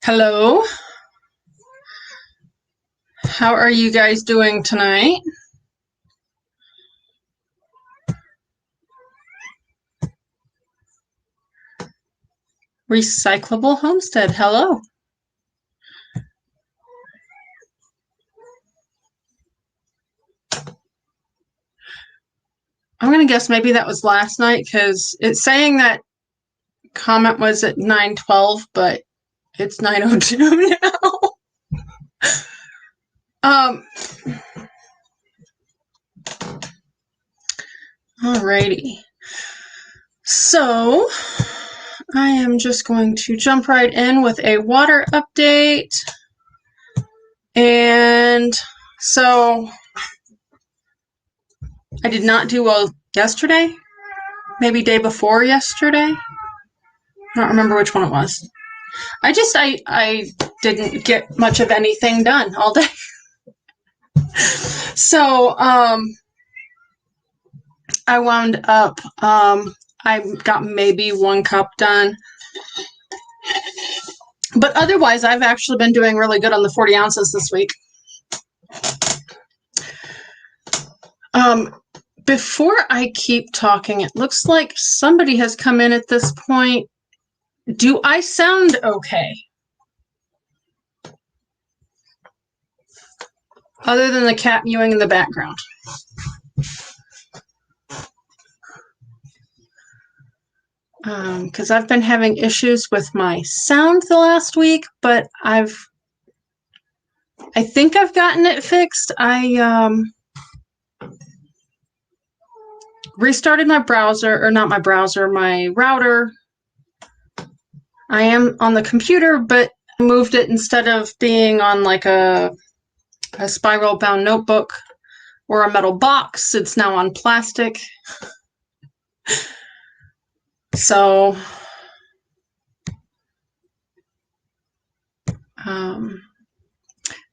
Hello, how are you guys doing tonight? Recyclable Homestead, hello. I'm going to guess maybe that was last night because it's saying that comment was at 9:12, but it's 9:02 now. Alrighty. So I am just going to jump right in with a water update. And so I did not do well yesterday, maybe day before yesterday. I don't remember which one it was. I didn't get much of anything done all day. So I wound up I got maybe 1 cup done. But otherwise I've actually been doing really good on the 40 ounces this week. Before I keep talking, it looks like somebody has come in at this point. Do I sound okay? Other than the cat mewing in the background. Because I've been having issues with my sound the last week, but I think I've gotten it fixed. I restarted my browser, or not my browser, my router. I am on the computer, but I moved it instead of being on like a spiral bound notebook or a metal box, it's now on plastic. So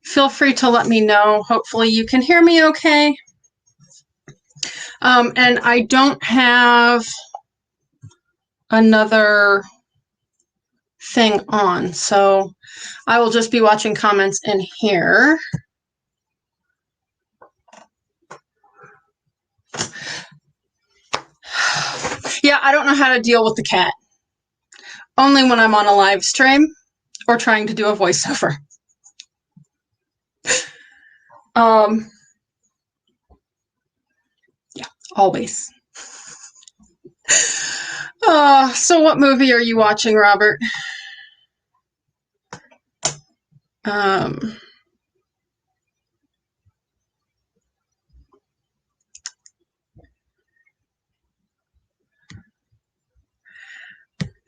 feel free to let me know. Hopefully you can hear me okay. And I don't have another thing on, so I will just be watching comments in here. Yeah, I don't know how to deal with the cat. Only when I'm on a live stream or trying to do a voiceover. Yeah, always. So what movie are you watching, Robert?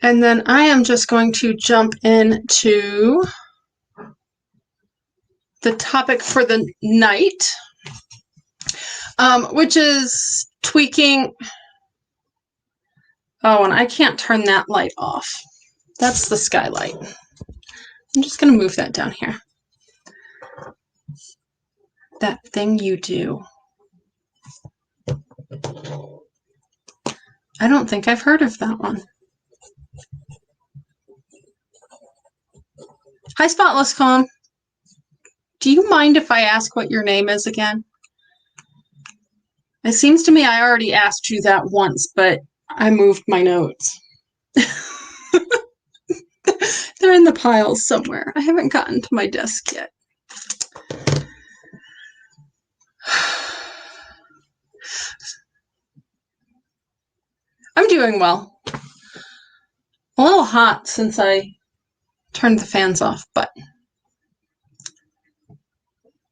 And then I am just going to jump into the topic for the night, which is tweaking. Oh, and I can't turn that light off. That's the skylight. I'm just going to move that down here. That thing you do. I don't think I've heard of that one. Hi, Spotless Calm. Do you mind if I ask what your name is again? It seems to me I already asked you that once, but I moved my notes. They're in the piles somewhere. I haven't gotten to my desk yet. I'm doing well. A little hot since I turned the fans off, but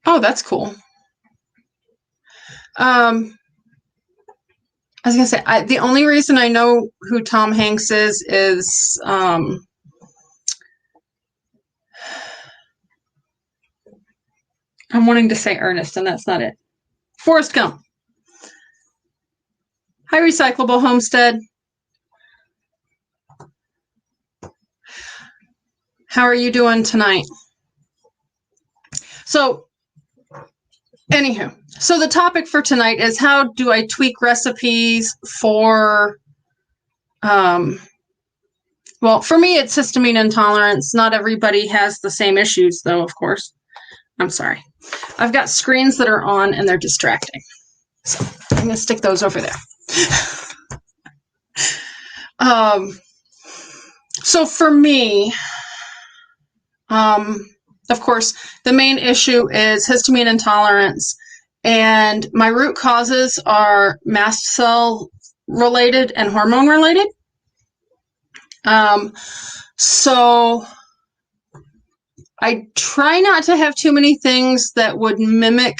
oh, that's cool. I was gonna say the only reason I know who Tom Hanks is I'm wanting to say Ernest, and that's not it. Forrest Gump. Hi, Recyclable Homestead. How are you doing tonight? So, anywho, so the topic for tonight is how do I tweak recipes for Well, for me, it's histamine intolerance. Not everybody has the same issues, though, of course. I'm sorry. I've got screens that are on and they're distracting. So I'm going to stick those over there. So for me, of course, the main issue is histamine intolerance, and my root causes are mast cell related and hormone related. So I try not to have too many things that would mimic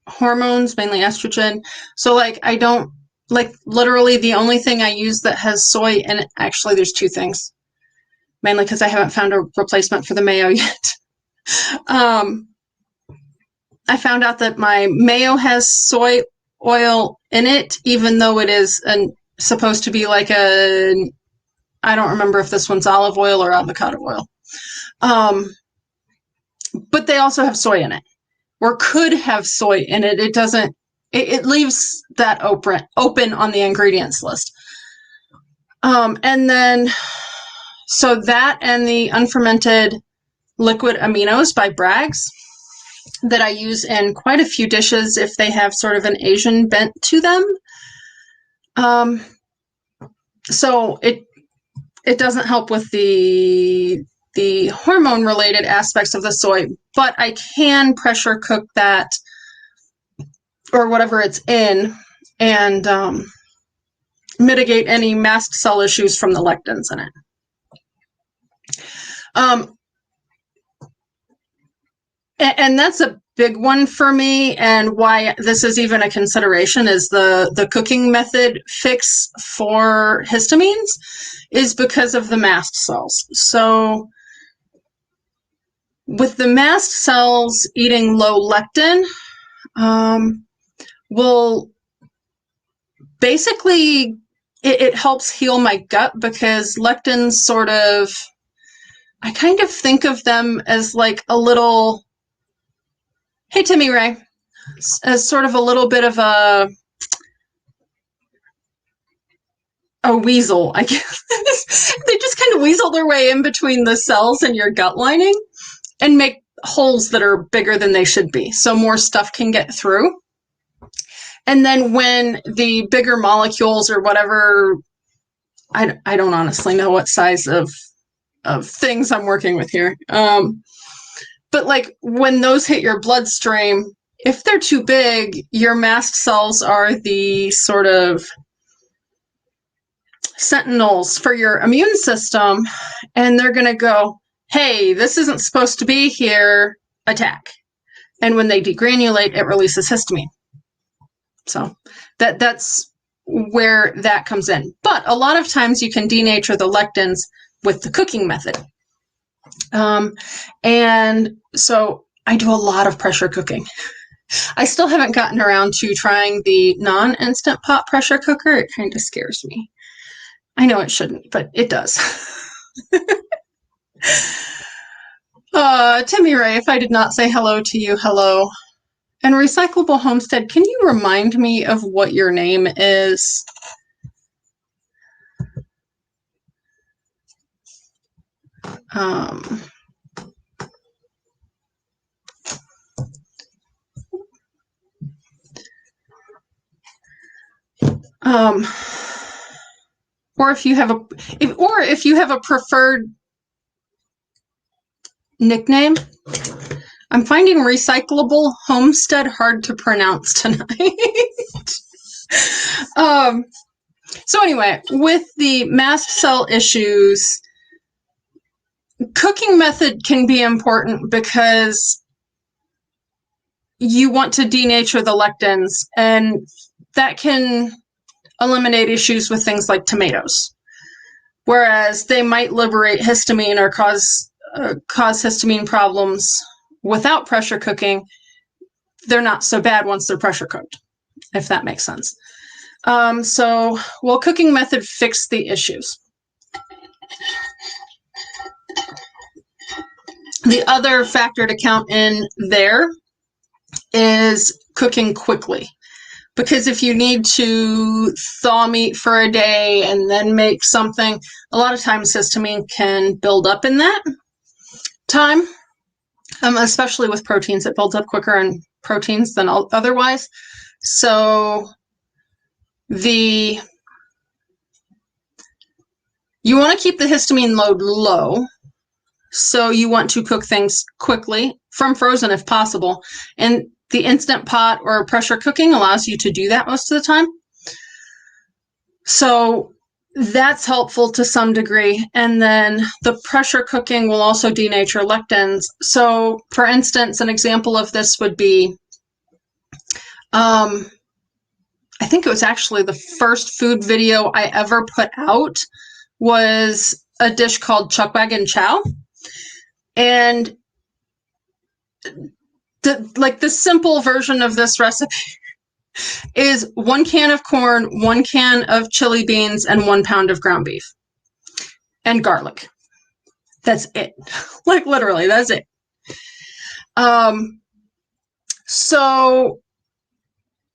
hormones, mainly estrogen. So like I don't, like literally the only thing I use that has soy in it, actually there's two things, mainly because I haven't found a replacement for the mayo yet. I found out that my mayo has soy oil in it, even though it is supposed to be like I don't remember if this one's olive oil or avocado oil. But they also have soy in it, or could have soy in it. It doesn't, it leaves that open on the ingredients list. And then, so that and the unfermented liquid aminos by Bragg's that I use in quite a few dishes if they have sort of an Asian bent to them. So it doesn't help with the hormone related aspects of the soy, but I can pressure cook that or whatever it's in and mitigate any mast cell issues from the lectins in it. And that's a big one for me, and why this is even a consideration is the cooking method fix for histamines is because of the mast cells. So with the mast cells, eating low lectin will basically, it helps heal my gut, because lectins sort of, I kind of think of them as like a little, hey Timmy Ray, as sort of a little bit of a weasel, I guess. They just kind of weasel their way in between the cells in your gut lining and make holes that are bigger than they should be, so more stuff can get through. And then when the bigger molecules or whatever, I don't honestly know what size of things I'm working with here. But like when those hit your bloodstream, if they're too big, your mast cells are the sort of sentinels for your immune system, and they're going to go, hey, this isn't supposed to be here, attack. And when they degranulate, it releases histamine. So that's where that comes in. But a lot of times you can denature the lectins with the cooking method. And so I do a lot of pressure cooking. I still haven't gotten around to trying the non-instant pot pressure cooker. It kind of scares me. I know it shouldn't, but it does. Timmy Ray, if I did not say hello to you, hello. And Recyclable Homestead, can you remind me of what your name is? Or if you have a preferred nickname. I'm finding Recyclable Homestead hard to pronounce tonight. So anyway, with the mast cell issues, cooking method can be important because you want to denature the lectins, and that can eliminate issues with things like tomatoes. Whereas they might liberate histamine or cause histamine problems without pressure cooking, they're not so bad once they're pressure cooked, if that makes sense. So will cooking method fix the issues? The other factor to count in there is cooking quickly, Because if you need to thaw meat for a day and then make something, a lot of times histamine can build up in that time, especially with proteins. It builds up quicker in proteins than otherwise. So you want to keep the histamine load low. So you want to cook things quickly from frozen if possible. And the Instant Pot or pressure cooking allows you to do that most of the time. So that's helpful to some degree. And then the pressure cooking will also denature lectins. So for instance, an example of this would be, I think it was actually the first food video I ever put out was a dish called Chuckwagon Chow. And the simple version of this recipe is 1 can of corn, 1 can of chili beans, and 1 pound of ground beef and garlic. That's it. Like literally, that's it. So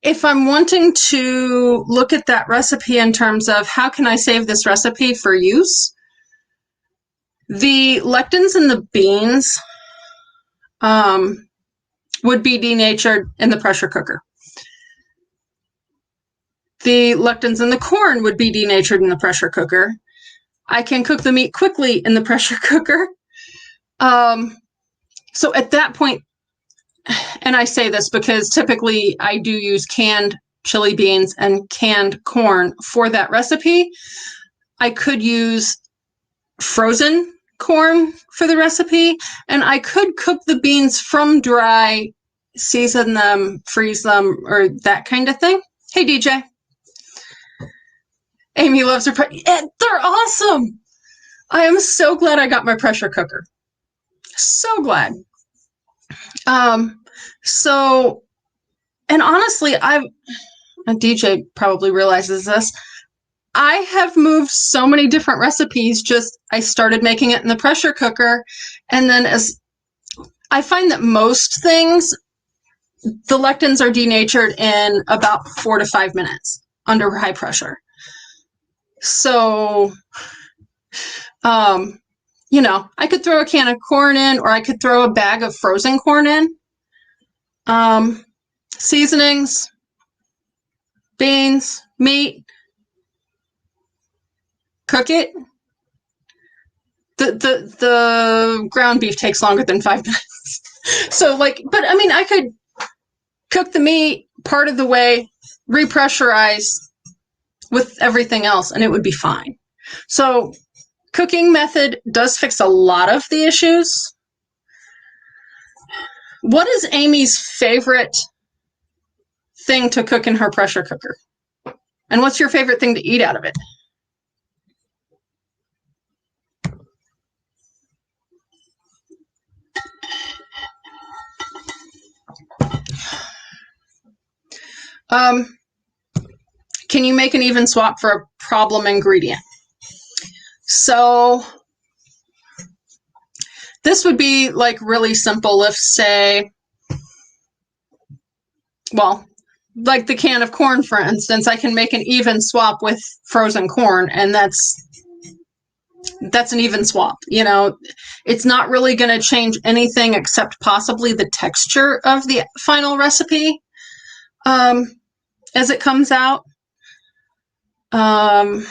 if I'm wanting to look at that recipe in terms of how can I save this recipe for use, the lectins in the beans would be denatured in the pressure cooker. The lectins in the corn would be denatured in the pressure cooker. I can cook the meat quickly in the pressure cooker. So at that point, and I say this because typically I do use canned chili beans and canned corn for that recipe. I could use frozen corn for the recipe, and I could cook the beans from dry, season them, freeze them, or that kind of thing. Hey, DJ. Amy loves her. They're awesome. I am so glad I got my pressure cooker. So glad. So, and honestly, DJ probably realizes this. I have moved so many different recipes. I started making it in the pressure cooker. And then as I find that most things, the lectins are denatured in about 4 to 5 minutes under high pressure. So, I could throw a can of corn in, or I could throw a bag of frozen corn in. Seasonings, beans, meat, cook it. The ground beef takes longer than 5 minutes. So but I mean, I could cook the meat part of the way, repressurize with everything else, and it would be fine. So cooking method does fix a lot of the issues. What is Amy's favorite thing to cook in her pressure cooker? And what's your favorite thing to eat out of it? Can you make an even swap for a problem ingredient? So this would be like really simple if, say, well, like the can of corn, for instance, I can make an even swap with frozen corn, and that's an even swap. It's not really going to change anything except possibly the texture of the final recipe as it comes out. I'm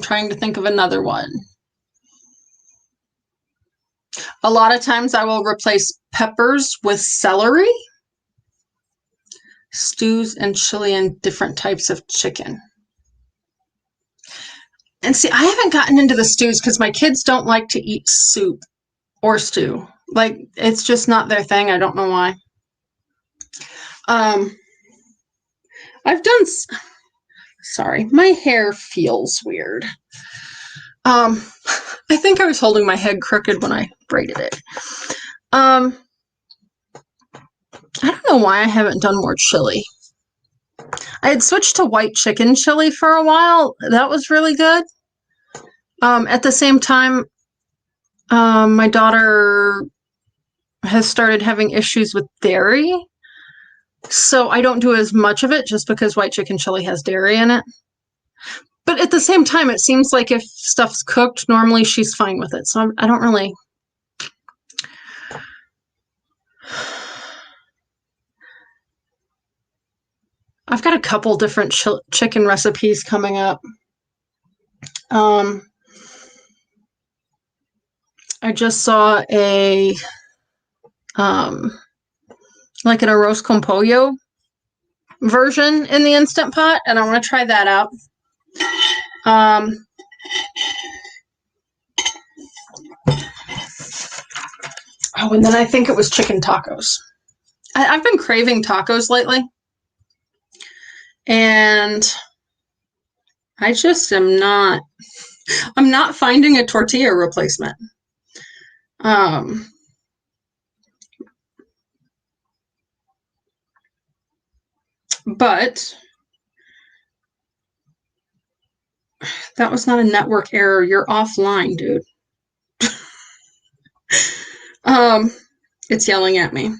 trying to think of another one. A lot of times I will replace peppers with celery. Stews and chili and different types of chicken. And see, I haven't gotten into the stews because my kids don't like to eat soup or stew. It's just not their thing. I don't know why. Sorry, my hair feels weird. I think I was holding my head crooked when I braided it. I don't know why I haven't done more chili. I had switched to white chicken chili for a while. That was really good. At the same time, my daughter has started having issues with dairy. So I don't do as much of it just because white chicken chili has dairy in it. But at the same time, it seems like if stuff's cooked, normally she's fine with it. So I don't really. I've got a couple different chicken recipes coming up. I just saw a like an arroz con pollo version in the Instant Pot, and I want to try that out. Oh, and then I think it was chicken tacos. I've been craving tacos lately, and I just am not. I'm not finding a tortilla replacement. But that was not a network error. You're offline, dude. It's yelling at me.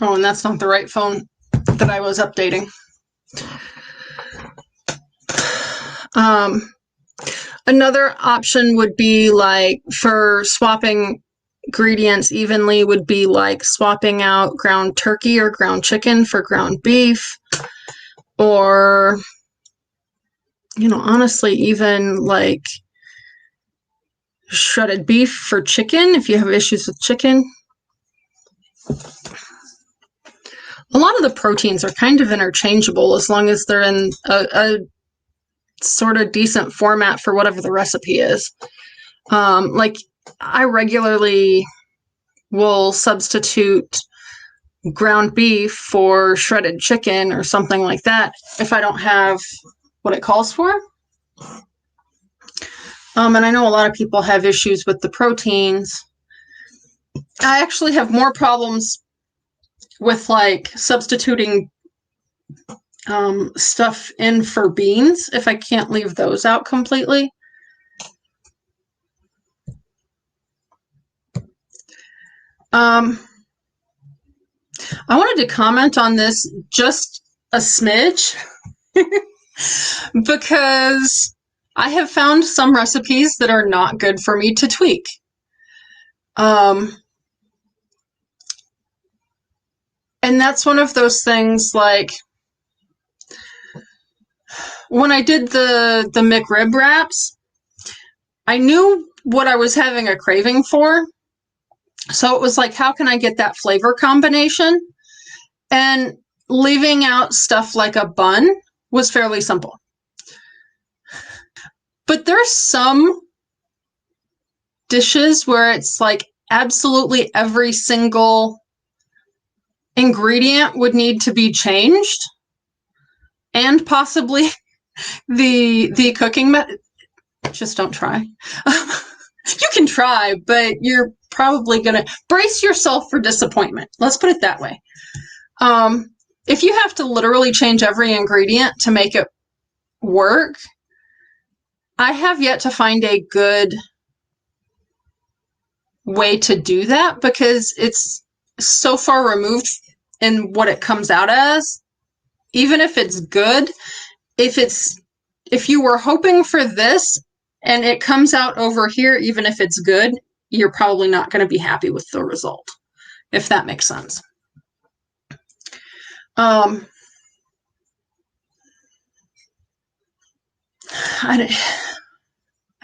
Oh, and that's not the right phone that I was updating. Another option would be like for swapping ingredients evenly would be like swapping out ground turkey or ground chicken for ground beef, or, you know, honestly, even like shredded beef for chicken if you have issues with chicken. A lot of the proteins are kind of interchangeable as long as they're in a sort of decent format for whatever the recipe is. Like I regularly will substitute ground beef for shredded chicken or something like that if I don't have what it calls for. And I know a lot of people have issues with the proteins. I actually have more problems with like substituting stuff in for beans if I can't leave those out completely. I wanted to comment on this just a smidge because I have found some recipes that are not good for me to tweak. And that's one of those things like when I did the McRib wraps, I knew what I was having a craving for. So it was like, how can I get that flavor combination? And leaving out stuff like a bun was fairly simple. But there's some dishes where it's like absolutely every single ingredient would need to be changed, and possibly the cooking method. Just don't try. You can try, but you're probably gonna brace yourself for disappointment. Let's put it that way. If you have to literally change every ingredient to make it work, I have yet to find a good way to do that because it's so far removed in what it comes out as. Even if it's good, if you were hoping for this and it comes out over here, even if it's good, you're probably not going to be happy with the result, if that makes sense. I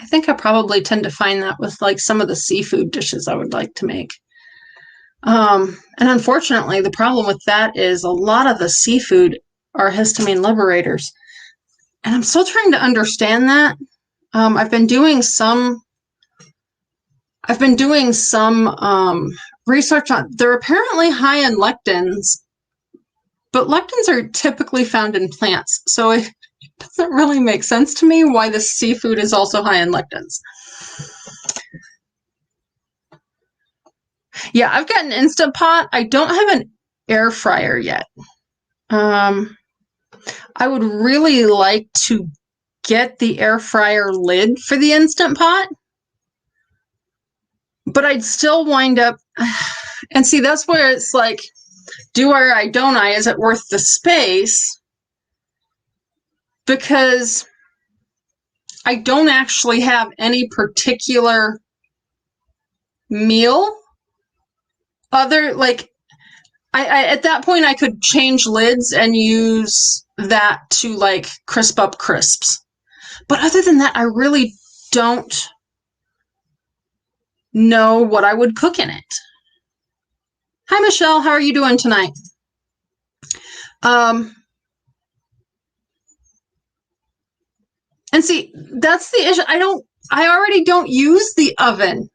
think I probably tend to find that with like some of the seafood dishes I would like to make. And unfortunately, the problem with that is a lot of the seafood are histamine liberators. And I'm still trying to understand that. I've been doing some research on, they're apparently high in lectins, but lectins are typically found in plants. So it doesn't really make sense to me why the seafood is also high in lectins. Yeah, I've got an Instant Pot. I don't have an air fryer yet. I would really like to get the air fryer lid for the Instant Pot. but I'd still wind up, and see, that's where it's like, do I, don't I? Is it worth the space? Because I don't actually have any particular meal other, like, I at that point I could change lids and use that to like crisp up crisps. But other than that, I really don't know what I would cook in it. Hi, Michelle. How are you doing tonight? And see, that's the issue. I already don't use the oven.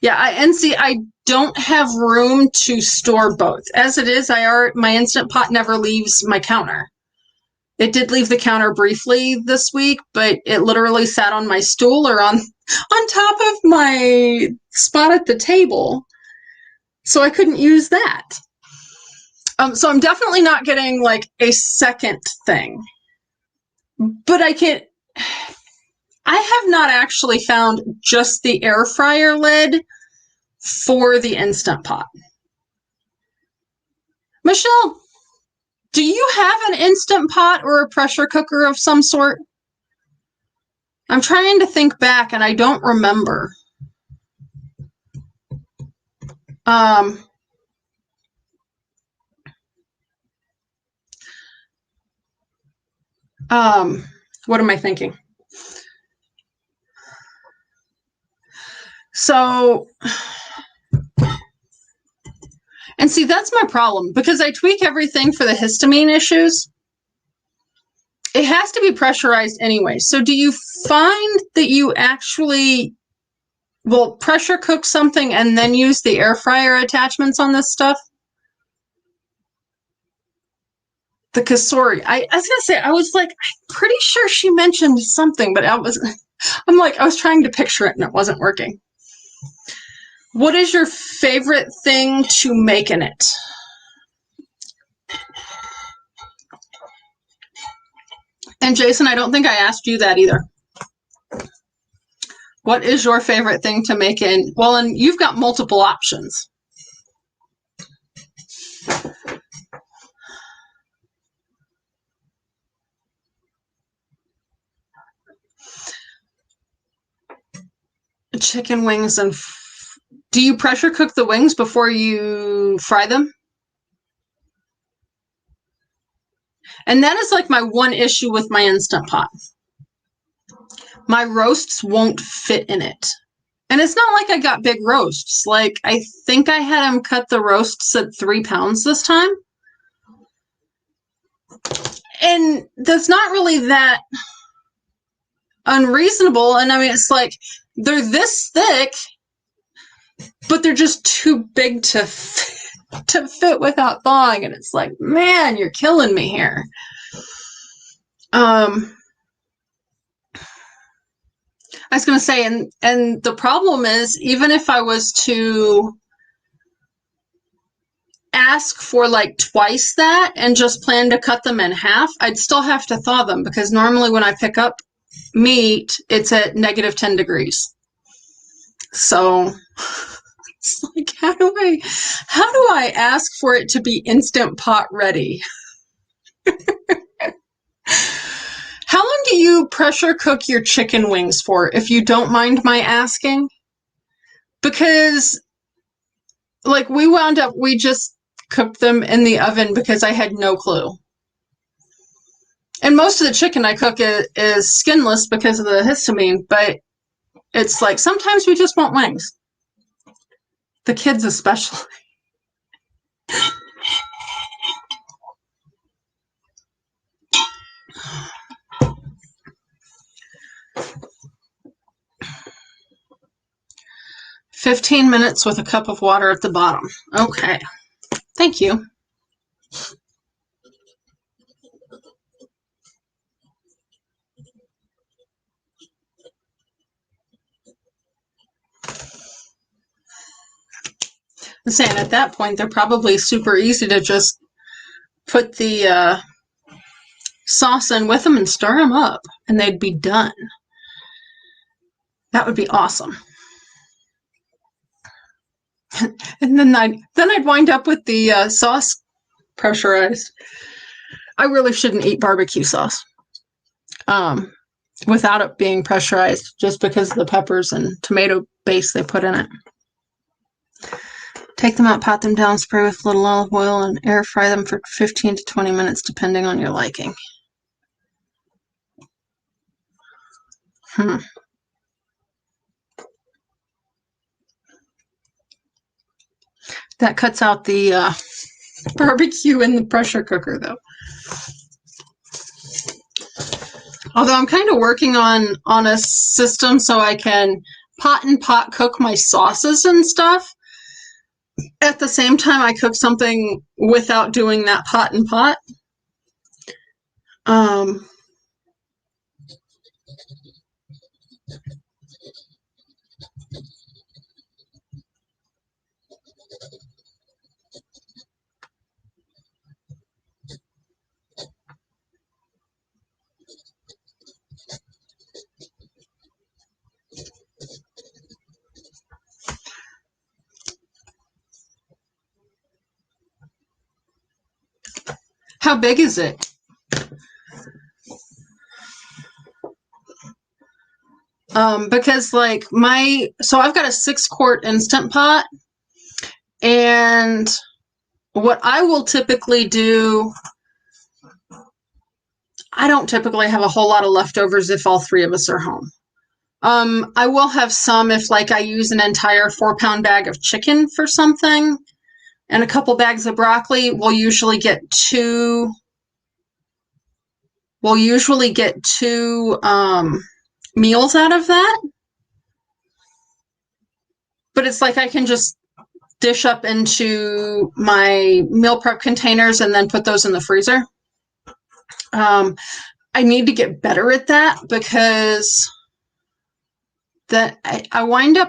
Yeah, and see, I don't have room to store both. As it is, my Instant Pot never leaves my counter. It did leave the counter briefly this week, but it literally sat on my stool or on top of my spot at the table, so I couldn't use that. So I'm definitely not getting like a second thing, but I have not actually found just the air fryer lid for the Instant Pot. Michelle, do you have an Instant Pot or a pressure cooker of some sort? I'm trying to think back and I don't remember. What am I thinking? So, and see, that's my problem because I tweak everything for the histamine issues. It has to be pressurized anyway. So do you find that you actually will pressure cook something and then use the air fryer attachments on this stuff? The Kasori. I was gonna say, I was like, I'm pretty sure she mentioned something, but I was trying to picture it and it wasn't working. What is your favorite thing to make in it? And Jason, I don't think I asked you that either. What is your favorite thing to make in? Well, and you've got multiple options. Chicken wings and do you pressure cook the wings before you fry them? And that is like my one issue with my Instant Pot. My roasts won't fit in it. And it's not like I got big roasts. Like, I think I had him cut the roasts at 3 pounds this time. And that's not really that unreasonable. And I mean, it's like, they're this thick, but they're just too big to fit without thawing. And it's like, man, you're killing me here. I was going to say, and the problem is, even if I was to ask for like twice that and just plan to cut them in half, I'd still have to thaw them because normally when I pick up meat, it's at -10 degrees. So it's like, how do I ask for it to be Instant Pot ready? How long do you pressure cook your chicken wings for, if you don't mind my asking? Because like we just cooked them in the oven because I had no clue. And most of the chicken I cook is skinless because of the histamine, but it's like sometimes we just want wings. The kids especially. "15 minutes with a cup of water at the bottom." Okay. Thank you. I'm saying at that point, they're probably super easy to just put the sauce in with them and stir them up, and they'd be done. That would be awesome. And then I'd wind up with the sauce pressurized. I really shouldn't eat barbecue sauce without it being pressurized, just because of the peppers and tomato base they put in it. Take them out, pat them down, spray with a little olive oil, and air fry them for 15 to 20 minutes, depending on your liking. That cuts out the barbecue in the pressure cooker, though. Although I'm kind of working on a system so I can pot cook my sauces and stuff. At the same time, I cook something without doing that pot. How big is it? Because like so I've got a 6-quart Instant Pot, and what I will typically do, I don't typically have a whole lot of leftovers if all 3 of us are home. I will have some if like I use an entire 4-pound bag of chicken for something, and a couple bags of broccoli. We'll usually get two meals out of that. But it's like I can just dish up into my meal prep containers and then put those in the freezer. I need to get better at that, because I wind up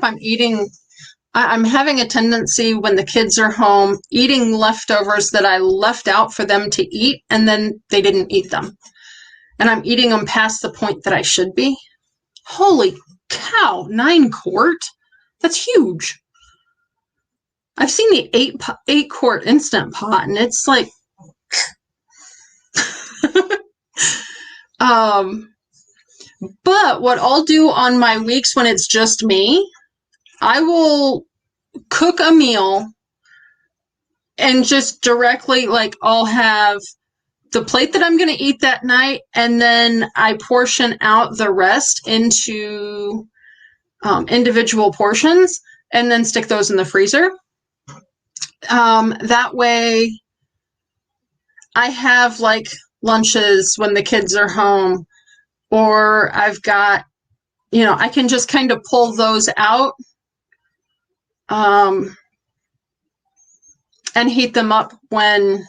I'm having a tendency when the kids are home eating leftovers that I left out for them to eat, and then they didn't eat them. And I'm eating them past the point that I should be. Holy cow, 9-quart? That's huge. I've seen the 8-quart Instant Pot, and it's like... But what I'll do on my weeks when it's just me, I will cook a meal and just directly, like, I'll have the plate that I'm going to eat that night, and then I portion out the rest into individual portions, and then stick those in the freezer. That way I have like lunches when the kids are home, or I've got, I can just kind of pull those out and heat them up when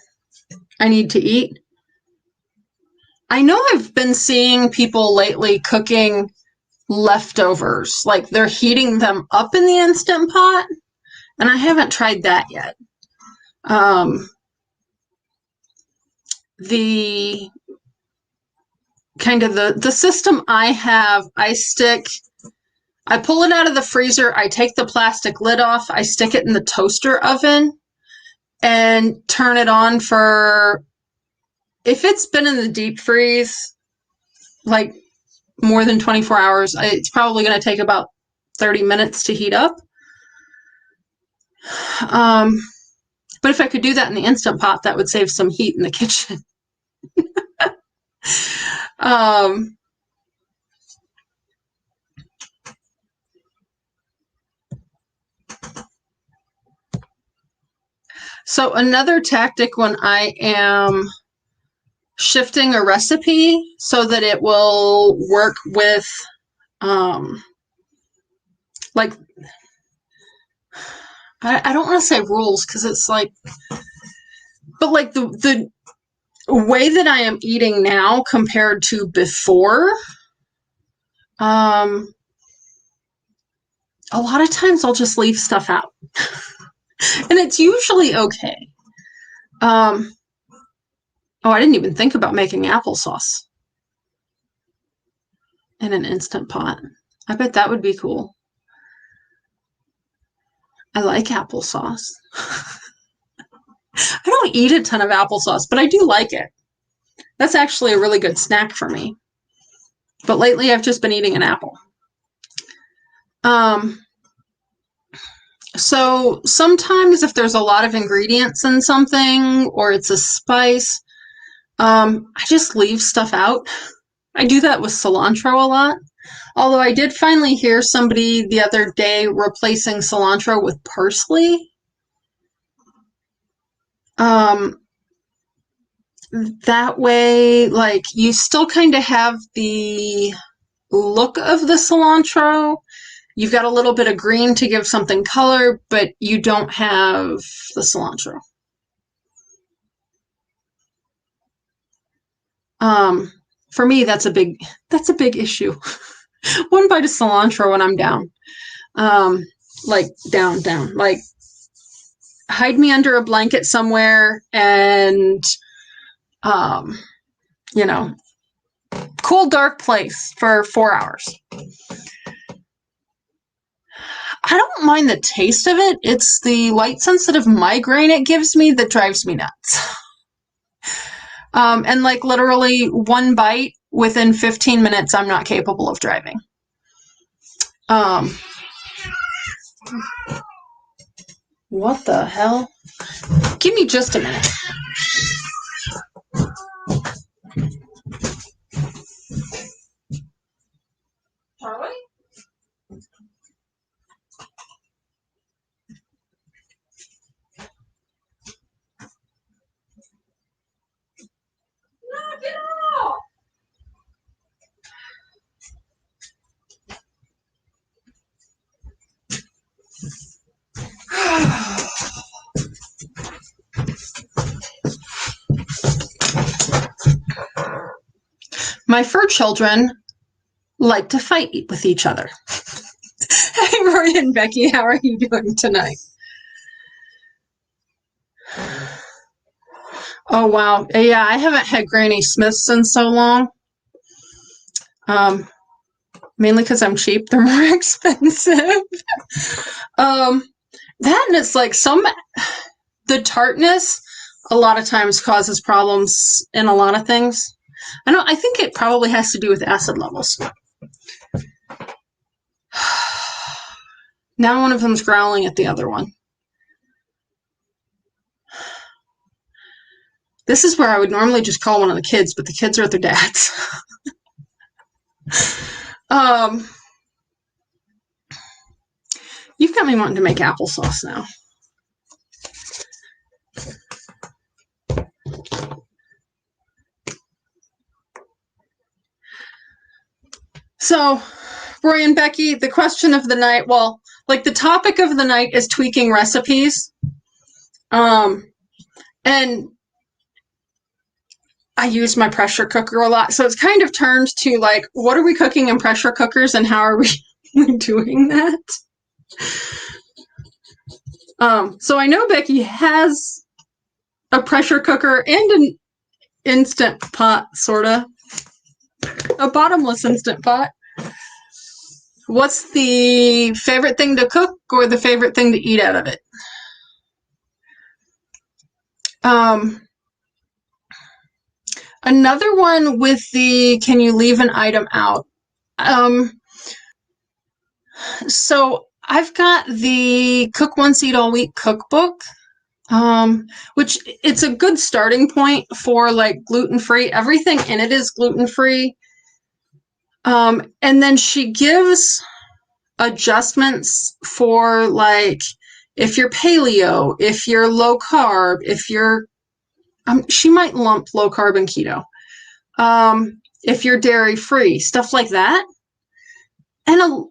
I need to eat. I know I've been seeing people lately cooking leftovers, like they're heating them up in the Instant Pot, and I haven't tried that yet. The kind of the system I have, I pull it out of the freezer, I take the plastic lid off, I stick it in the toaster oven and turn it on for, if it's been in the deep freeze like more than 24 hours, it's probably going to take about 30 minutes to heat up. But if I could do that in the Instant Pot, that would save some heat in the kitchen. So another tactic when I am shifting a recipe so that it will work with, like, I don't want to say rules, because it's like, but like the way that I am eating now compared to before, a lot of times I'll just leave stuff out. And it's usually okay. Oh, I didn't even think about making applesauce in an Instant Pot. I bet that would be cool. I like applesauce. I don't eat a ton of applesauce, but I do like it. That's actually a really good snack for me. But lately I've just been eating an apple. So sometimes if there's a lot of ingredients in something or it's a spice, I just leave stuff out. I do that with cilantro a lot. Although I did finally hear somebody the other day replacing cilantro with parsley. That way, like, you still kind of have the look of the cilantro. You've got a little bit of green to give something color, but you don't have the cilantro. For me, that's a big issue. One bite of cilantro and I'm down. Like down. Like, hide me under a blanket somewhere and, you know, cool, dark place for 4 hours. I don't mind the taste of it. It's the light sensitive migraine it gives me that drives me nuts. And like literally one bite within 15 minutes, I'm not capable of driving. What the hell? Give me just a minute. Charlie? No, get out! My fur children like to fight with each other. Hey, Roy and Becky, how are you doing tonight? Oh, wow. Yeah, I haven't had Granny Smiths in so long. Mainly because I'm cheap. They're more expensive. That and it's like the tartness a lot of times causes problems in a lot of things. I think it probably has to do with acid levels. Now one of them's growling at the other one. This is where I would normally just call one of the kids, but the kids are at their dad's. You've got me wanting to make applesauce now. So, Roy and Becky, the question of the night, well, like the topic of the night is tweaking recipes. And I use my pressure cooker a lot. So it's kind of turned to like, what are we cooking in pressure cookers and how are we doing that? So I know Becky has a pressure cooker and an Instant Pot, sort of. A bottomless Instant Pot. What's the favorite thing to cook or the favorite thing to eat out of it? Another one with the can you leave an item out? So I've got the Cook Once, Eat All Week cookbook, which it's a good starting point for like gluten-free. Everything in it is gluten-free. And then she gives adjustments for like if you're paleo, if you're low carb, if you're she might lump low carb and keto. If you're dairy free, stuff like that. And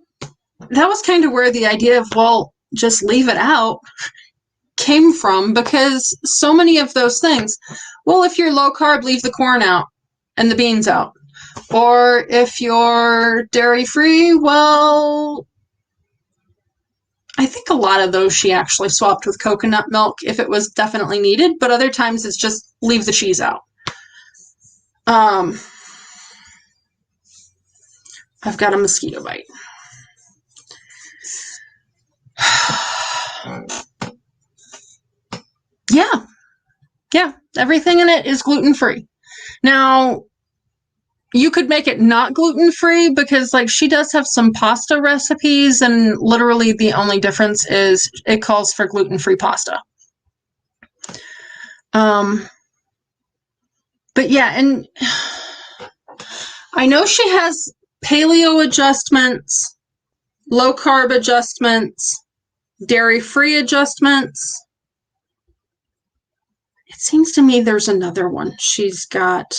that was kind of where the idea of, well, just leave it out came from, because so many of those things, well, if you're low carb, leave the corn out and the beans out. Or if you're dairy free, well, I think a lot of those she actually swapped with coconut milk if it was definitely needed, but other times it's just leave the cheese out. I've got a mosquito bite. Yeah. Yeah. Everything in it is gluten-free. Now, you could make it not gluten-free because like she does have some pasta recipes and literally the only difference is it calls for gluten-free pasta. But yeah, and I know she has paleo adjustments, low carb adjustments, dairy-free adjustments. It seems to me there's another one she's got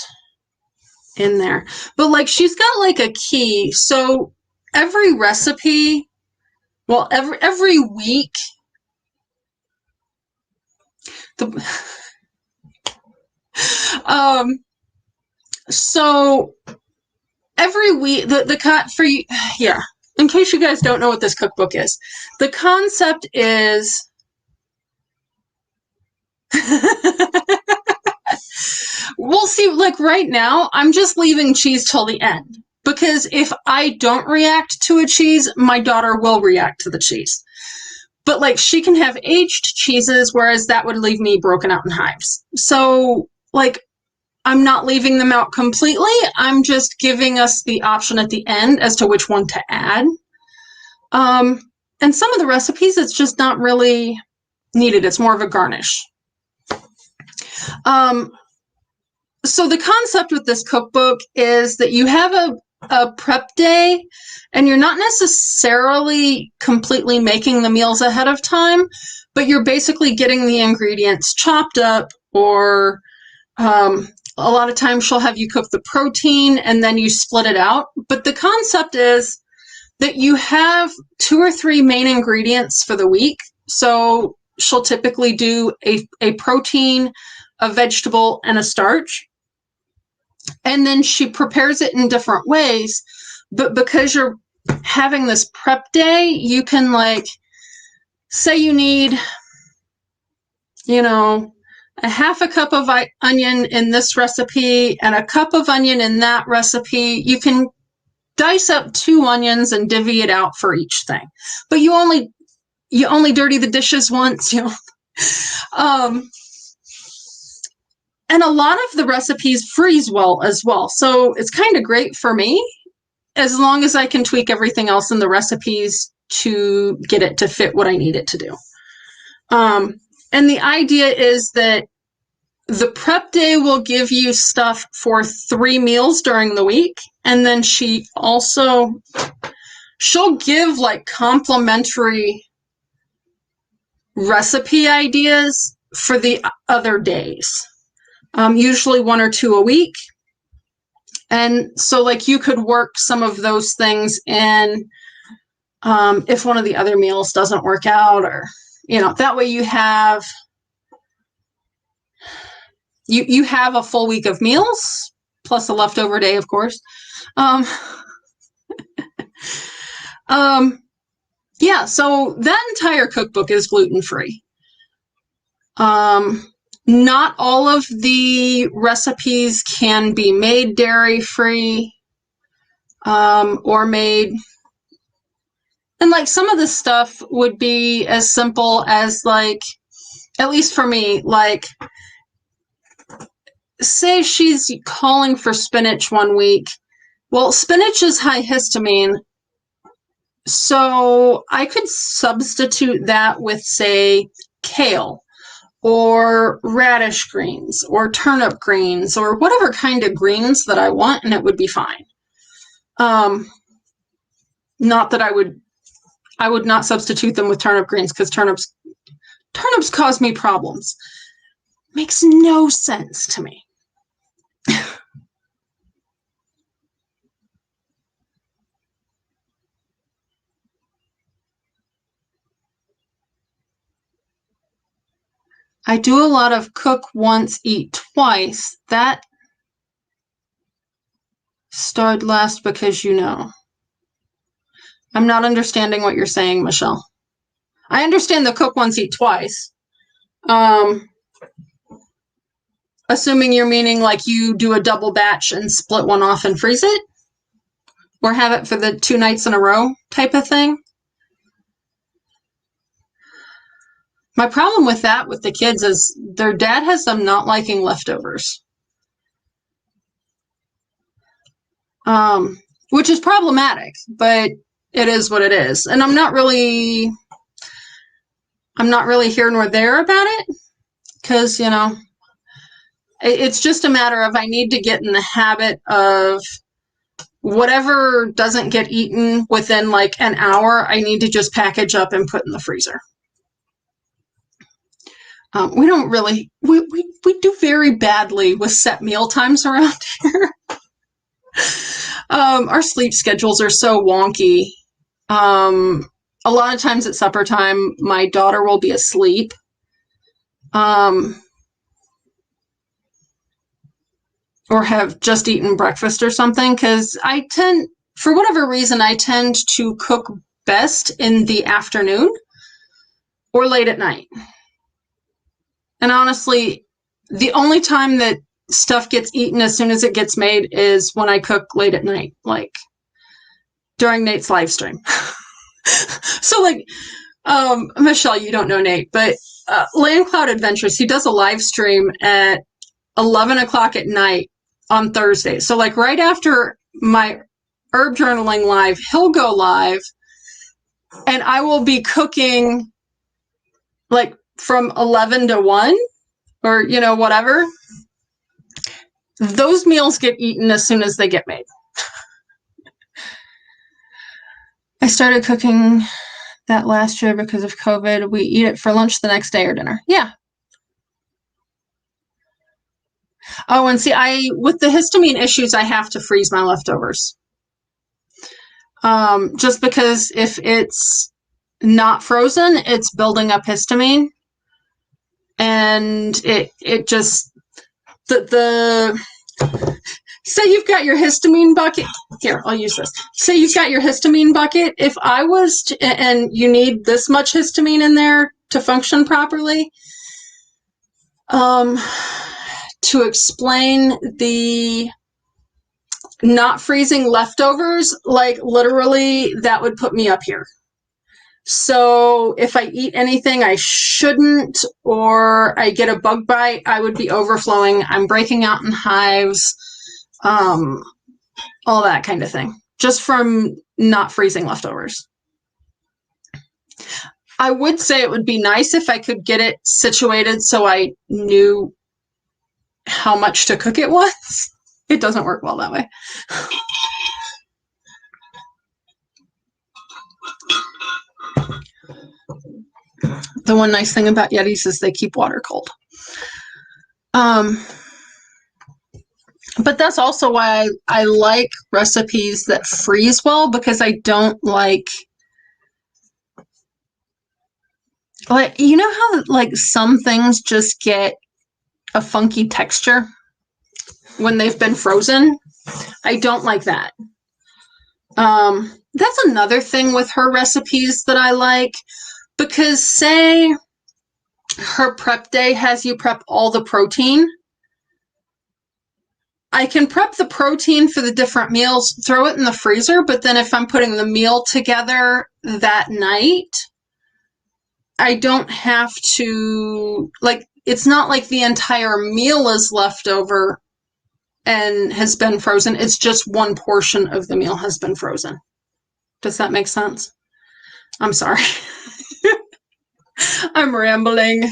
in there. But like she's got like a key. So every recipe, well, every week, the so every week the cut for you, yeah. In case you guys don't know what this cookbook is, the concept is we'll see, like right now, I'm just leaving cheese till the end. Because if I don't react to a cheese, my daughter will react to the cheese. But like she can have aged cheeses, whereas that would leave me broken out in hives. So like I'm not leaving them out completely. I'm just giving us the option at the end as to which one to add. And some of the recipes, it's just not really needed. It's more of a garnish. So the concept with this cookbook is that you have a prep day and you're not necessarily completely making the meals ahead of time, but you're basically getting the ingredients chopped up, or a lot of times she'll have you cook the protein and then you split it out. But the concept is that you have 2 or 3 main ingredients for the week. So she'll typically do a protein, a vegetable, and a starch. And then she prepares it in different ways. But because you're having this prep day, you can like, say you need, a half a cup of onion in this recipe and a cup of onion in that recipe. You can dice up 2 onions and divvy it out for each thing. But you only dirty the dishes once, and a lot of the recipes freeze well as well. So it's kind of great for me as long as I can tweak everything else in the recipes to get it to fit what I need it to do. And the idea is that the prep day will give you stuff for 3 meals during the week. And then she'll give like complimentary recipe ideas for the other days. Usually 1 or 2 a week. And so like you could work some of those things in if one of the other meals doesn't work out, or, that way you have a full week of meals plus a leftover day, of course. Yeah, so that entire cookbook is gluten-free. Not all of the recipes can be made dairy-free, or made, and like some of the stuff would be as simple as like, at least for me, like say she's calling for spinach one week. Well, spinach is high histamine, so I could substitute that with, say, kale or radish greens or turnip greens or whatever kind of greens that I want, and it would be fine. Not that I would not substitute them with turnip greens, because turnips cause me problems. Makes no sense to me. I do a lot of cook once, eat twice. That starred last because I'm not understanding what you're saying, Michelle. I understand the cook once, eat twice. Assuming you're meaning like you do a double batch and split one off and freeze it? Or have it for the 2 nights in a row type of thing? My problem with that with the kids is their dad has them not liking leftovers. Which is problematic, but it is what it is. And I'm not really here nor there about it, because, it's just a matter of I need to get in the habit of whatever doesn't get eaten within like an hour, I need to just package up and put in the freezer. We don't really, we do very badly with set meal times around here. Our sleep schedules are so wonky. A lot of times at supper time, my daughter will be asleep. Or have just eaten breakfast or something, because for whatever reason, I tend to cook best in the afternoon or late at night. And honestly, the only time that stuff gets eaten as soon as it gets made is when I cook late at night, like during Nate's live stream. So like, Michelle, you don't know Nate, but Land Cloud Adventures, he does a live stream at 11 o'clock at night on Thursday. So like right after my herb journaling live, he'll go live and I will be cooking like from 11 to 1 or, whatever. Those meals get eaten as soon as they get made. I started cooking that last year because of COVID. We eat it for lunch the next day or dinner. Yeah. Oh, and see, with the histamine issues, I have to freeze my leftovers. Just because if it's not frozen, it's building up histamine. And it just, say you've got your histamine bucket. Here, I'll use this. Say you've got your histamine bucket. If I was and you need this much histamine in there to function properly, to explain the not freezing leftovers, like literally that would put me up here. So if I eat anything I shouldn't, or I get a bug bite, I would be overflowing. I'm breaking out in hives, all that kind of thing, just from not freezing leftovers. I would say it would be nice if I could get it situated so I knew how much to cook it was. It doesn't work well that way. The one nice thing about Yetis is they keep water cold. But that's also why I like recipes that freeze well, because I don't like how like some things just get a funky texture when they've been frozen? I don't like that. That's another thing with her recipes that I like, because say her prep day has you prep all the protein. I can prep the protein for the different meals, throw it in the freezer, but then if I'm putting the meal together that night, I don't have to, like, it's not like the entire meal is left over and has been frozen. It's just one portion of the meal has been frozen. Does that make sense? I'm sorry. I'm rambling.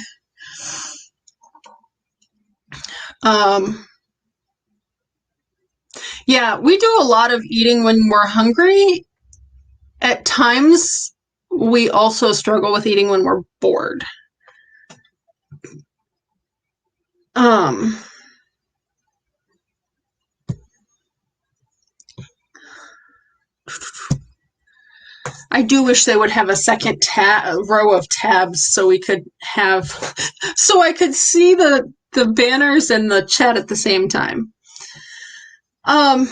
Yeah, we do a lot of eating when we're hungry. At times, we also struggle with eating when we're bored. I do wish they would have a second row of tabs so we could so I could see the banners and the chat at the same time. All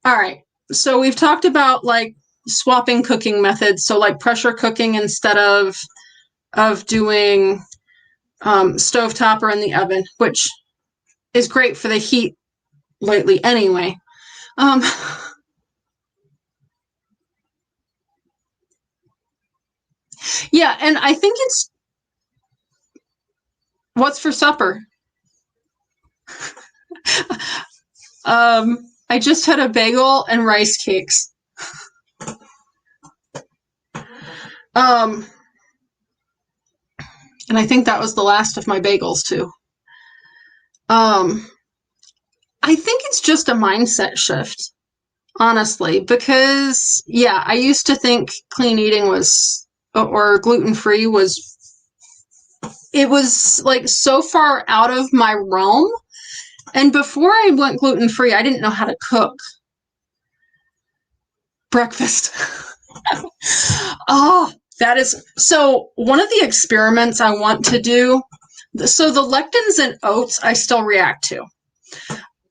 right. So we've talked about like swapping cooking methods. So like pressure cooking instead of doing stovetop or in the oven, which is great for the heat lately anyway. Um, yeah, and I think it's what's for supper. I just had a bagel and rice cakes. Um, and I think that was the last of my bagels too. Um, I think it's just a mindset shift, honestly, because yeah, I used to think clean eating was or gluten-free was it was like so far out of my realm. And before I went gluten-free, I didn't know how to cook breakfast. Oh, that is so one of the experiments I want to do. So the lectins in oats, I still react to.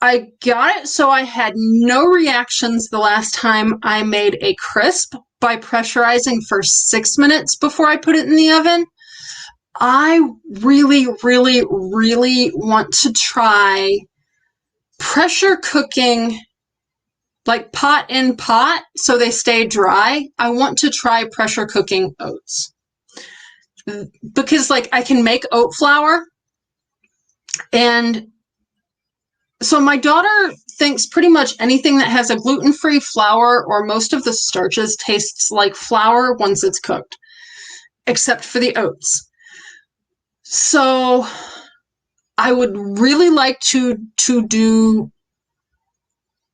I got it so I had no reactions the last time I made a crisp by pressurizing for 6 minutes before I put it in the oven. I really, really, really want to try pressure cooking, like pot in pot, so they stay dry. I want to try pressure cooking oats because, like, I can make oat flour, and so my daughter thinks pretty much anything that has a gluten-free flour or most of the starches tastes like flour once it's cooked, except for the oats. So I would really like to do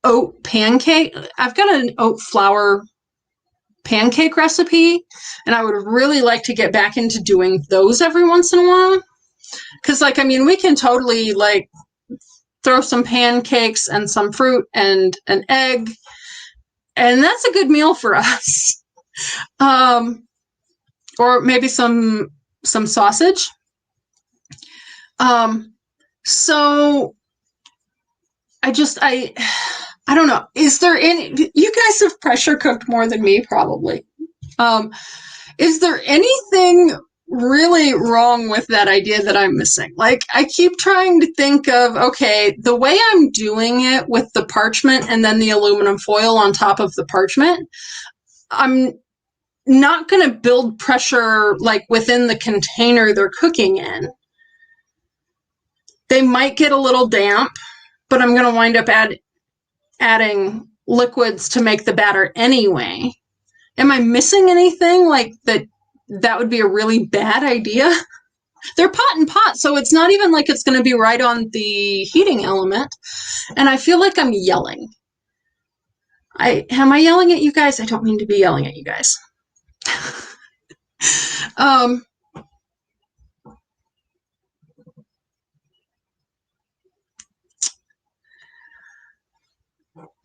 oat pancake. I've got an oat flour pancake recipe, and I would really like to get back into doing those every once in a while. Because, like, I mean, we can totally, like, throw some pancakes and some fruit and an egg, and that's a good meal for us. Or maybe some sausage. So I don't know. Is there any, you guys have pressure cooked more than me probably. Is there anything really wrong with that idea that I'm missing? Like, I keep trying to think of, okay, the way I'm doing it with the parchment and then the aluminum foil on top of the parchment, I'm not going to build pressure like within the container they're cooking in. They might get a little damp, but I'm going to wind up adding liquids to make the batter anyway. Am I missing anything like that? That would be a really bad idea. They're pot and pot, so it's not even like it's going to be right on the heating element. And I feel like I'm yelling. Am I yelling at you guys? I don't mean to be yelling at you guys.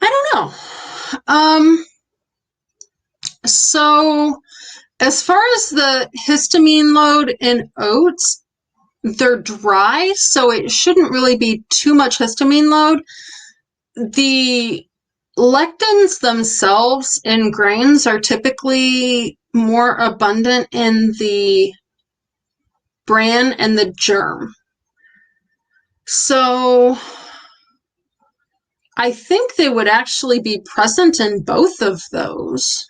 I don't know. So as far as the histamine load in oats, they're dry, so it shouldn't really be too much histamine load. The lectins themselves in grains are typically more abundant in the bran and the germ. So I think they would actually be present in both of those.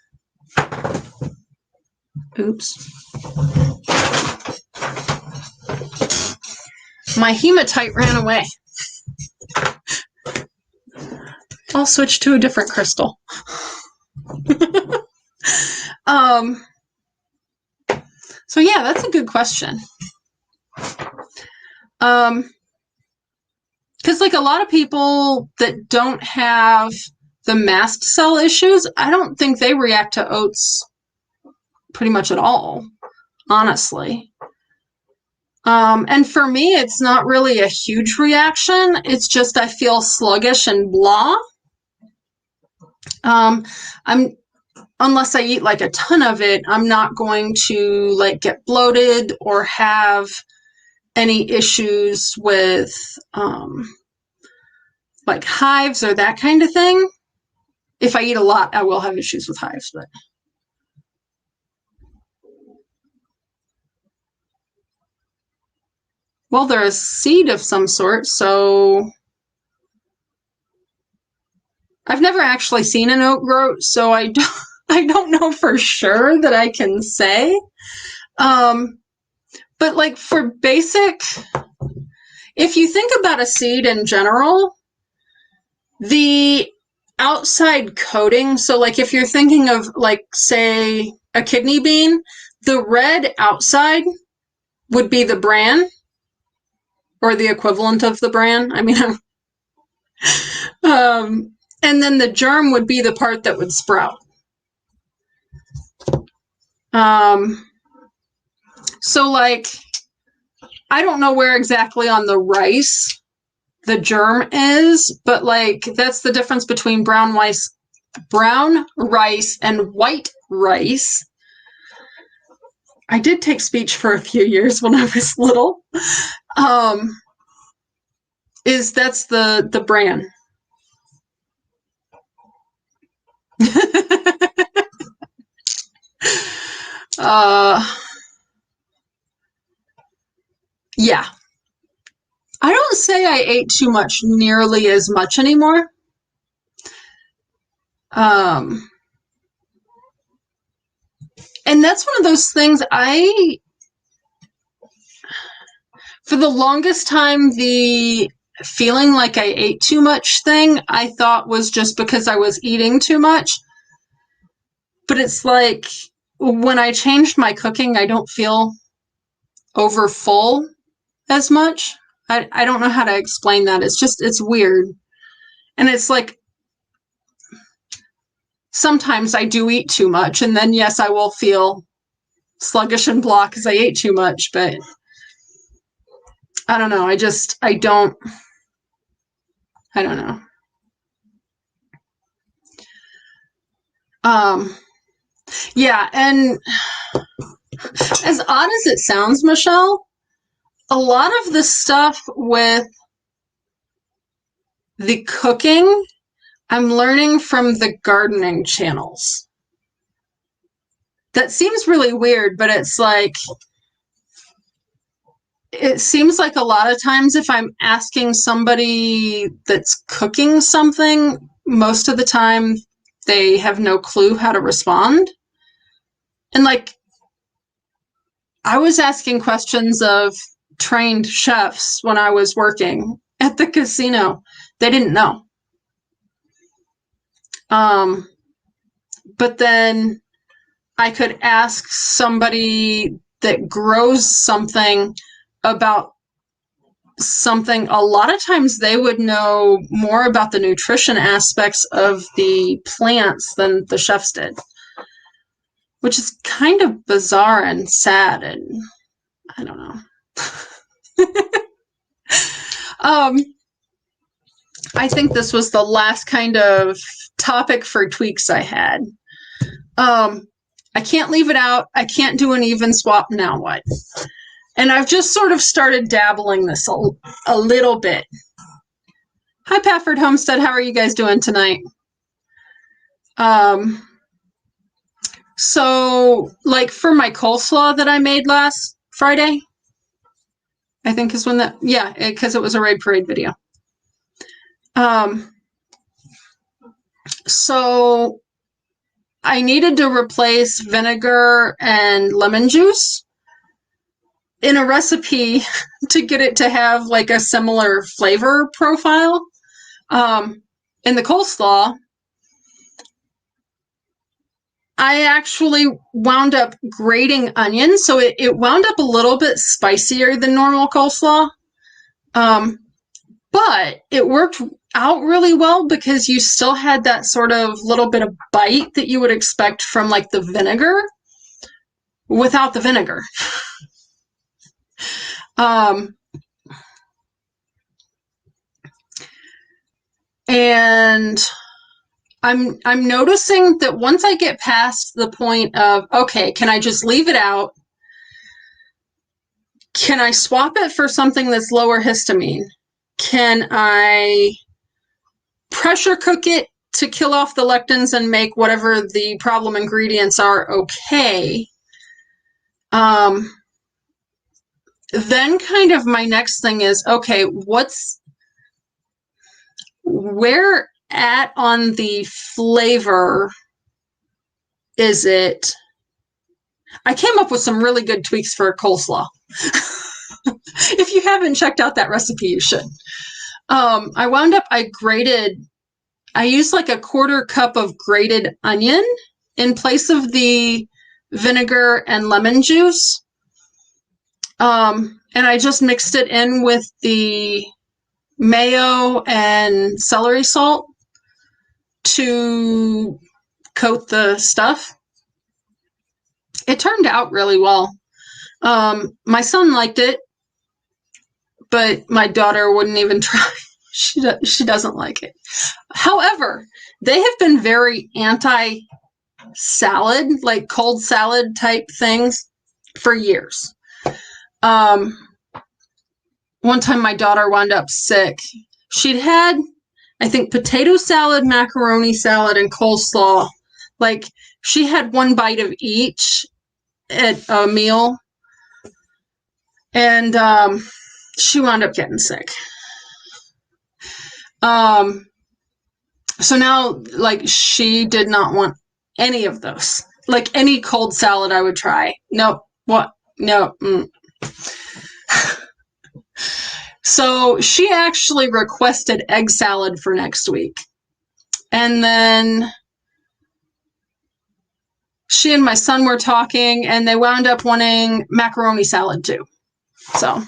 Oops. My hematite ran away. I'll switch to a different crystal. So yeah, that's a good question. Because like a lot of people that don't have the mast cell issues, I don't think they react to oats pretty much at all, honestly. And for me, it's not really a huge reaction. It's just I feel sluggish and blah. Unless I eat like a ton of it, I'm not going to like get bloated or have any issues with like hives or that kind of thing. If I eat a lot, I will have issues with hives, but Well, they're a seed of some sort, so I've never actually seen an oat grow, so I don't know for sure that I can say. But like for basic, if you think about a seed in general, the outside coating, so like if you're thinking of like, say, a kidney bean, the red outside would be the bran or the equivalent of the bran. I mean, and then the germ would be the part that would sprout. So like, I don't know where exactly on the rice the germ is, but like that's the difference between brown rice and white rice. I did take speech for a few years when I was little. That's the bran. Yeah. I don't say I ate too much nearly as much anymore. And that's one of those things for the longest time, the feeling like I ate too much thing, I thought was just because I was eating too much. But it's like when I changed my cooking, I don't feel over full as much. I don't know how to explain that. It's weird. And it's like sometimes I do eat too much, and then yes, I will feel sluggish and blah because I ate too much, but I don't know. I don't know. Yeah, and as odd as it sounds, Michelle, a lot of the stuff with the cooking, I'm learning from the gardening channels. That seems really weird, but it's like, it seems like a lot of times if I'm asking somebody that's cooking something, most of the time they have no clue how to respond. And like, I was asking questions of trained chefs when I was working at the casino. They didn't know. But then I could ask somebody that grows something about something. A lot of times they would know more about the nutrition aspects of the plants than the chefs did, which is kind of bizarre and sad, and I don't know. I think this was the last kind of topic for tweaks I had. I can't leave it out. I can't do an even swap. Now what? And I've just sort of started dabbling this a little bit. Hi, Pafford Homestead. How are you guys doing tonight? So, like for my coleslaw that I made last Friday, I think is when that, yeah, because it was a Raid Parade video. So I needed to replace vinegar and lemon juice in a recipe to get it to have like a similar flavor profile. In the coleslaw, I actually wound up grating onions, so it wound up a little bit spicier than normal coleslaw. But it worked out really well because you still had that sort of little bit of bite that you would expect from like the vinegar without the vinegar. And I'm noticing that once I get past the point of, okay, can I just leave it out? Can I swap it for something that's lower histamine? Can I pressure cook it to kill off the lectins and make whatever the problem ingredients are okay? then kind of my next thing is, okay, where at on the flavor is it? I came up with some really good tweaks for a coleslaw. If you haven't checked out that recipe, you should. I used like a 1/4 cup of grated onion in place of the vinegar and lemon juice. And I just mixed it in with the mayo and celery salt to coat the stuff. It turned out really well. My son liked it, but my daughter wouldn't even try. She doesn't like it. However, they have been very anti-salad, like cold salad type things for years. One time my daughter wound up sick. She'd had, I think, potato salad, macaroni salad, and coleslaw. Like, she had one bite of each at a meal, and she wound up getting sick. So now, like, she did not want any of those. Like, any cold salad I would try. Nope. What? No. So she actually requested egg salad for next week. And then she and my son were talking, and they wound up wanting macaroni salad too. So,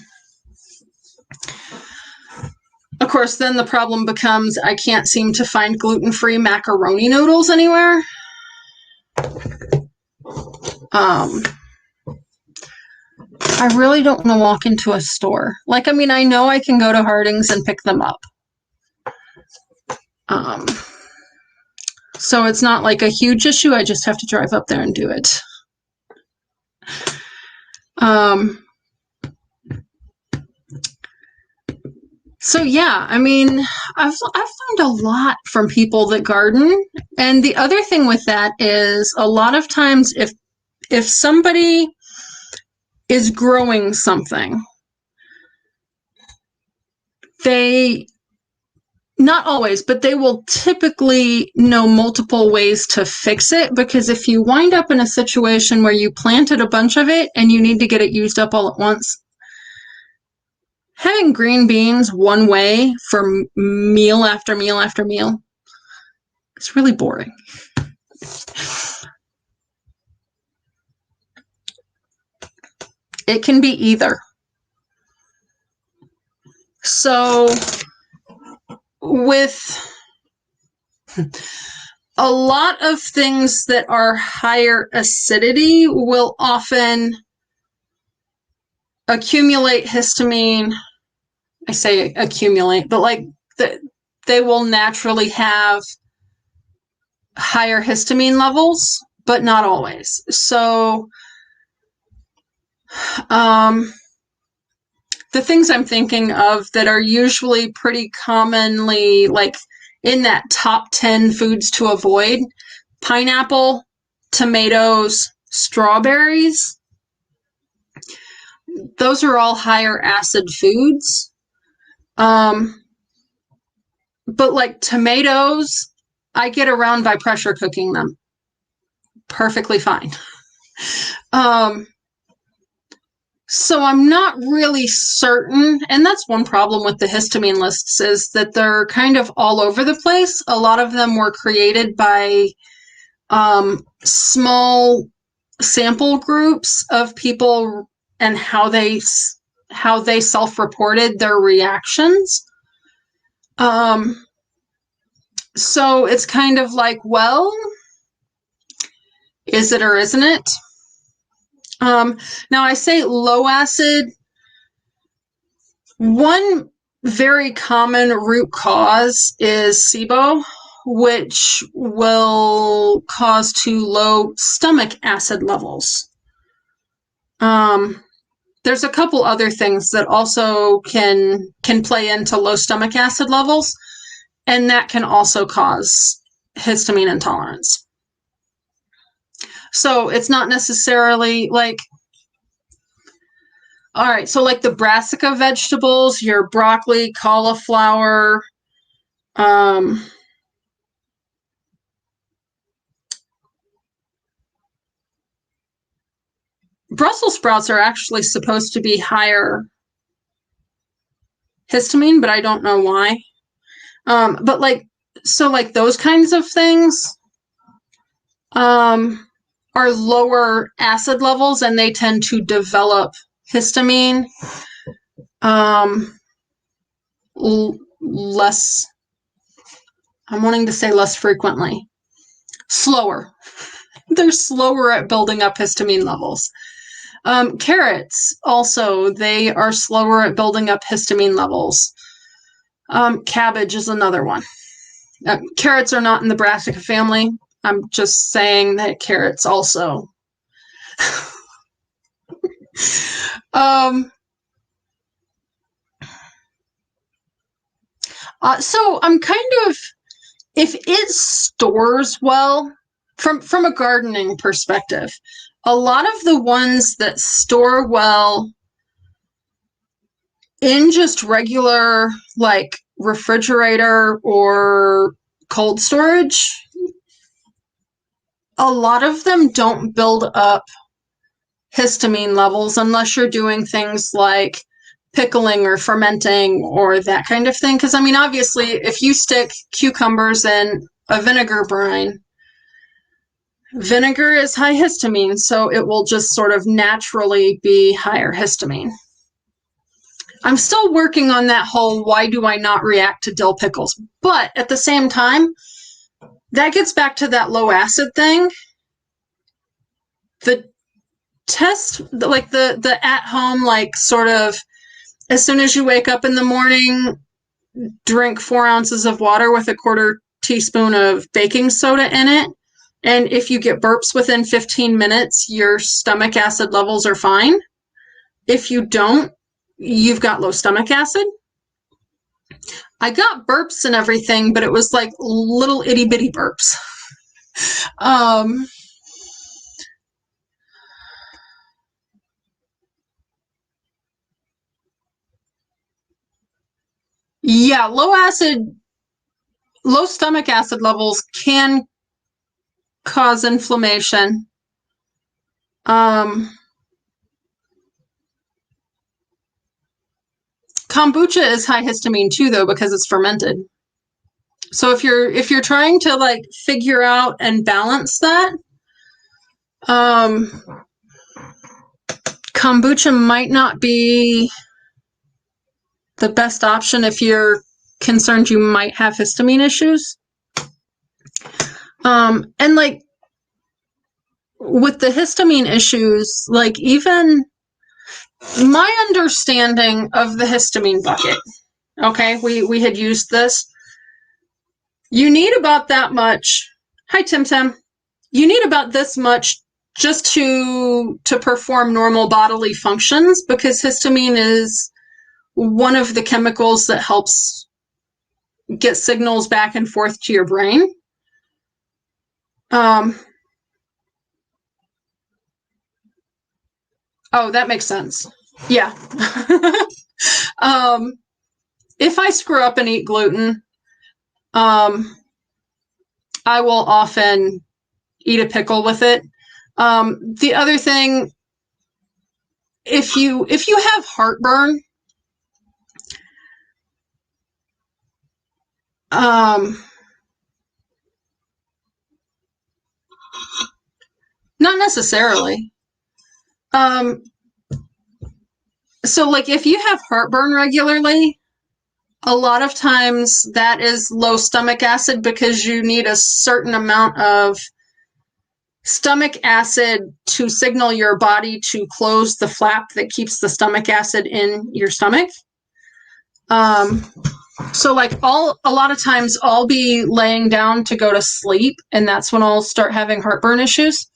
of course, then the problem becomes I can't seem to find gluten-free macaroni noodles anywhere. I really don't want to walk into a store. Like, I mean, I know I can go to Harding's and pick them up. So it's not like a huge issue. I just have to drive up there and do it. So yeah, I mean, I've learned a lot from people that garden. And the other thing with that is a lot of times if somebody is growing something, they, not always, but they will typically know multiple ways to fix it, because if you wind up in a situation where you planted a bunch of it and you need to get it used up all at once, having green beans one way for meal after meal after meal, it's really boring. It can be either. So with a lot of things that are higher acidity will often accumulate histamine. I say accumulate, but like they will naturally have higher histamine levels, but not always. So the things I'm thinking of that are usually pretty commonly like in that top 10 foods to avoid: pineapple, tomatoes, strawberries. Those are all higher acid foods. But like tomatoes, I get around by pressure cooking them perfectly fine. So I'm not really certain, and that's one problem with the histamine lists, is that they're kind of all over the place. A lot of them were created by small sample groups of people and how they self-reported their reactions. So it's kind of like, well, is it or isn't it? Now I say low acid. One very common root cause is SIBO, which will cause too low stomach acid levels. There's a couple other things that also can play into low stomach acid levels, and that can also cause histamine intolerance. So it's not necessarily like, All right, so like the brassica vegetables, your broccoli, cauliflower, Brussels sprouts are actually supposed to be higher histamine, but I don't know why. But like, so like those kinds of things are lower acid levels and they tend to develop histamine less, I'm wanting to say less frequently, slower. They're slower at building up histamine levels. Carrots also, they are slower at building up histamine levels. Cabbage is another one. Carrots are not in the brassica family. I'm just saying that carrots also. So I'm kind of, if it stores well, from a gardening perspective, a lot of the ones that store well in just regular like refrigerator or cold storage, a lot of them don't build up histamine levels unless you're doing things like pickling or fermenting or that kind of thing. Because I mean, obviously, if you stick cucumbers in a vinegar brine, vinegar is high histamine, so it will just sort of naturally be higher histamine. I'm still working on that whole why do I not react to dill pickles, but at the same time, that gets back to that low acid thing. The test, like the at home, like sort of as soon as you wake up in the morning, drink 4 ounces of water with a quarter teaspoon of baking soda in it. And if you get burps within 15 minutes, your stomach acid levels are fine. If you don't, you've got low stomach acid. I got burps and everything, but it was like little itty bitty burps. Yeah, low stomach acid levels can cause inflammation. Kombucha is high histamine too, though, because it's fermented. So if you're trying to like figure out and balance that, kombucha might not be the best option if you're concerned you might have histamine issues. And like with the histamine issues, like even my understanding of the histamine bucket, okay, we had used this. You need about that much. Hi, Tim Tim. You need about this much just to perform normal bodily functions, because histamine is one of the chemicals that helps get signals back and forth to your brain. Oh, that makes sense. Yeah. If I screw up and eat gluten, I will often eat a pickle with it. The other thing, if you have heartburn, not necessarily. So like if you have heartburn regularly, a lot of times that is low stomach acid because you need a certain amount of stomach acid to signal your body to close the flap that keeps the stomach acid in your stomach. So like a lot of times I'll be laying down to go to sleep, and that's when I'll start having heartburn issues.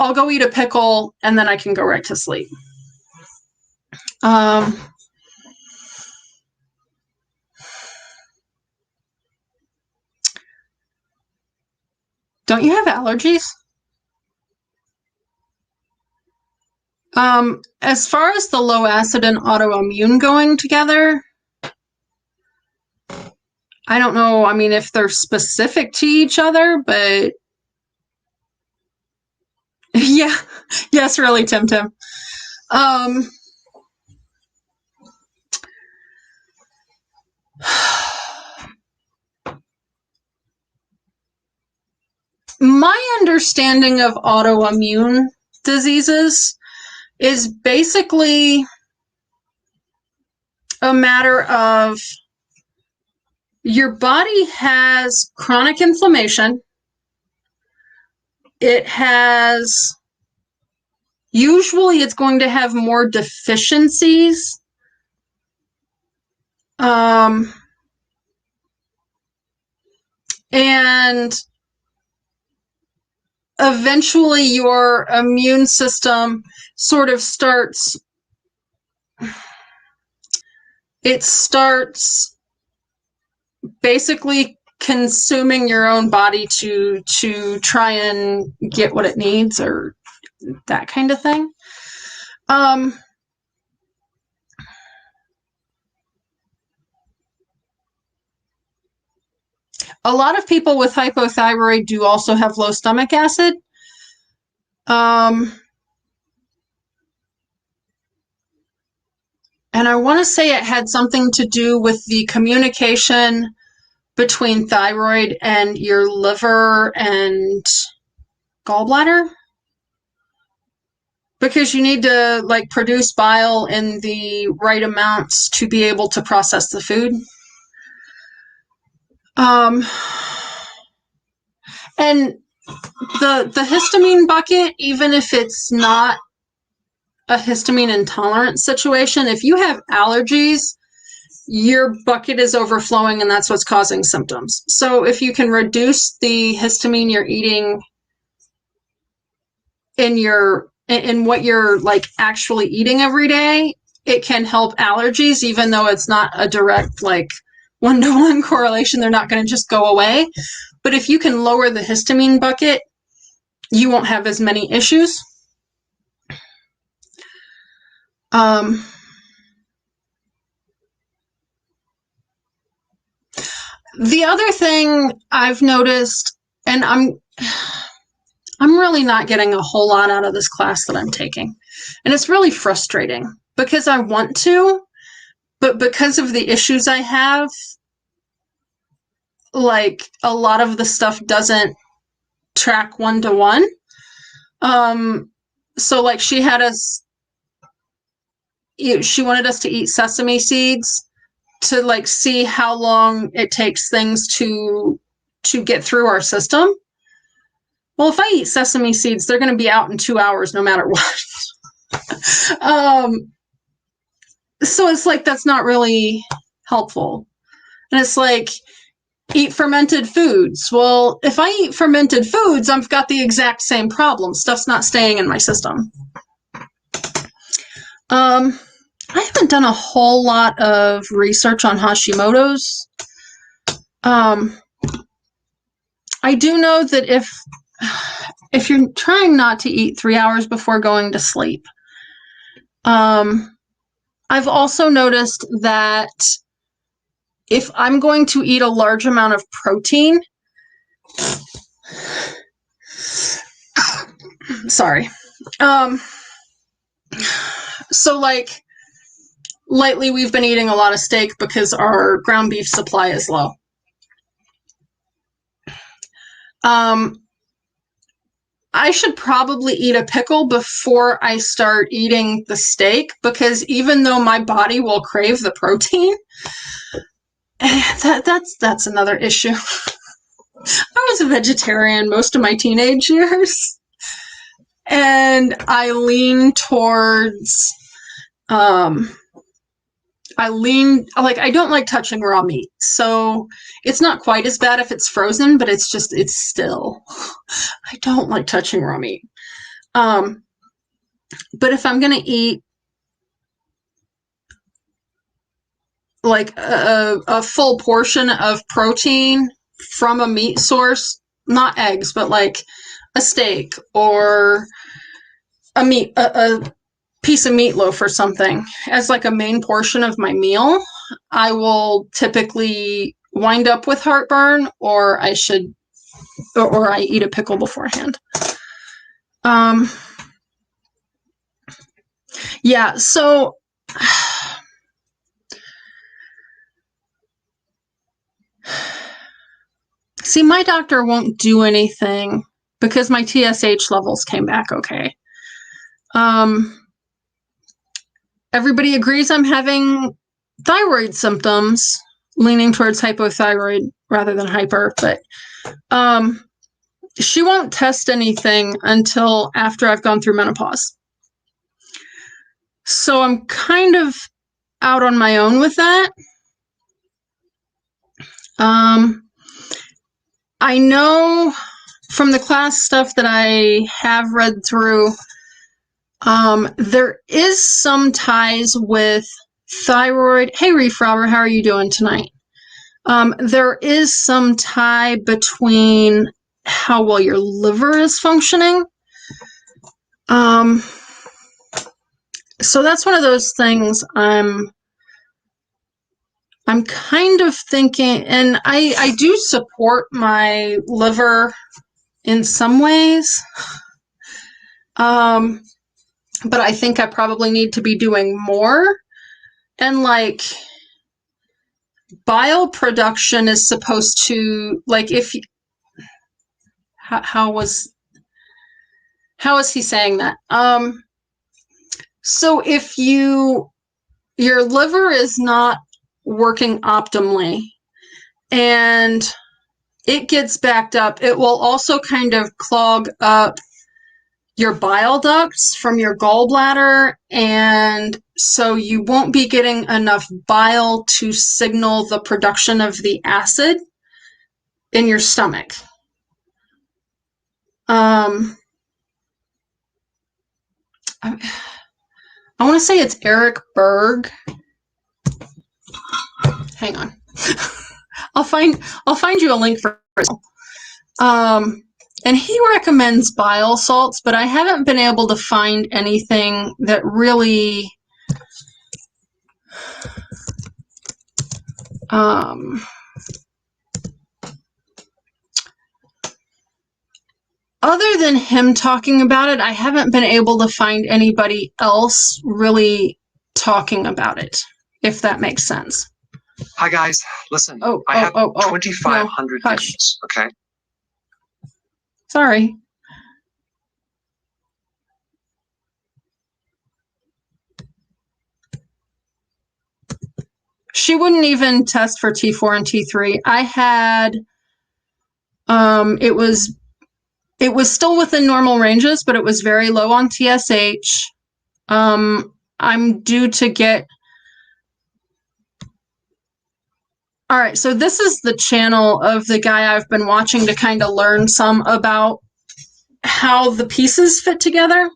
I'll go eat a pickle and then I can go right to sleep. Don't you have allergies? As far as the low acid and autoimmune going together, I don't know, I mean, if they're specific to each other, but yeah, yes, really, Tim Tim. My understanding of autoimmune diseases is basically a matter of your body has chronic inflammation. It has, usually it's going to have more deficiencies. And eventually your immune system sort of starts basically consuming your own body to try and get what it needs, or that kind of thing. A lot of people with hypothyroid do also have low stomach acid. And I want to say it had something to do with the communication between thyroid and your liver and gallbladder, because you need to like produce bile in the right amounts to be able to process the food. And the histamine bucket, even if it's not a histamine intolerance situation, if you have allergies, your bucket is overflowing and that's what's causing symptoms. So if you can reduce the histamine you're eating in what you're like actually eating every day, it can help allergies, even though it's not a direct like one-to-one correlation. They're not going to just go away. But if you can lower the histamine bucket, you won't have as many issues. The other thing I've noticed, and I'm really not getting a whole lot out of this class that I'm taking, and it's really frustrating because I want to, but because of the issues I have, like a lot of the stuff doesn't track one-to-one. So like she wanted us to eat sesame seeds to like see how long it takes things to get through our system. Well, if I eat sesame seeds, they're going to be out in 2 hours no matter what. So it's like, that's not really helpful. And it's like, eat fermented foods. Well, if I eat fermented foods, I've got the exact same problem. Stuff's not staying in my system. I haven't done a whole lot of research on Hashimoto's. I do know that if you're trying not to eat 3 hours before going to sleep, I've also noticed that if I'm going to eat a large amount of protein, sorry. So like lately we've been eating a lot of steak because our ground beef supply is low. I should probably eat a pickle before I start eating the steak, because even though my body will crave the protein, that's another issue. I was a vegetarian most of my teenage years, and I lean towards, I don't like touching raw meat, so it's not quite as bad if it's frozen, but it's still, I don't like touching raw meat. But if I'm going to eat like a full portion of protein from a meat source, not eggs, but like a steak or a piece of meatloaf or something as like a main portion of my meal, I will typically wind up with heartburn, or I eat a pickle beforehand. Yeah, so see, my doctor won't do anything because my TSH levels came back okay. Everybody agrees I'm having thyroid symptoms, leaning towards hypothyroid rather than hyper, but she won't test anything until after I've gone through menopause. So I'm kind of out on my own with that. I know from the class stuff that I have read through, there is some ties with thyroid. Hey, Reef Robber, how are you doing tonight? There is some tie between how well your liver is functioning. So that's one of those things I'm kind of thinking, and I do support my liver in some ways. But I think I probably need to be doing more. And like, bile production is supposed to, like, if how was he saying that? So if your liver is not working optimally and it gets backed up, it will also kind of clog up your bile ducts from your gallbladder, and so you won't be getting enough bile to signal the production of the acid in your stomach. I want to say it's Eric Berg. Hang on. I'll find you a link for it. And he recommends bile salts, but I haven't been able to find anything that really other than him talking about it, I haven't been able to find anybody else really talking about it, if that makes sense. Hi guys, listen, I have 2,500 views, okay? Sorry. She wouldn't even test for T4 and T3. I had, it was still within normal ranges, but it was very low on TSH. I'm due to get, all right, so this is the channel of the guy I've been watching to kind of learn some about how the pieces fit together.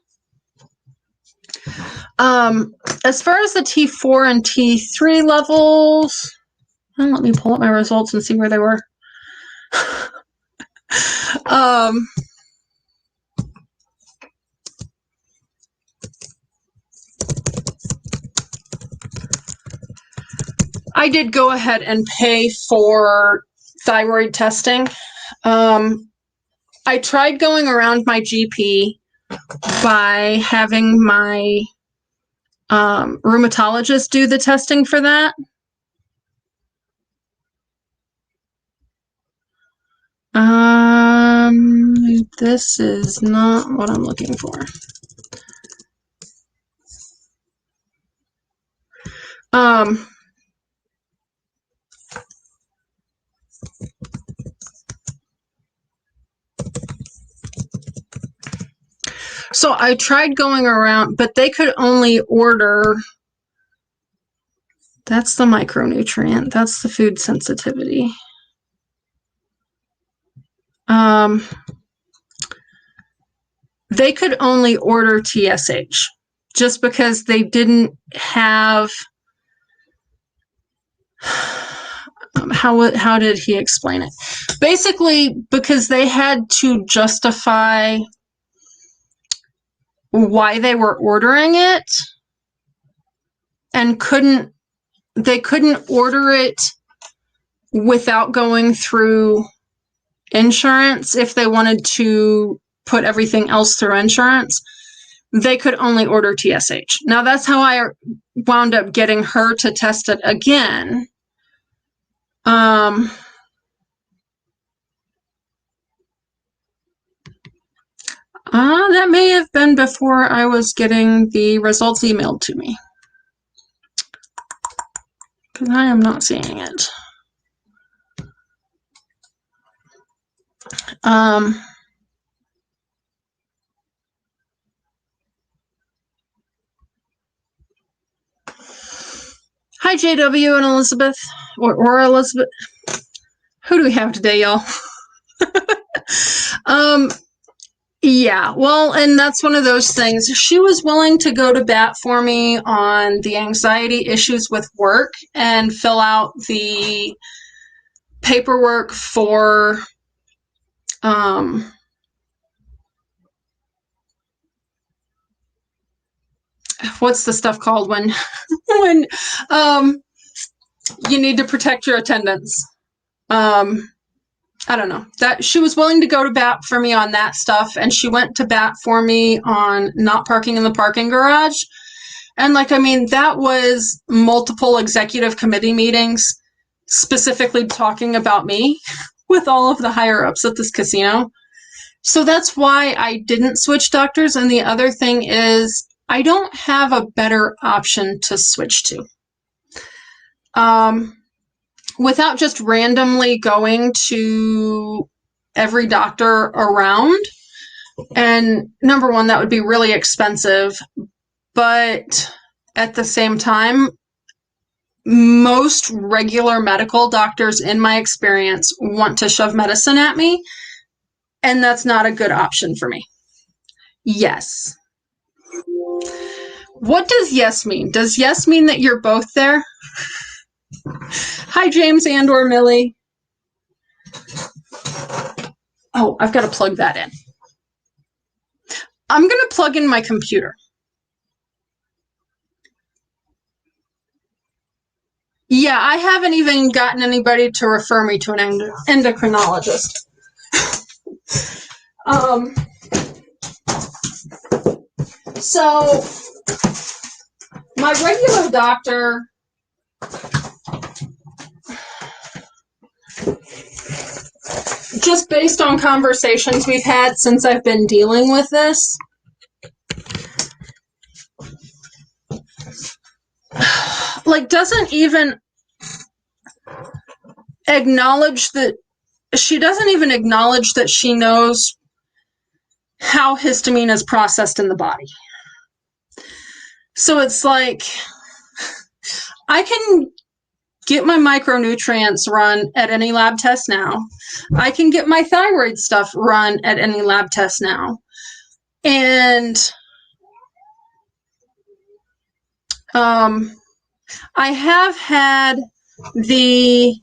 As far as the T4 and T3 levels, well, let me pull up my results and see where they were. I did go ahead and pay for thyroid testing. I tried going around my GP by having my rheumatologist do the testing for that. This is not what I'm looking for. So I tried going around, but they could only order, that's the micronutrient, that's the food sensitivity. They could only order TSH just because they didn't have, how did he explain it? Basically, because they had to justify why they were ordering it and they couldn't order it without going through insurance. If they wanted to put everything else through insurance, they could only order TSH. Now that's how I wound up getting her to test it again. That may have been before I was getting the results emailed to me, because I am not seeing it. Hi, JW and Elizabeth, or Elizabeth. Who do we have today, y'all? Yeah, well, and that's one of those things. She was willing to go to bat for me on the anxiety issues with work and fill out the paperwork for what's the stuff called when you need to protect your attendance. I don't know, that she was willing to go to bat for me on that stuff, and she went to bat for me on not parking in the parking garage. And that was multiple executive committee meetings specifically talking about me with all of the higher ups at this casino. So that's why I didn't switch doctors. And the other thing is, I don't have a better option to switch to. Without just randomly going to every doctor around. And number one, that would be really expensive. But at the same time, most regular medical doctors, in my experience, want to shove medicine at me. And that's not a good option for me. Yes. What does yes mean? Does yes mean that you're both there? Hi, James and/or Millie. Oh, I've got to plug that in. I'm going to plug in my computer. Yeah, I haven't even gotten anybody to refer me to an endocrinologist. So, my regular doctor just based on conversations we've had since I've been dealing with this, doesn't even acknowledge that she knows how histamine is processed in the body. So it's like, I can get my micronutrients run at any lab test now. I can get my thyroid stuff run at any lab test now. And I have had the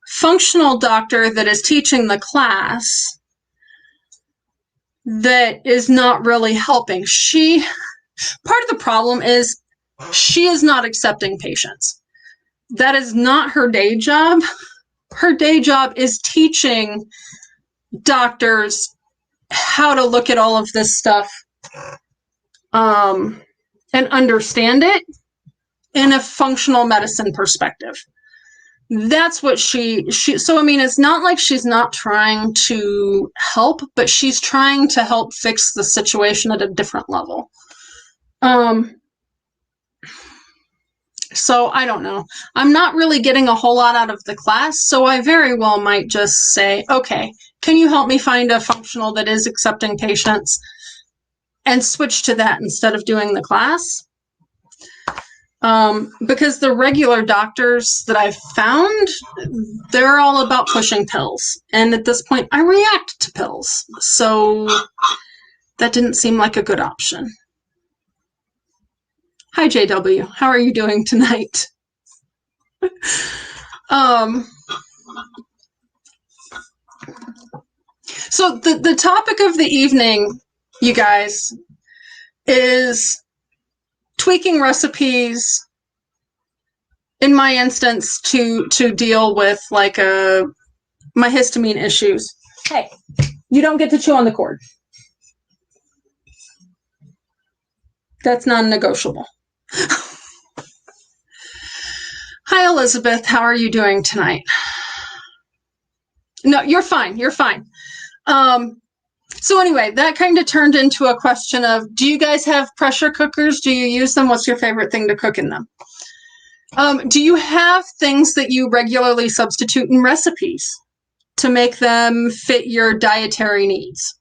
functional doctor that is teaching the class that is not really helping. Part of the problem is she is not accepting patients. That is not her day job. Her day job is teaching doctors how to look at all of this stuff and understand it in a functional medicine perspective. That's what so it's not like she's not trying to help, but she's trying to help fix the situation at a different level. So I don't know. I'm not really getting a whole lot out of the class, so I very well might just say, okay, can you help me find a functional that is accepting patients, and switch to that instead of doing the class? Because the regular doctors that I've found, they're all about pushing pills. And at this point, I react to pills. So that didn't seem like a good option. Hi, JW. How are you doing tonight? So the topic of the evening, you guys, is tweaking recipes, in my instance, to deal with like my histamine issues. Hey, you don't get to chew on the cord. That's non-negotiable. Hi, Elizabeth. How are you doing tonight? No, you're fine. You're fine. So anyway, that kind of turned into a question of, do you guys have pressure cookers? Do you use them? What's your favorite thing to cook in them? Do you have things that you regularly substitute in recipes to make them fit your dietary needs?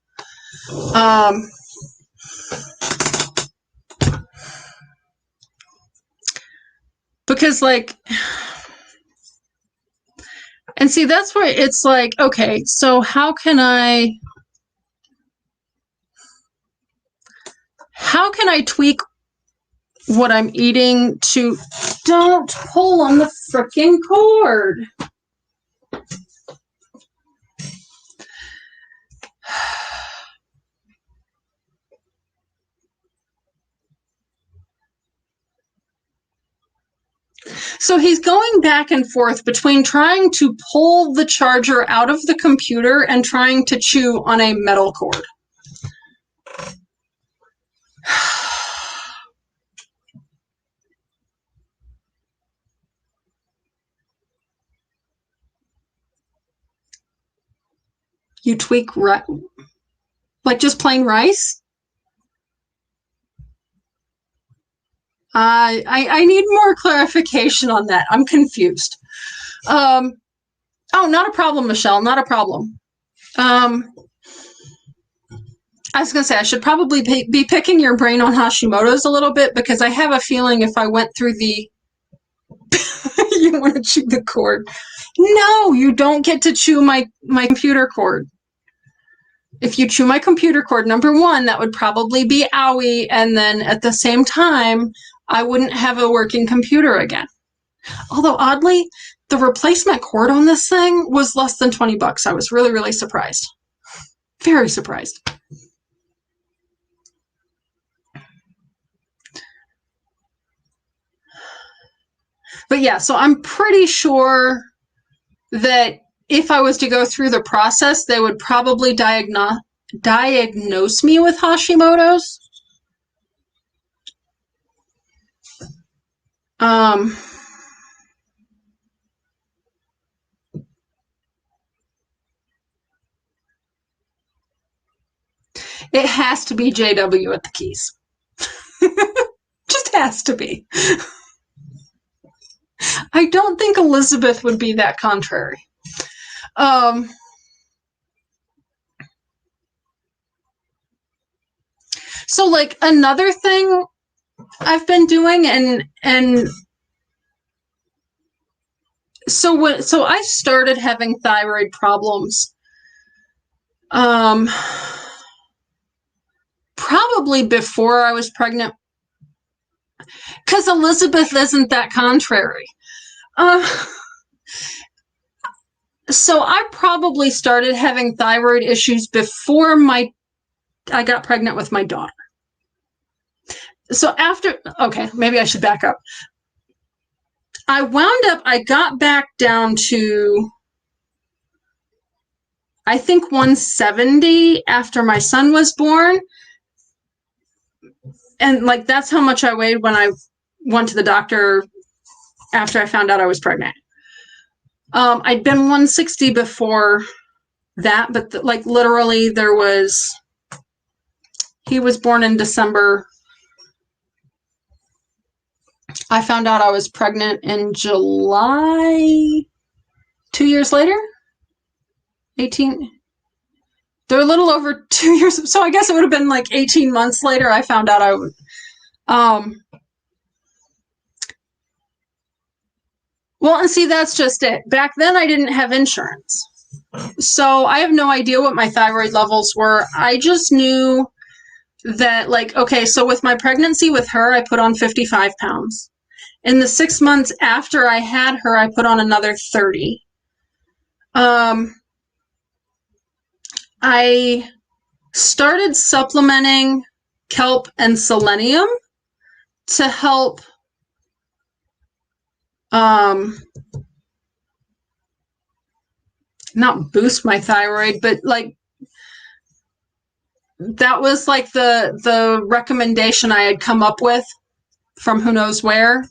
Because like, and see, that's where it's like, okay, so how can I tweak what I'm eating to, don't pull on the frickin' cord. So he's going back and forth between trying to pull the charger out of the computer and trying to chew on a metal cord. You tweak like just plain rice? I need more clarification on that. I'm confused. Oh, not a problem, Michelle. Not a problem. I was going to say, I should probably be picking your brain on Hashimoto's a little bit, because I have a feeling if I went through the... You want to chew the cord. No, you don't get to chew my computer cord. If you chew my computer cord, number one, that would probably be owie, and then at the same time, I wouldn't have a working computer again. Although, oddly, the replacement cord on this thing was less than 20 bucks. I was really, really surprised. Very surprised. But yeah, so I'm pretty sure that if I was to go through the process, they would probably diagnose me with Hashimoto's. It has to be JW at the keys. Just has to be. I don't think Elizabeth would be that contrary. So like another thing I've been doing, and so I started having thyroid problems probably before I was pregnant, because Elizabeth isn't that contrary. So I probably started having thyroid issues before I got pregnant with my daughter. So after, okay, maybe I should back up. I got back down to, I think 170 after my son was born. And like, that's how much I weighed when I went to the doctor after I found out I was pregnant. I'd been 160 before that, but like literally he was born in December. I found out I was pregnant in July, 2 years later, 18. They're a little over 2 years. So I guess it would have been like 18 months later I found out I would. Well, and see, that's just it. Back then I didn't have insurance. So I have no idea what my thyroid levels were. I just knew that, like, okay, so with my pregnancy with her, I put on 55 pounds. In the 6 months after I had her, I put on another 30. I started supplementing kelp and selenium to help not boost my thyroid, but like that was like the recommendation I had come up with from who knows where,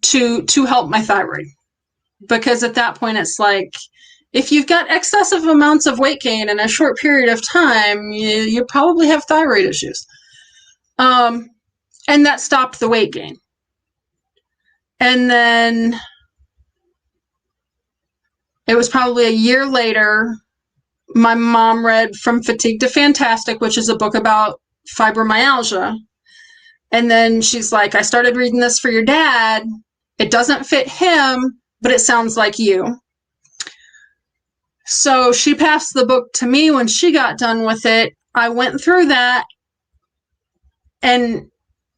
to help my thyroid. Because at that point it's like, if you've got excessive amounts of weight gain in a short period of time, you probably have thyroid issues. And that stopped the weight gain. And then it was probably a year later, my mom read From Fatigue to Fantastic, which is a book about fibromyalgia. And then she's like, I started reading this for your dad. It doesn't fit him, but it sounds like you. So she passed the book to me when she got done with it. I went through that and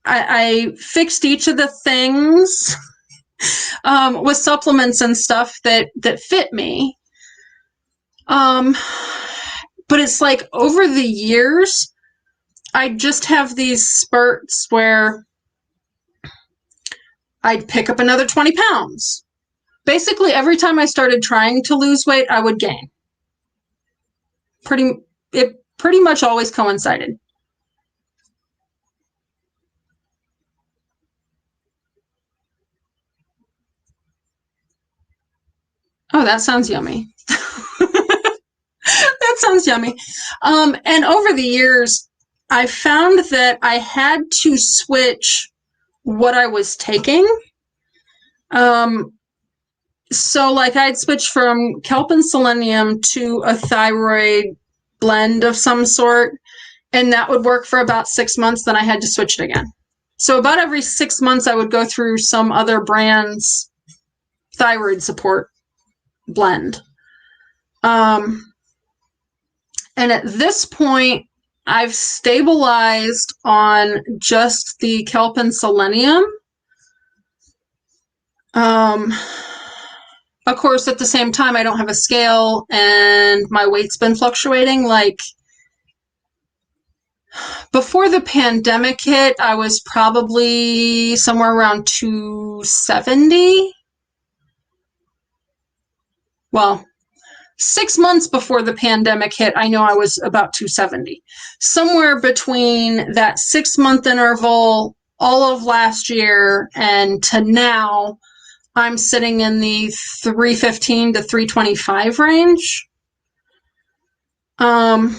I fixed each of the things with supplements and stuff that fit me. But it's like over the years, I just have these spurts where I'd pick up another 20 pounds. Basically, every time I started trying to lose weight, I would gain. It pretty much always coincided. Oh, that sounds yummy. That sounds yummy. And over the years, I found that I had to switch what I was taking. So like I'd switch from kelp and selenium to a thyroid blend of some sort, and that would work for about 6 months. Then I had to switch it again. So about every 6 months, I would go through some other brand's thyroid support blend. And at this point, I've stabilized on just the kelp and selenium. Of course, at the same time, I don't have a scale and my weight's been fluctuating. Like before the pandemic hit, I was probably somewhere around 270. Well, 6 months before the pandemic hit, I know I was about 270. Somewhere between that 6-month interval, all of last year, and to now, I'm sitting in the 315 to 325 range. But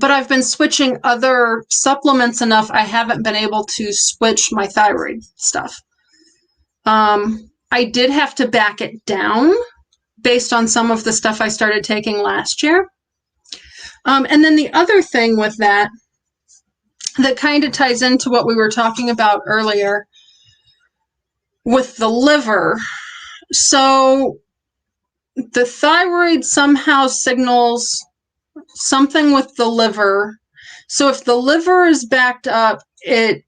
I've been switching other supplements enough, I haven't been able to switch my thyroid stuff. I did have to back it down based on some of the stuff I started taking last year. And then the other thing with that kind of ties into what we were talking about earlier with the liver. So the thyroid somehow signals something with the liver. So if the liver is backed up, it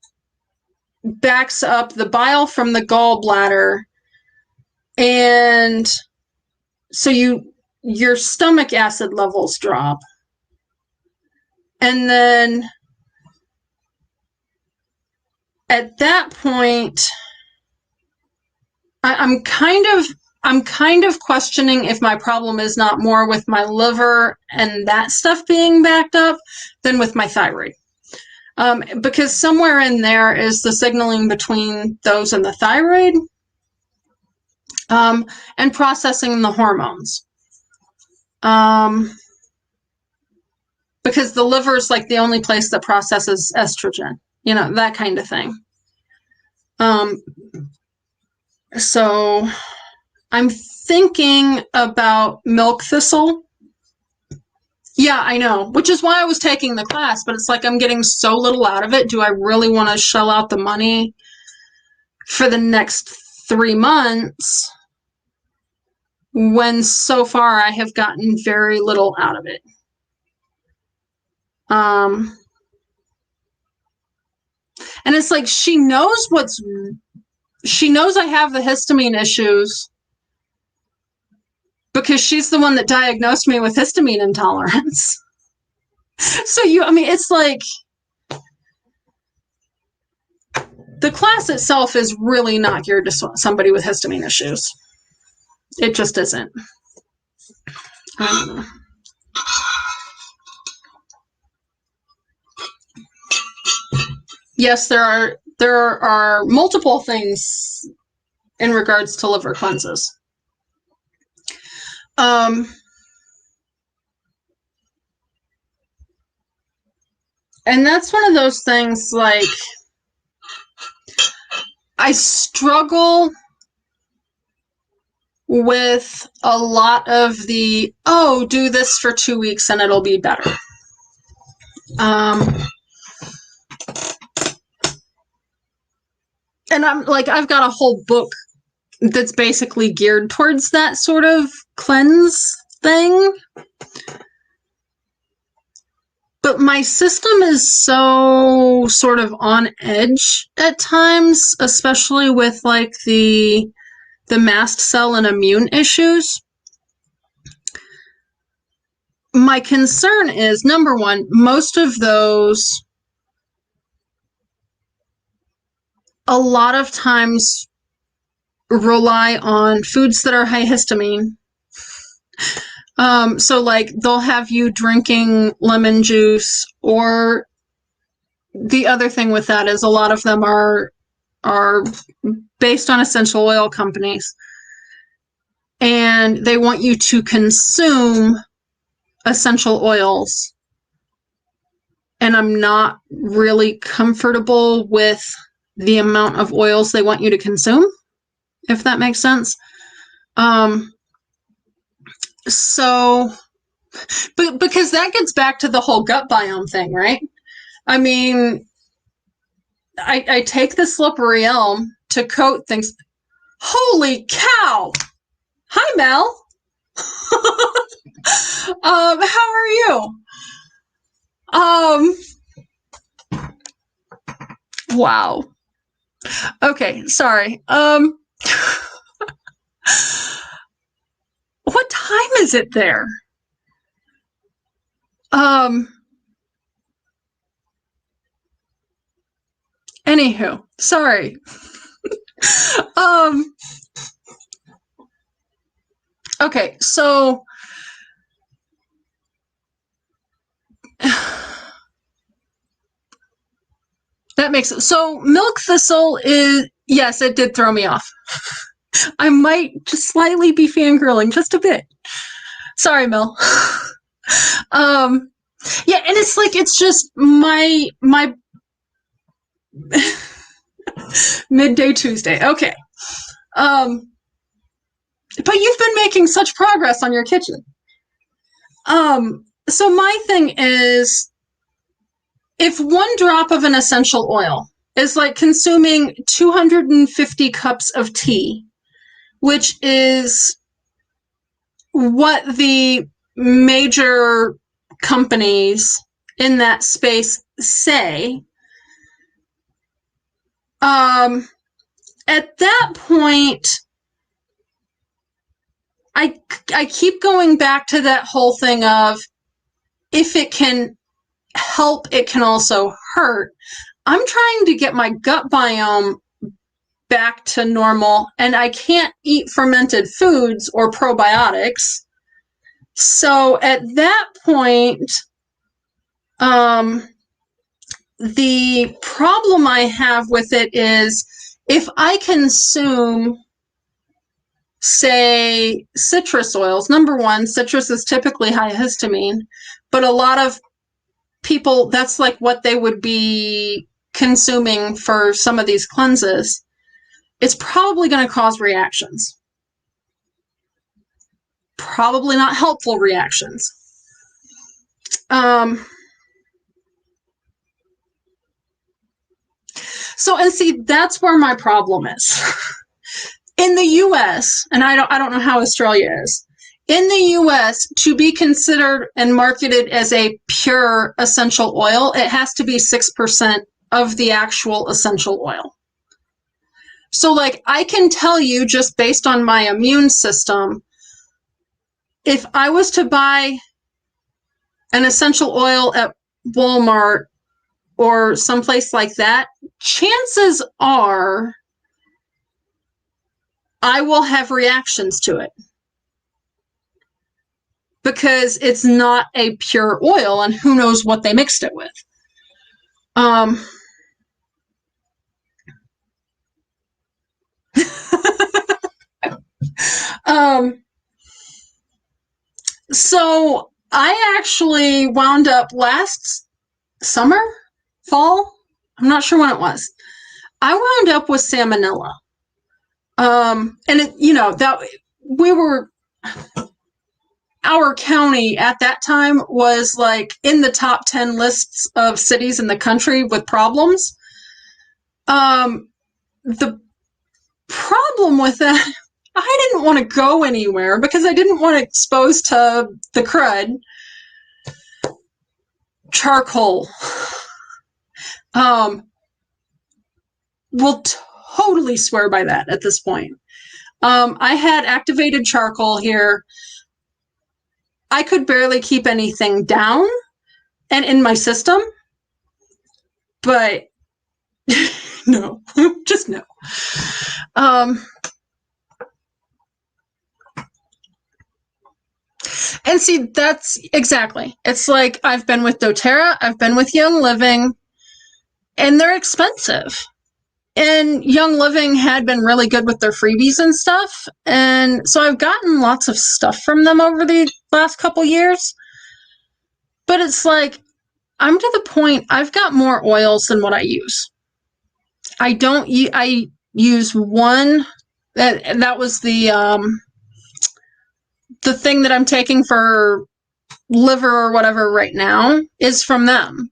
backs up the bile from the gallbladder. And so your stomach acid levels drop. And then at that point, I'm kind of questioning if my problem is not more with my liver and that stuff being backed up than with my thyroid. Because somewhere in there is the signaling between those and the thyroid, and processing the hormones. Because the liver is like the only place that processes estrogen, that kind of thing. So I'm thinking about milk thistle. Yeah, I know, which is why I was taking the class, but it's like I'm getting so little out of it. Do I really want to shell out the money for the next 3 months when so far I have gotten very little out of it? And it's like she knows I have the histamine issues because she's the one that diagnosed me with histamine intolerance. So it's like the class itself is really not geared to somebody with histamine issues. It just isn't. Yes, there are multiple things in regards to liver cleanses. And that's one of those things, like, I struggle with a lot of the, oh, do this for 2 weeks and it'll be better. And I've got a whole book that's basically geared towards that sort of cleanse thing. But my system is so sort of on edge at times, especially with like the mast cell and immune issues. My concern is, number one, most of those a lot of times rely on foods that are high histamine. So like they'll have you drinking lemon juice, or the other thing with that is a lot of them are based on essential oil companies, and they want you to consume essential oils. And I'm not really comfortable with the amount of oils they want you to consume, if that makes sense. So, but because that gets back to the whole gut biome thing, right? I mean, I take the slippery elm to coat things. Holy cow! Hi, Mel. How are you? Wow. Okay, sorry. What time is it there? Anywho, sorry. Okay, so that makes it. So milk thistle is, yes, it did throw me off. I might just slightly be fangirling just a bit. Sorry, Mel. Yeah, and it's like, it's just my midday Tuesday. Okay. But you've been making such progress on your kitchen. So my thing is, if one drop of an essential oil is like consuming 250 cups of tea, which is what the major companies in that space say, at that point, I keep going back to that whole thing of, if it can help, it can also hurt. I'm trying to get my gut biome back to normal, and I can't eat fermented foods or probiotics. So at that point, the problem I have with it is, if I consume, say, citrus oils, number one, citrus is typically high histamine, but a lot of people, that's like what they would be consuming for some of these cleanses. It's probably going to cause reactions. Probably not helpful reactions. So, and see, that's where my problem is. In the US, and I don't know how Australia is, in the US, to be considered and marketed as a pure essential oil, it has to be 6% of the actual essential oil. So, like, I can tell you, just based on my immune system, if I was to buy an essential oil at Walmart or someplace like that, chances are I will have reactions to it because it's not a pure oil and who knows what they mixed it with. So I actually wound up last summer, fall, I'm not sure when it was. I wound up with salmonella. And it, that our county at that time was like in the top 10 lists of cities in the country with problems. The problem with that, I didn't want to go anywhere because I didn't want to expose to the crud. Charcoal. Will totally swear by that at this point. I had activated charcoal here. I could barely keep anything down and in my system, but no, just no. And see, that's exactly. It's like I've been with doTERRA, I've been with Young Living, and they're expensive. And Young Living had been really good with their freebies and stuff. And so I've gotten lots of stuff from them over the last couple years. But it's like, I'm to the point, I've got more oils than what I use. I use one, that was the thing that I'm taking for liver or whatever right now is from them.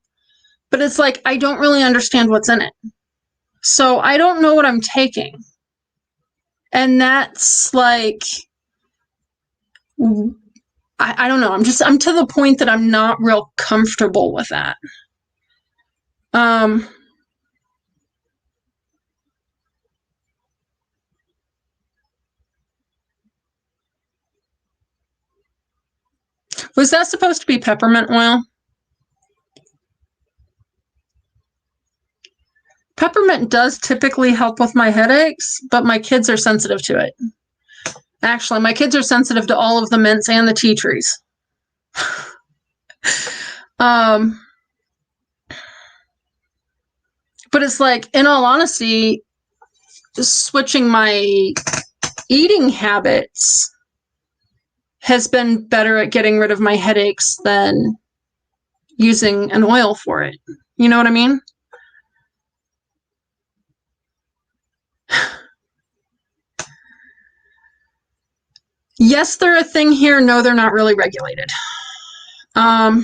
But it's like, I don't really understand what's in it. So I don't know what I'm taking. And that's like, I don't know. I'm to the point that I'm not real comfortable with that. Was that supposed to be peppermint oil? Peppermint does typically help with my headaches, but my kids are sensitive to it. Actually, my kids are sensitive to all of the mints and the tea trees. But it's like, in all honesty, switching my eating habits has been better at getting rid of my headaches than using an oil for it. You know what I mean? Yes, they're a thing here. No, they're not really regulated. Yeah,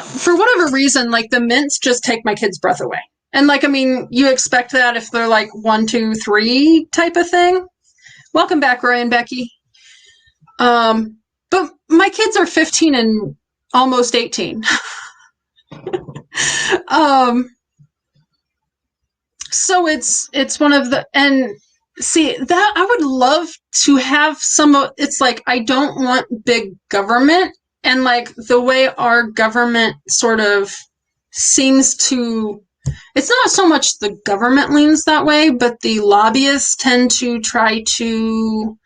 for whatever reason, like the mints just take my kids' breath away. And like, I mean, you expect that if they're like 1, 2, 3 type of thing. Welcome back, Roy and Becky. But my kids are 15 and almost 18. So it's one of the, and see that I would love to have it's like, I don't want big government, and like the way our government sort of seems to, it's not so much the government leans that way, but the lobbyists tend to try to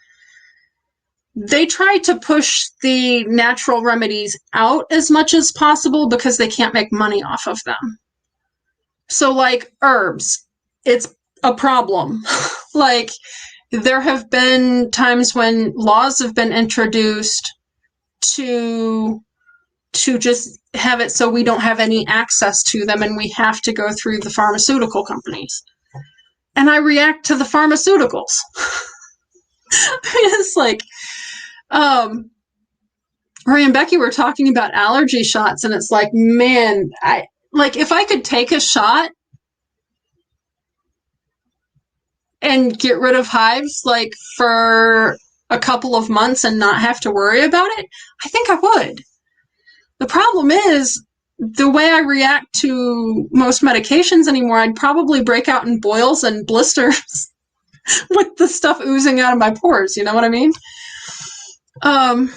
push the natural remedies out as much as possible because they can't make money off of them. So like herbs, it's a problem. Like there have been times when laws have been introduced to just have it so we don't have any access to them and we have to go through the pharmaceutical companies. And I react to the pharmaceuticals. It's like, Roy and Becky were talking about allergy shots, and it's like, man, if I could take a shot and get rid of hives like for a couple of months and not have to worry about it, I think I would. The problem is the way I react to most medications anymore, I'd probably break out in boils and blisters with the stuff oozing out of my pores. You know what I mean? Um,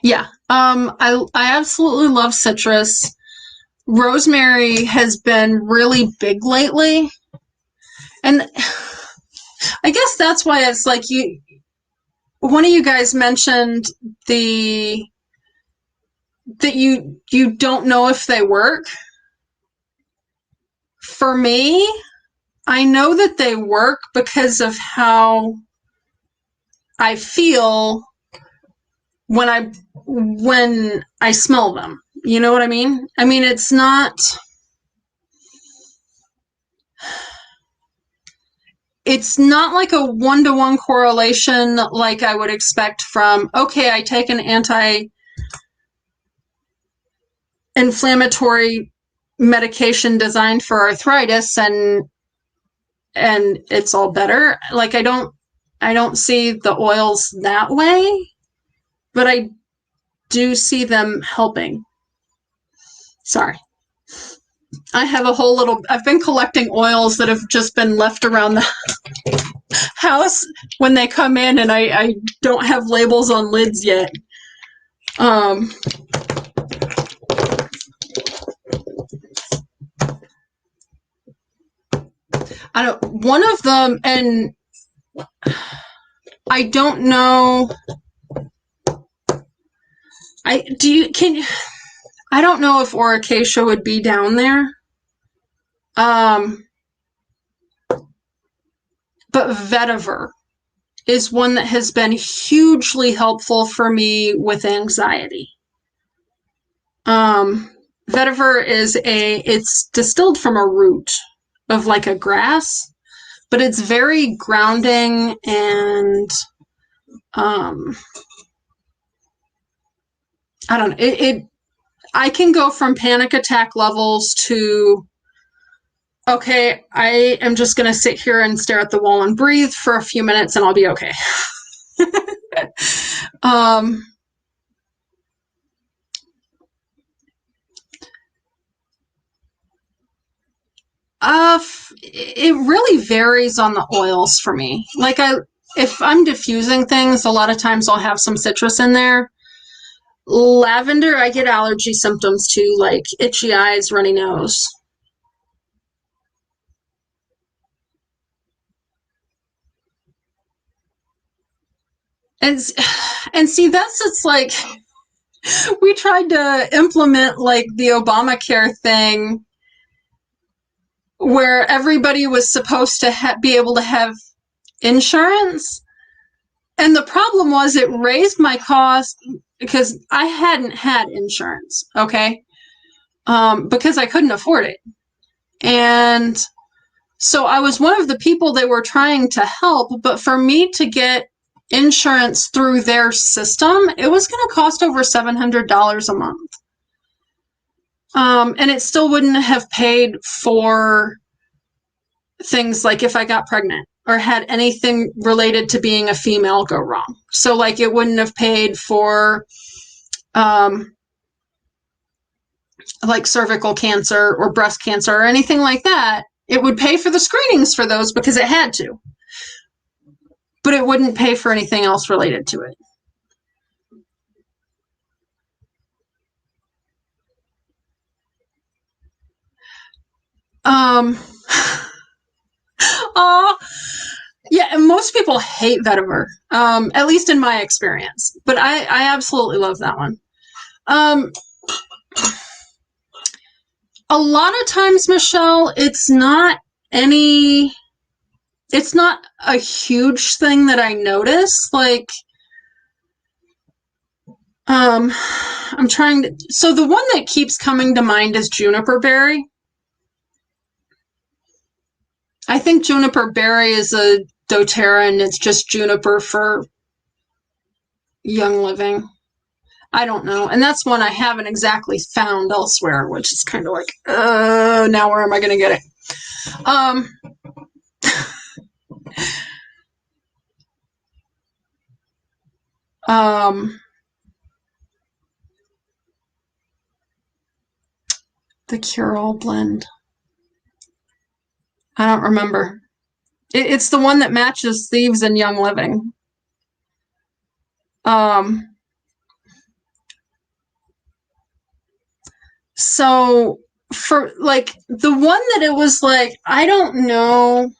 yeah. I absolutely love citrus. Rosemary has been really big lately. And I guess that's why it's like one of you guys mentioned that you don't know if they work. For me, I know that they work because of how I feel when I smell them. You know what I mean? I mean, it's not like a one-to-one correlation like I would expect from, okay, I take an anti-inflammatory medication designed for arthritis and it's all better. Like I don't see the oils that way, but I do see them helping. Sorry. I've been collecting oils that have just been left around the house when they come in, and I don't have labels on lids yet. I don't, one of them, and I don't know, I don't know if Oracacia would be down there. But vetiver is one that has been hugely helpful for me with anxiety. Vetiver it's distilled from a root of like a grass, but it's very grounding and I don't know, I can go from panic attack levels to, okay, I am just going to sit here and stare at the wall and breathe for a few minutes and I'll be okay. It really varies on the oils for me. Like if I'm diffusing things, a lot of times I'll have some citrus in there. Lavender, I get allergy symptoms too, like itchy eyes, runny nose. And see, it's like, we tried to implement like the Obamacare thing where everybody was supposed to be able to have insurance. And the problem was it raised my cost because I hadn't had insurance, okay? Because I couldn't afford it. And so I was one of the people they were trying to help, but for me to get insurance through their system, it was going to cost over $700 a month. And it still wouldn't have paid for things like if I got pregnant or had anything related to being a female go wrong. So like it wouldn't have paid for like cervical cancer or breast cancer or anything like that. It would pay for the screenings for those because it had to, but it wouldn't pay for anything else related to it. Yeah, and most people hate vetiver, at least in my experience, but I absolutely love that one. A lot of times, Michelle, it's not a huge thing that I notice. Like, I'm trying to, so the one that keeps coming to mind is juniper berry. I think juniper berry is a doTERRA and it's just juniper for young living. I don't know. And that's one I haven't exactly found elsewhere, which is kind of like, now where am I going to get it? The Cure-All blend. I don't remember. It's the one that matches Thieves and Young Living. So for like the one that it was like, I don't know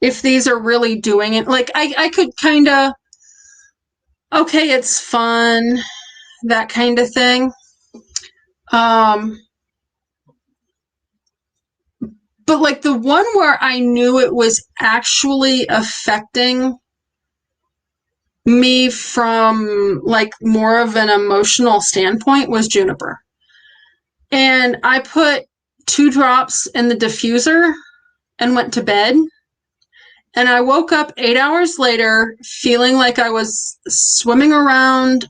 if these are really doing it. Like I could kind of, okay, it's fun, that kind of thing. But like the one where I knew it was actually affecting me from like more of an emotional standpoint was juniper. And I put 2 drops in the diffuser and went to bed. And I woke up 8 hours later feeling like I was swimming around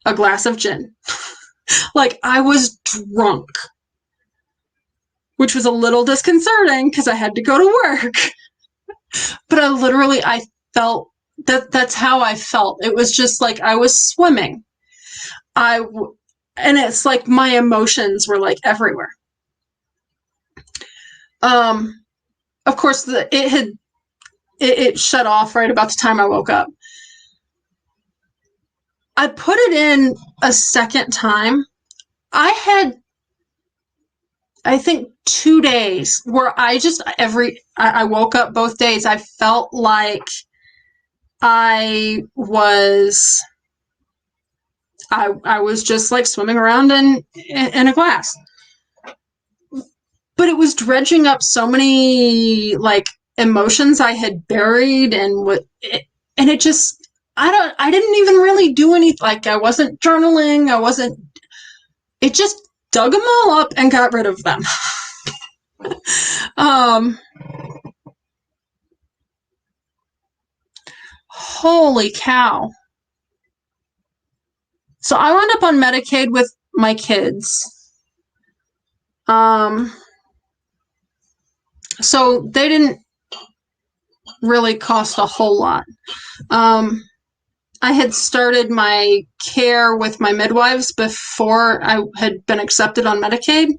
a glass of gin. Like I was drunk, which was a little disconcerting because I had to go to work. But I felt that's how I felt. It was just like I was swimming. And it's like my emotions were like everywhere. Of course, it shut off right about the time I woke up. I put it in a second time. I had, I think, 2 days where I woke up both days. I felt like I was just like swimming around in a glass. But it was dredging up so many like emotions I had buried and it just, I didn't even really do anything. Like I wasn't journaling. It just dug them all up and got rid of them. Holy cow. So I wound up on Medicaid with my kids. So they didn't really cost a whole lot. I had started my care with my midwives before I had been accepted on Medicaid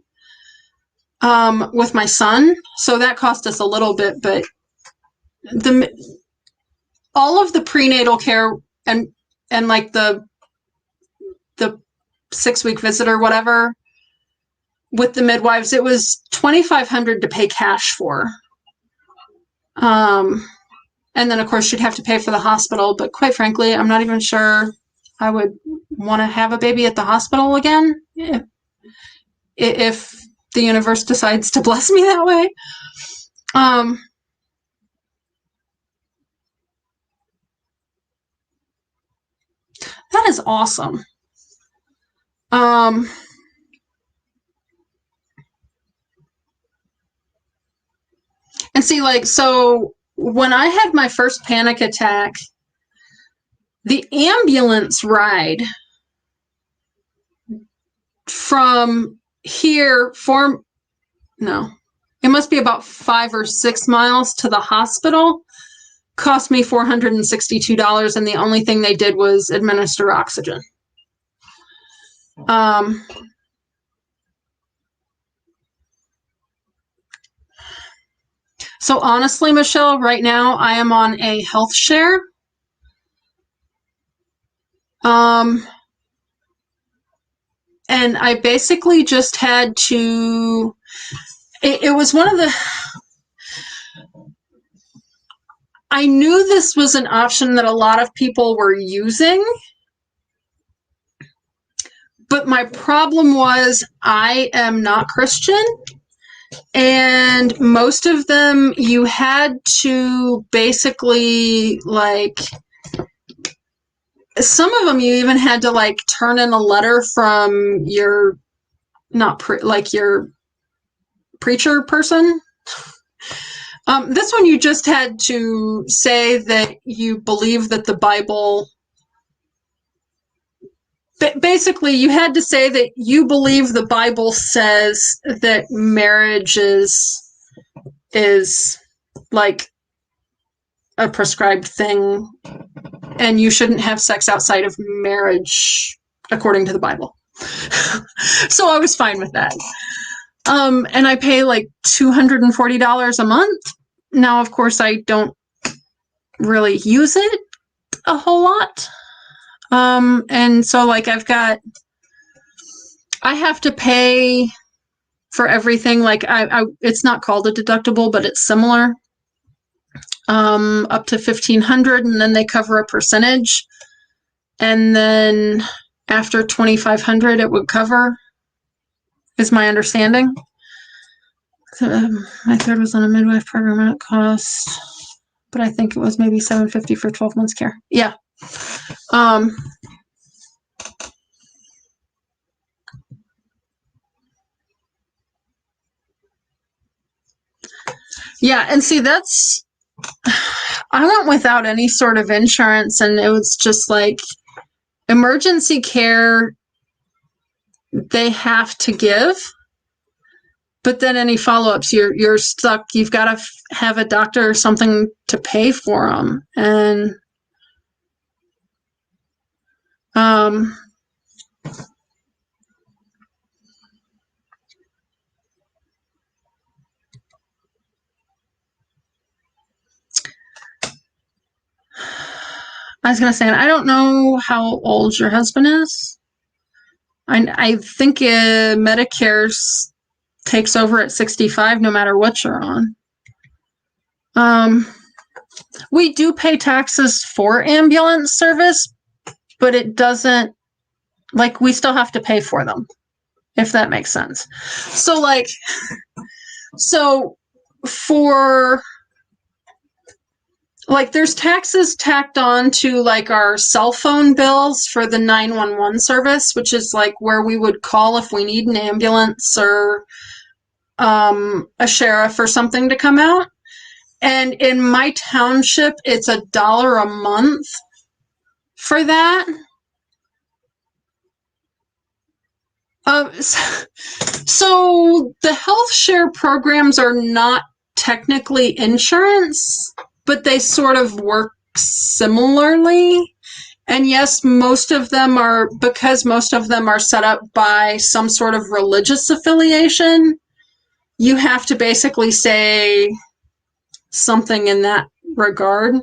with my son. So that cost us a little bit, but all of the prenatal care and like the 6-week visit or whatever with the midwives, it was $2,500 to pay cash for. And then, of course, you'd have to pay for the hospital. But quite frankly, I'm not even sure I would want to have a baby at the hospital again if the universe decides to bless me that way. That is awesome. And see, like, so when I had my first panic attack, the ambulance ride from here it must be about 5 or 6 miles to the hospital cost me $462, and the only thing they did was administer oxygen. So honestly, Michelle, right now I am on a health share. And I basically just had to, it was one of the, I knew this was an option that a lot of people were using, but my problem was I am not Christian, and most of them you had to basically like, some of them you even had to like turn in a letter from your your preacher person. This one you just had to say that you believe that the Bible, basically you had to say that you believe the Bible says that marriage is like a prescribed thing and you shouldn't have sex outside of marriage according to the Bible. So I was fine with that. And I pay like $240 a month. Now, of course, I don't really use it a whole lot. And so like I have to pay for everything. Like it's not called a deductible, but it's similar. Up to $1,500, and then they cover a percentage. And then after $2,500, it would cover, is my understanding. My third was on a midwife program at cost, but I think it was maybe $750 for 12 months care. Yeah. Yeah, and see, I went without any sort of insurance, and it was just like emergency care they have to give, but then any follow-ups, you're stuck. You've got to have a doctor or something to pay for them, and I was gonna say, I don't know how old your husband is. I think Medicare takes over at 65 no matter what you're on. We do pay taxes for ambulance service, but it doesn't, like, we still have to pay for them, if that makes sense. So for, like, there's taxes tacked on to, like, our cell phone bills for the 911 service, which is, like, where we would call if we need an ambulance or a sheriff or something to come out. And in my township, it's $1 a month for that. So the health share programs are not technically insurance, but they sort of work similarly. And yes, most of them are, because most of them are set up by some sort of religious affiliation, you have to basically say something in that regard.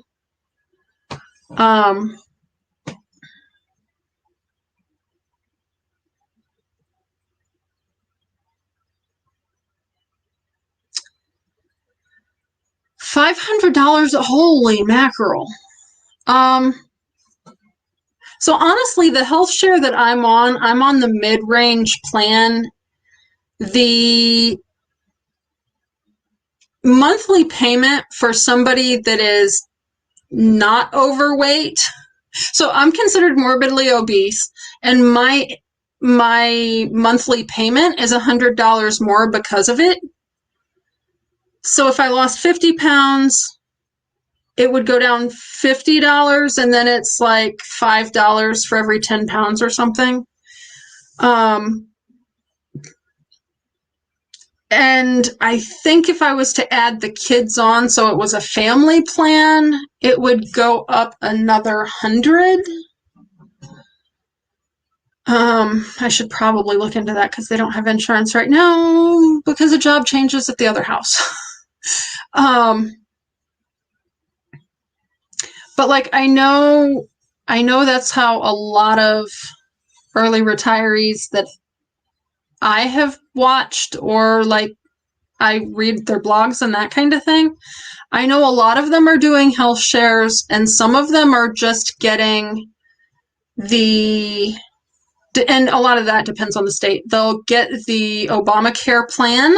$500, holy mackerel. So honestly, the health share that I'm on the mid-range plan. The monthly payment for somebody that is not overweight, so I'm considered morbidly obese, and my monthly payment is $100 more because of it. So if I lost 50 pounds, it would go down $50, and then it's like $5 for every 10 pounds or something. And I think if I was to add the kids on, so it was a family plan, it would go up another 100. I should probably look into that because they don't have insurance right now because of job changes at the other house. But like, I know that's how a lot of early retirees that I have watched, or like I read their blogs and that kind of thing, I know a lot of them are doing health shares, and some of them are just getting and a lot of that depends on the state. They'll get the Obamacare plan,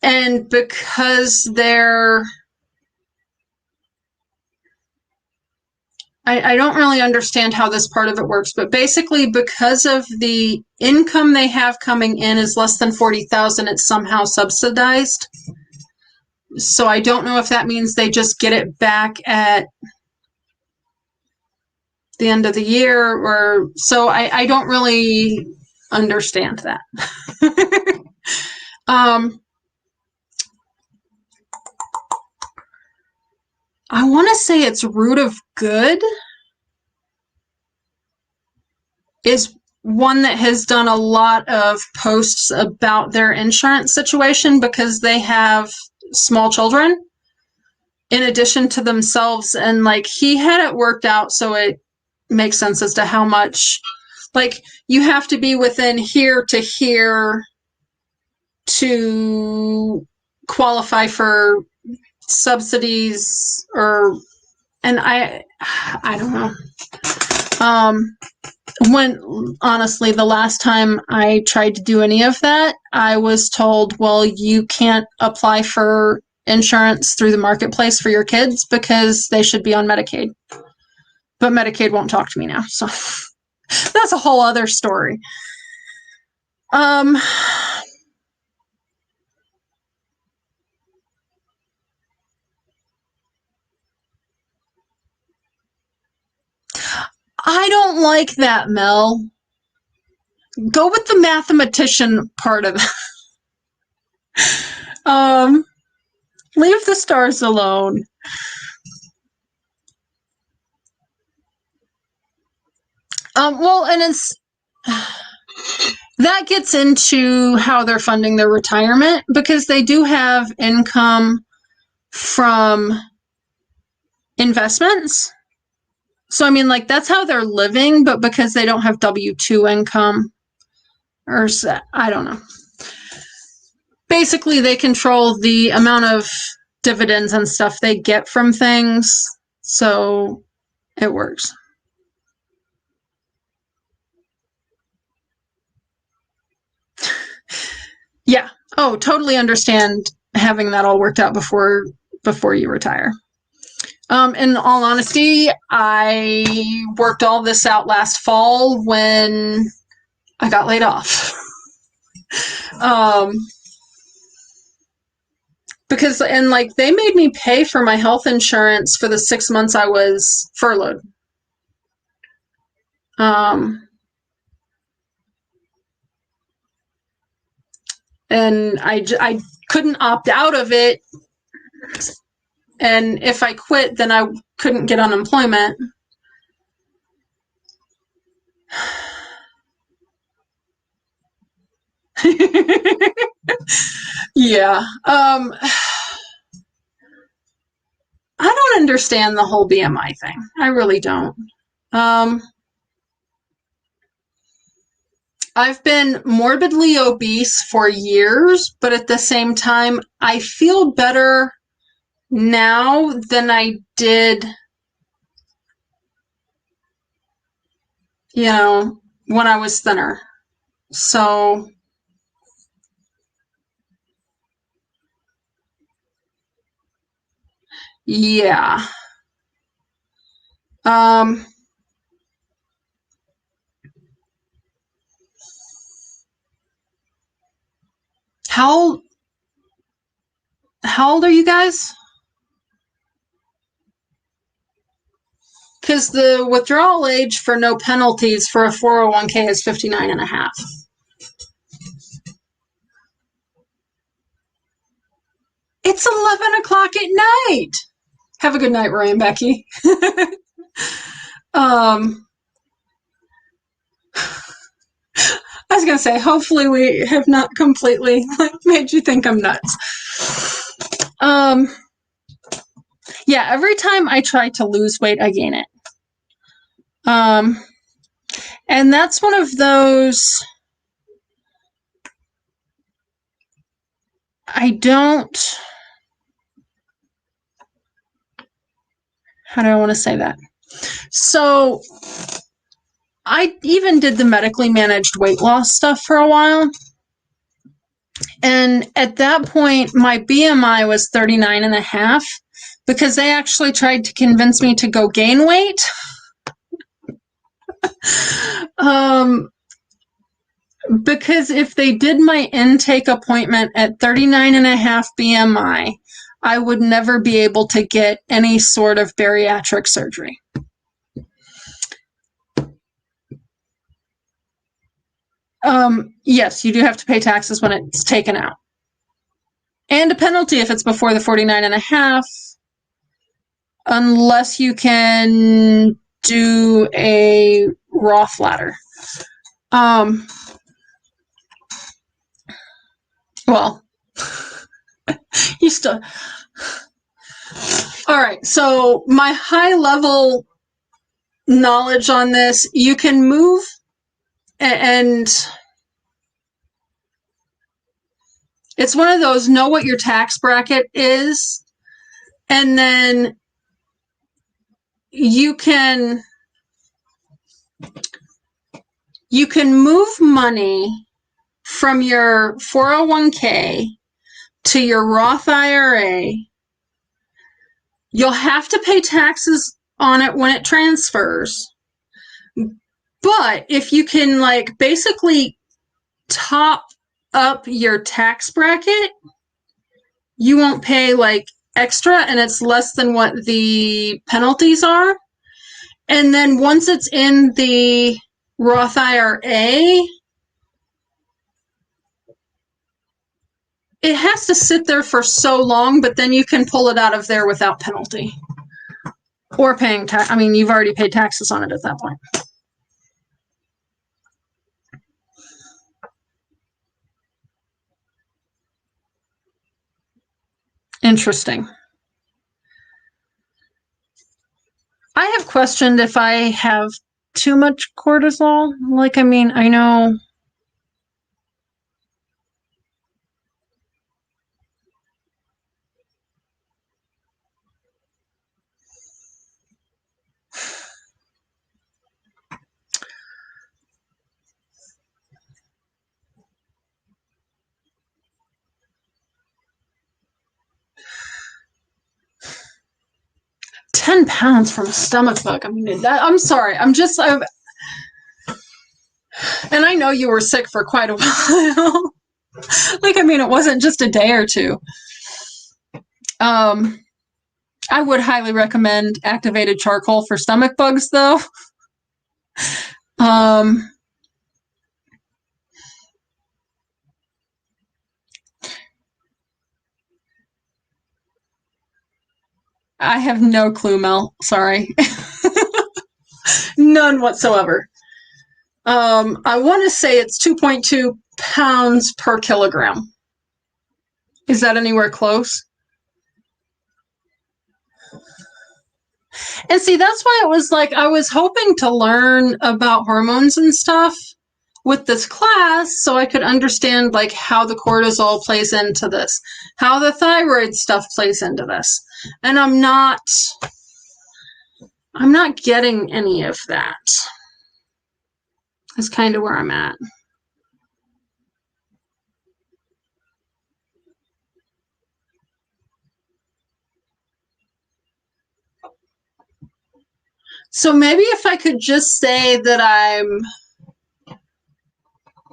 and because I don't really understand how this part of it works, but basically because of the income they have coming in is less than $40,000, it's somehow subsidized. So I don't know if that means they just get it back at the end of the year, or so I don't really understand that. I want to say it's Root of Good is one that has done a lot of posts about their insurance situation because they have small children in addition to themselves, and like he had it worked out so make sense as to how much, like, you have to be within here to here to qualify for subsidies, or, and I don't know. When, honestly, the last time I tried to do any of that, I was told, well, you can't apply for insurance through the marketplace for your kids because they should be on Medicaid. But Medicaid won't talk to me now, so that's a whole other story. I don't like that, Mel. Go with the mathematician part of it. Leave the stars alone. Well, and it's that gets into how they're funding their retirement, because they do have income from investments. So, I mean, like, that's how they're living, but because they don't have W-2 income, or I don't know. Basically, they control the amount of dividends and stuff they get from things, so it works. Yeah. Oh, totally understand having that all worked out before you retire. In all honesty, I worked all this out last fall when I got laid off. Because, and like, they made me pay for my health insurance for the 6 months I was furloughed. And I couldn't opt out of it. And if I quit, then I couldn't get unemployment. Yeah. I don't understand the whole BMI thing. I really don't. I've been morbidly obese for years, but at the same time, I feel better now than I did, when I was thinner. So, yeah. How old are you guys? Because the withdrawal age for no penalties for a 401k is 59 and a half. It's 11 o'clock at night. Have a good night, Roy and Becky. I was going to say, hopefully we have not completely made you think I'm nuts. Yeah, every time I try to lose weight, I gain it. And that's one of those, how do I want to say that? So I even did the medically managed weight loss stuff for a while. And at that point, my BMI was 39 and a half because they actually tried to convince me to go gain weight. Because if they did my intake appointment at 39 and a half BMI, I would never be able to get any sort of bariatric surgery. Yes, you do have to pay taxes when it's taken out. And a penalty if it's before the 49 and a half, unless you can do a Roth ladder. Well, you still... All right, so my high level knowledge on this. You can move, and it's one of those, know what your tax bracket is, and then you can move money from your 401k to your Roth IRA. You'll have to pay taxes on it when it transfers. But if you can like basically top up your tax bracket, you won't pay like extra, and it's less than what the penalties are. And then once it's in the Roth IRA, it has to sit there for so long, but then you can pull it out of there without penalty or paying tax. I mean, you've already paid taxes on it at that point. Interesting. I have questioned if I have too much cortisol. Like, I mean, I know £10 from a stomach bug. I mean, I'm sorry. And I know you were sick for quite a while. Like, I mean, it wasn't just a day or two. I would highly recommend activated charcoal for stomach bugs, though. I have no clue, Mel. Sorry. None whatsoever. I want to say it's 2.2 pounds per kilogram. Is that anywhere close? And see, that's why it was like, I was hoping to learn about hormones and stuff with this class so I could understand like how the cortisol plays into this, how the thyroid stuff plays into this. And I'm not getting any of that. That's kind of where I'm at. So maybe if I could just say that I'm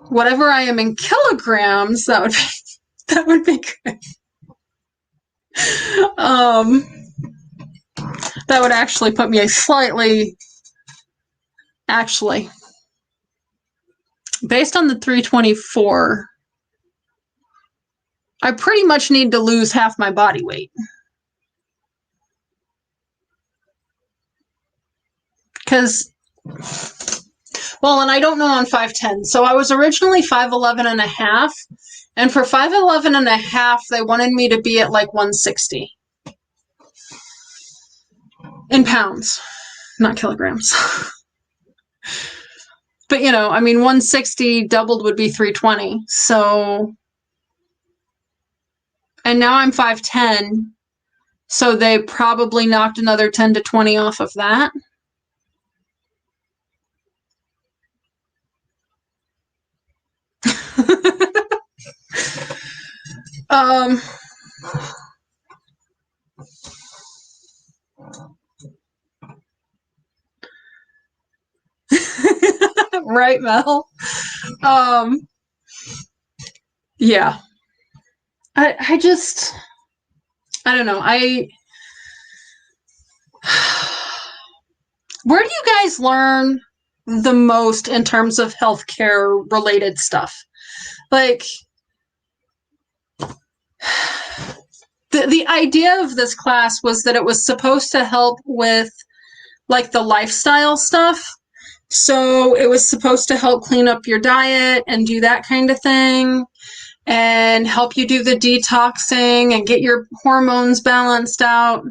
whatever I am in kilograms, that would be good. That would actually put me actually, based on the 324, I pretty much need to lose half my body weight. Because, well, and I don't know on 5'10". So I was originally 5'11 and a half. And for 5'11 and a half, they wanted me to be at like 160. In pounds, not kilograms. But, you know, I mean, 160 doubled would be 320. So, and now I'm 5'10". So they probably knocked another 10 to 20 off of that. Right, Mel? Yeah. I just, I don't know. Where do you guys learn the most in terms of healthcare related stuff? Like, the idea of this class was that it was supposed to help with like the lifestyle stuff. So it was supposed to help clean up your diet and do that kind of thing and help you do the detoxing and get your hormones balanced out.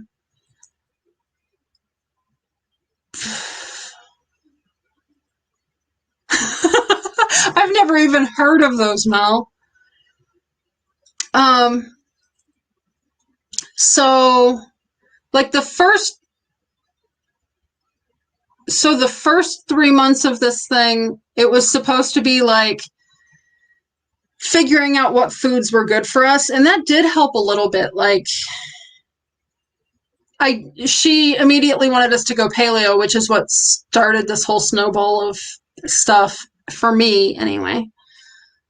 I've never even heard of those, Mel. So like the first 3 months of this thing, it was supposed to be like figuring out what foods were good for us, and that did help a little bit. Like she immediately wanted us to go paleo, which is what started this whole snowball of stuff for me anyway.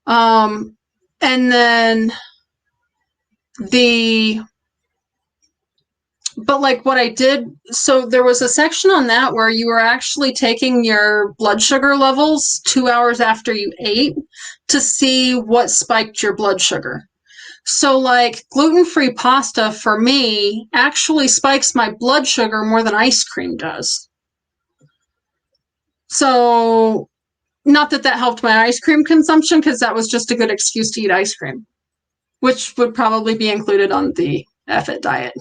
And then but like what I did, so there was a section on that where you were actually taking your blood sugar levels 2 hours after you ate to see what spiked your blood sugar. So like gluten-free pasta for me actually spikes my blood sugar more than ice cream does. So not that that helped my ice cream consumption, because that was just a good excuse to eat ice cream, which would probably be included on the F-it diet.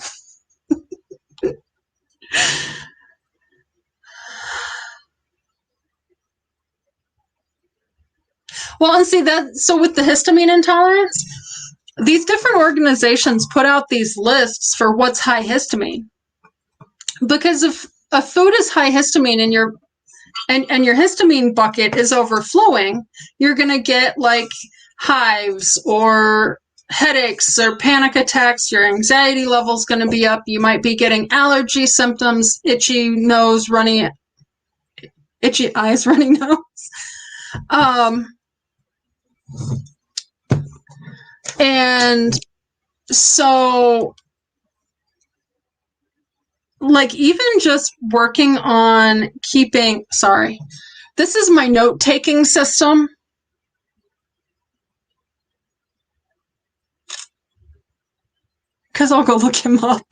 Well, and see that, so with the histamine intolerance, these different organizations put out these lists for what's high histamine. Because if a food is high histamine and your histamine bucket is overflowing, you're going to get like hives or headaches or panic attacks. Your anxiety level's going to be up. You might be getting allergy symptoms, itchy nose, itchy eyes, runny nose. And so like even just working on keeping, sorry, this is my note-taking system. Because I'll go look him up.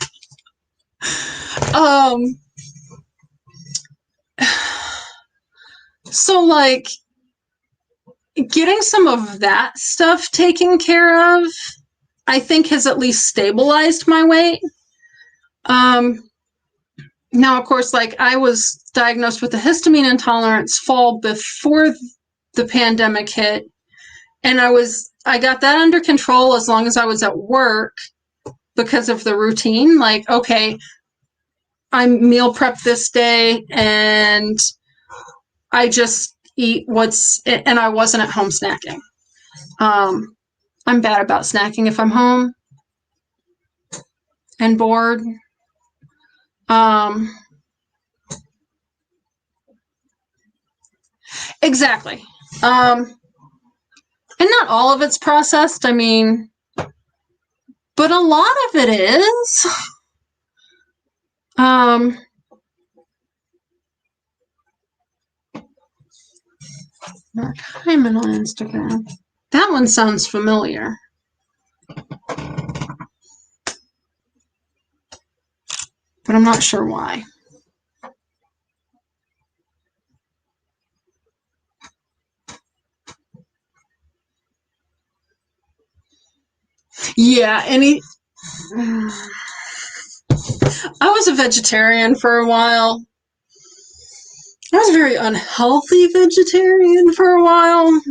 So like getting some of that stuff taken care of, I think has at least stabilized my weight. Now, of course, like I was diagnosed with a histamine intolerance fall before the pandemic hit, and I got that under control as long as I was at work because of the routine. Like, okay, I meal prep this day and I just eat and I wasn't at home snacking. I'm bad about snacking if I'm home and bored. Exactly. And not all of it's processed, I mean, but a lot of it is. Mark Hyman on Instagram. That one sounds familiar. But I'm not sure why. Yeah, I was a vegetarian for a while. I was a very unhealthy vegetarian for a while.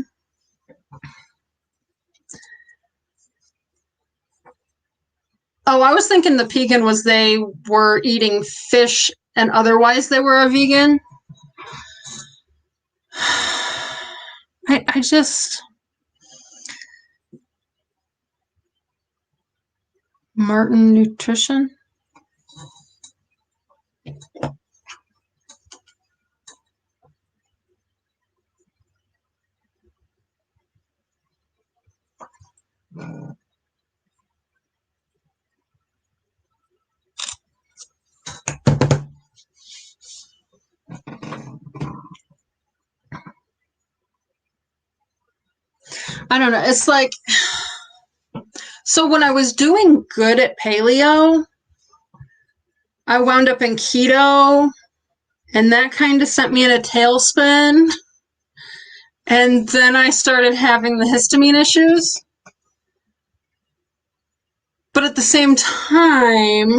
Oh, I was thinking the vegan was they were eating fish and otherwise they were a vegan. I just... Martin Nutrition? I don't know. It's like, so when I was doing good at paleo, I wound up in keto, and that kind of sent me in a tailspin. And then I started having the histamine issues. But at the same time,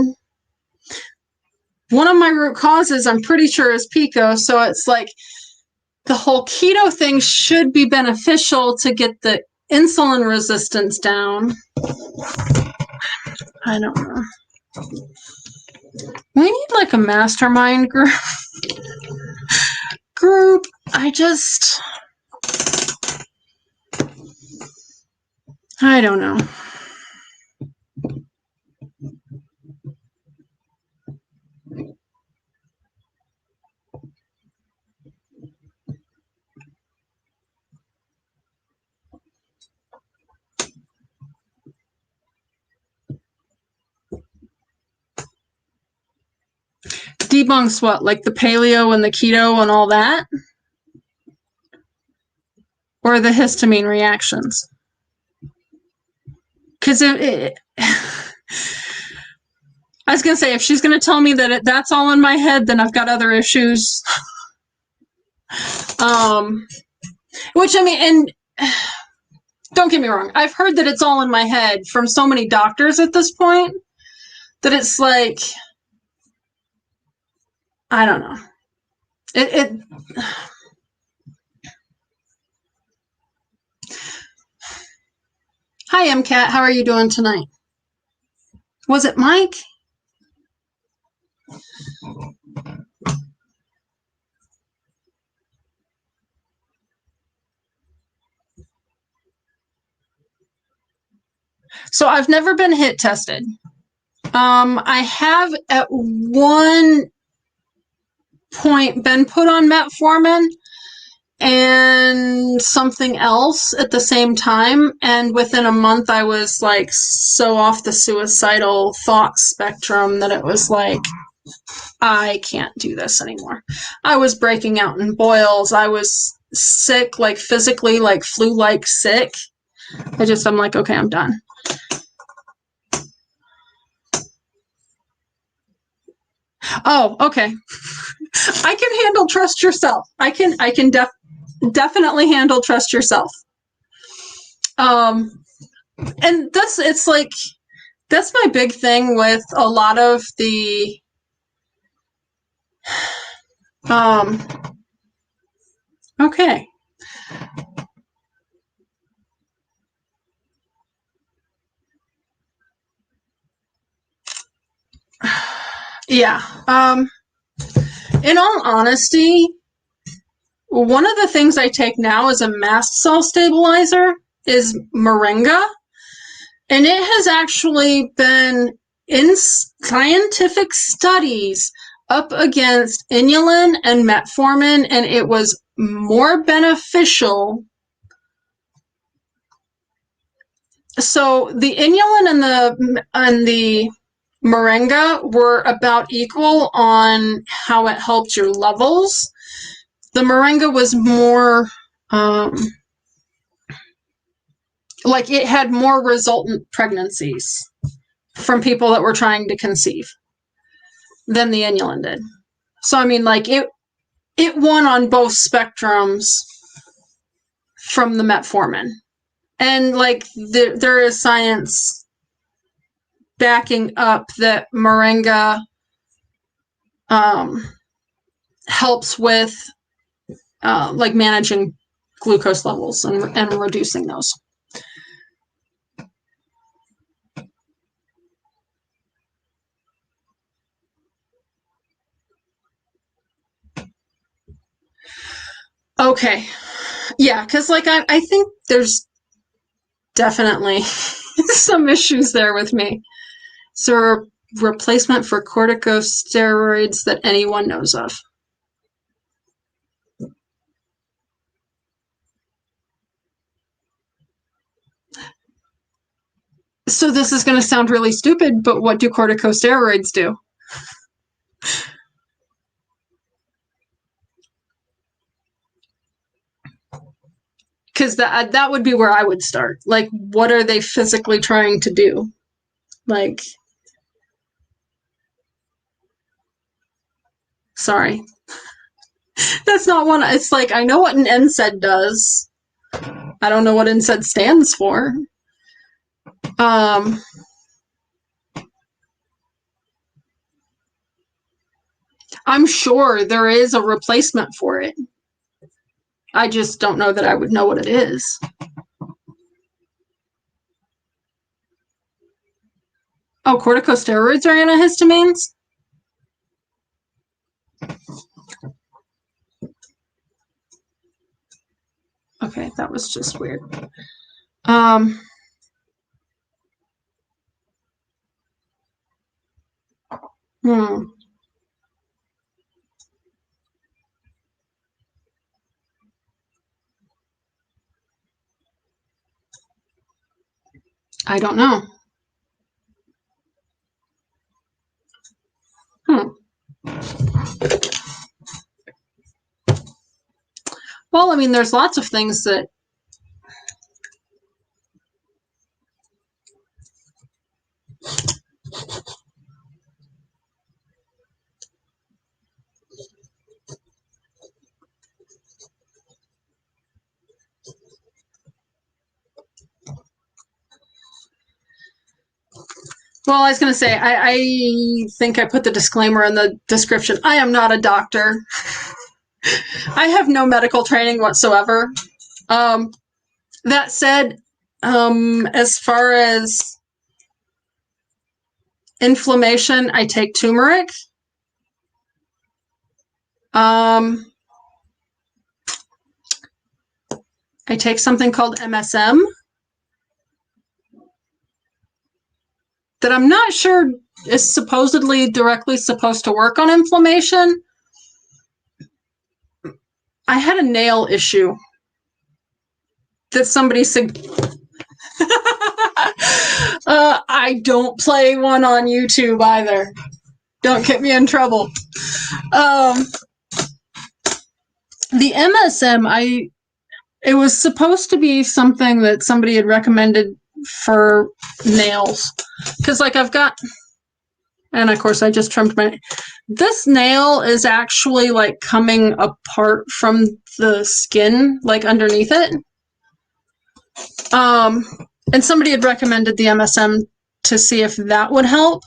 one of my root causes, I'm pretty sure, is PICO. So it's like, the whole keto thing should be beneficial to get the insulin resistance down. I don't know. We need like a mastermind group. I don't know. Debunks what? Like the paleo and the keto and all that? Or the histamine reactions? Because I was going to say, if she's going to tell me that that's all in my head, then I've got other issues. Which, I mean, and don't get me wrong, I've heard that it's all in my head from so many doctors at this point that it's like, I don't know. Hi, MCAT. How are you doing tonight? Was it Mike? So I've never been HIT tested. I have at one point been put on metformin and something else at the same time, and within a month I was like so off the suicidal thought spectrum that it was like, I can't do this anymore. I was breaking out in boils. I was sick, like physically, like flu-like sick. I'm like, okay, I'm done. Oh, okay. I can handle trust yourself. I can definitely handle trust yourself. And it's like, that's my big thing with a lot of the okay. Yeah. In all honesty, one of the things I take now as a mast cell stabilizer is moringa. And it has actually been in scientific studies up against inulin and metformin, and it was more beneficial. So the inulin and the moringa were about equal on how it helped your levels. The moringa was more like it had more resultant pregnancies from people that were trying to conceive than the inulin did. So I mean, like it won on both spectrums from the metformin, and like there is science backing up that moringa helps with like managing glucose levels and reducing those. Okay. Yeah, because like I think there's definitely some issues there with me. So a replacement for corticosteroids that anyone knows of. So this is going to sound really stupid, but what do corticosteroids do? Because that would be where I would start. Like, what are they physically trying to do? Like, sorry. That's not one. It's like, I know what an NSAID does. I don't know what NSAID stands for. I'm sure there is a replacement for it. I just don't know that I would know what it is. Oh, corticosteroids are antihistamines? Okay, that was just weird. I don't know. Well, I mean, there's lots of things that well, I was going to say, I think I put the disclaimer in the description. I am not a doctor. I have no medical training whatsoever. That said, as far as inflammation, I take turmeric. I take something called MSM that I'm not sure is supposedly directly supposed to work on inflammation. I had a nail issue that somebody said. I don't play one on YouTube either. Don't get me in trouble. The MSM, it was supposed to be something that somebody had recommended for nails. Because, like, I've got, and of course I just trimmed this nail is actually, like, coming apart from the skin, like, underneath it. And somebody had recommended the MSM to see if that would help.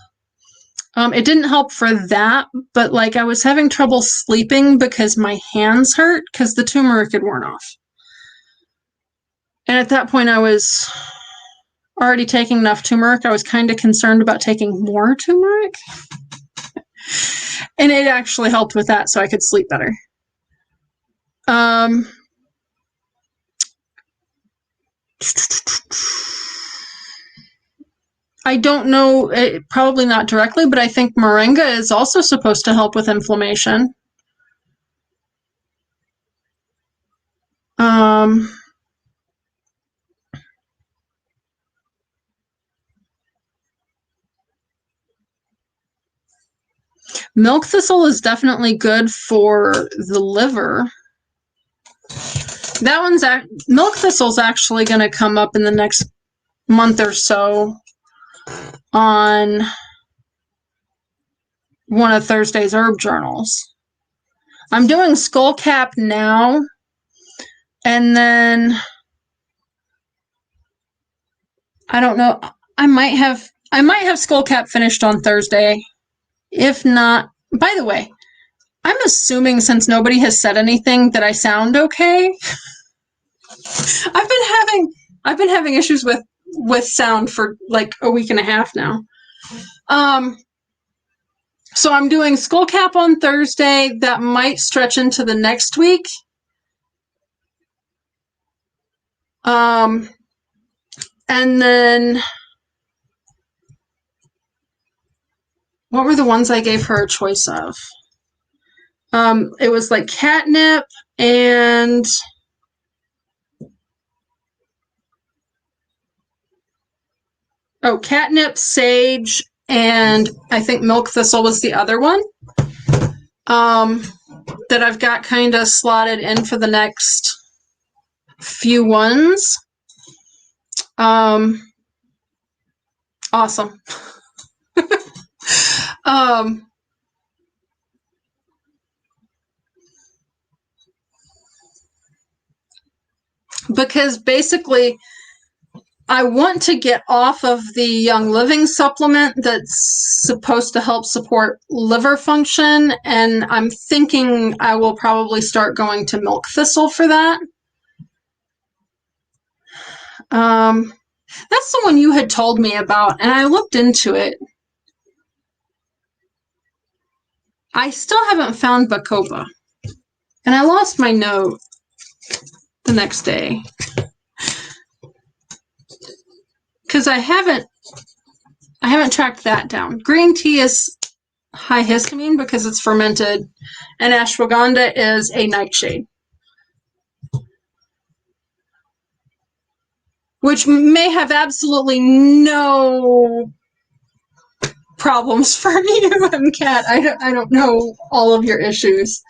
It didn't help for that, but, like, I was having trouble sleeping because my hands hurt because the turmeric had worn off. And at that point, I was already taking enough turmeric. I was kind of concerned about taking more turmeric. And it actually helped with that so I could sleep better. I don't know, probably not directly, but I think moringa is also supposed to help with inflammation. Milk thistle is definitely good for the liver. That one's milk thistle's actually going to come up in the next month or so on one of Thursday's herb journals. I'm doing skullcap now, and then I don't know. I might have skullcap finished on Thursday. If not, by the way, I'm assuming since nobody has said anything that I sound okay. I've been having issues with sound for like a week and a half now. So I'm doing skullcap on Thursday. That might stretch into the next week. And then what were the ones I gave her a choice of? It was like catnip and catnip, sage, and I think milk thistle was the other one. That I've got kind of slotted in for the next few ones. Awesome. Because basically I want to get off of the Young Living supplement that's supposed to help support liver function, and I'm thinking I will probably start going to milk thistle for that. That's the one you had told me about, and I looked into it. I still haven't found Bacopa, and I lost my note the next day because I haven't tracked that down. Green tea is high histamine because it's fermented, and ashwagandha is a nightshade, which may have absolutely no problems for you, MCAT. I don't know all of your issues.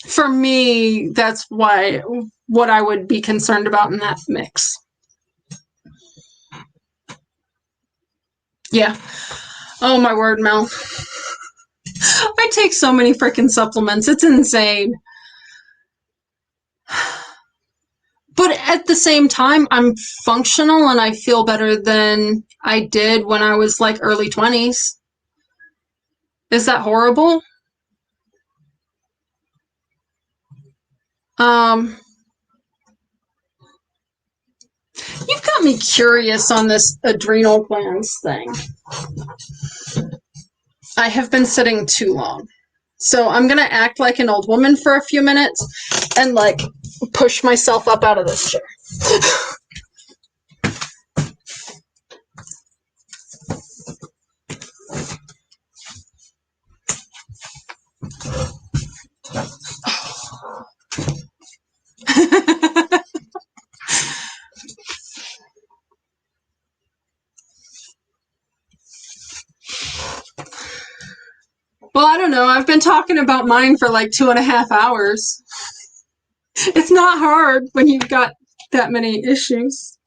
For me, that's what I would be concerned about in that mix. Yeah. Oh my word, Mel. I take so many freaking supplements. It's insane. But at the same time, I'm functional and I feel better than I did when I was like early 20s. Is that horrible? You've got me curious on this adrenal glands thing. I have been sitting too long. So I'm going to act like an old woman for a few minutes and like push myself up out of this chair. Well, I don't know. I've been talking about mine for like 2.5 hours. It's not hard when you've got that many issues.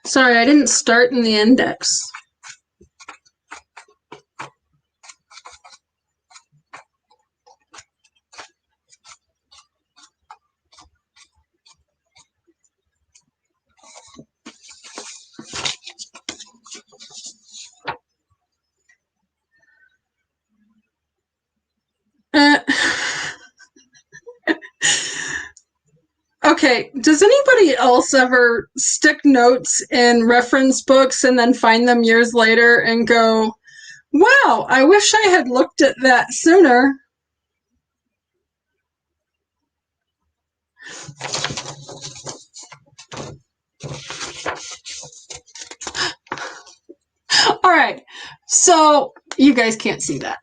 Sorry, I didn't start in the index. Okay, does anybody else ever stick notes in reference books and then find them years later and go, wow, I wish I had looked at that sooner? All right, so you guys can't see that.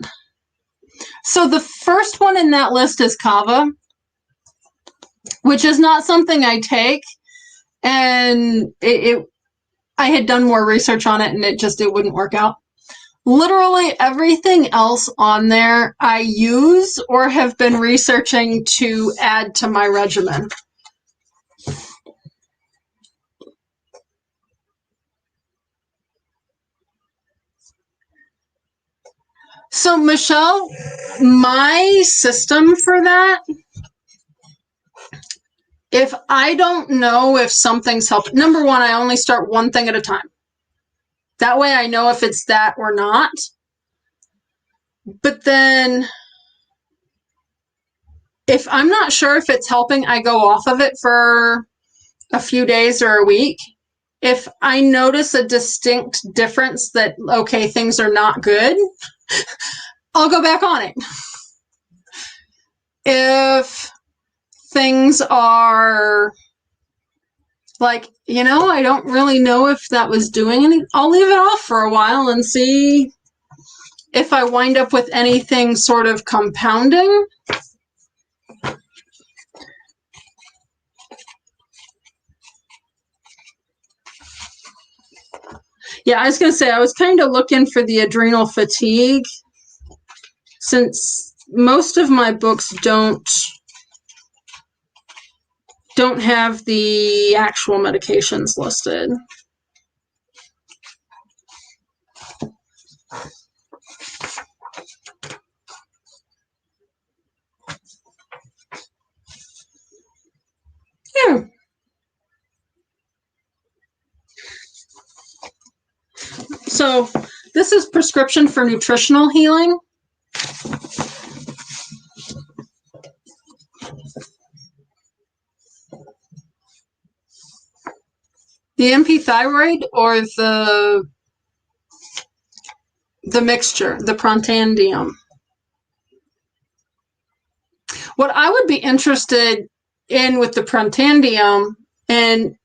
So the first one in that list is kava, which is not something I take, and I had done more research on it and it wouldn't work out. Literally everything else on there I use or have been researching to add to my regimen. So Michelle, my system for that, if I don't know if something's helping, number one, I only start one thing at a time. That way I know if it's that or not. But then if I'm not sure if it's helping, I go off of it for a few days or a week. If I notice a distinct difference that, okay, things are not good, I'll go back on it. If things are like, I don't really know if that was doing anything, I'll leave it off for a while and see if I wind up with anything sort of compounding. Yeah, I was going to say, I was kind of looking for the adrenal fatigue, since most of my books don't don't have the actual medications listed. Yeah. So this is prescription for nutritional healing. The MP thyroid or the mixture, the Protandium. What I would be interested in with the Protandium, and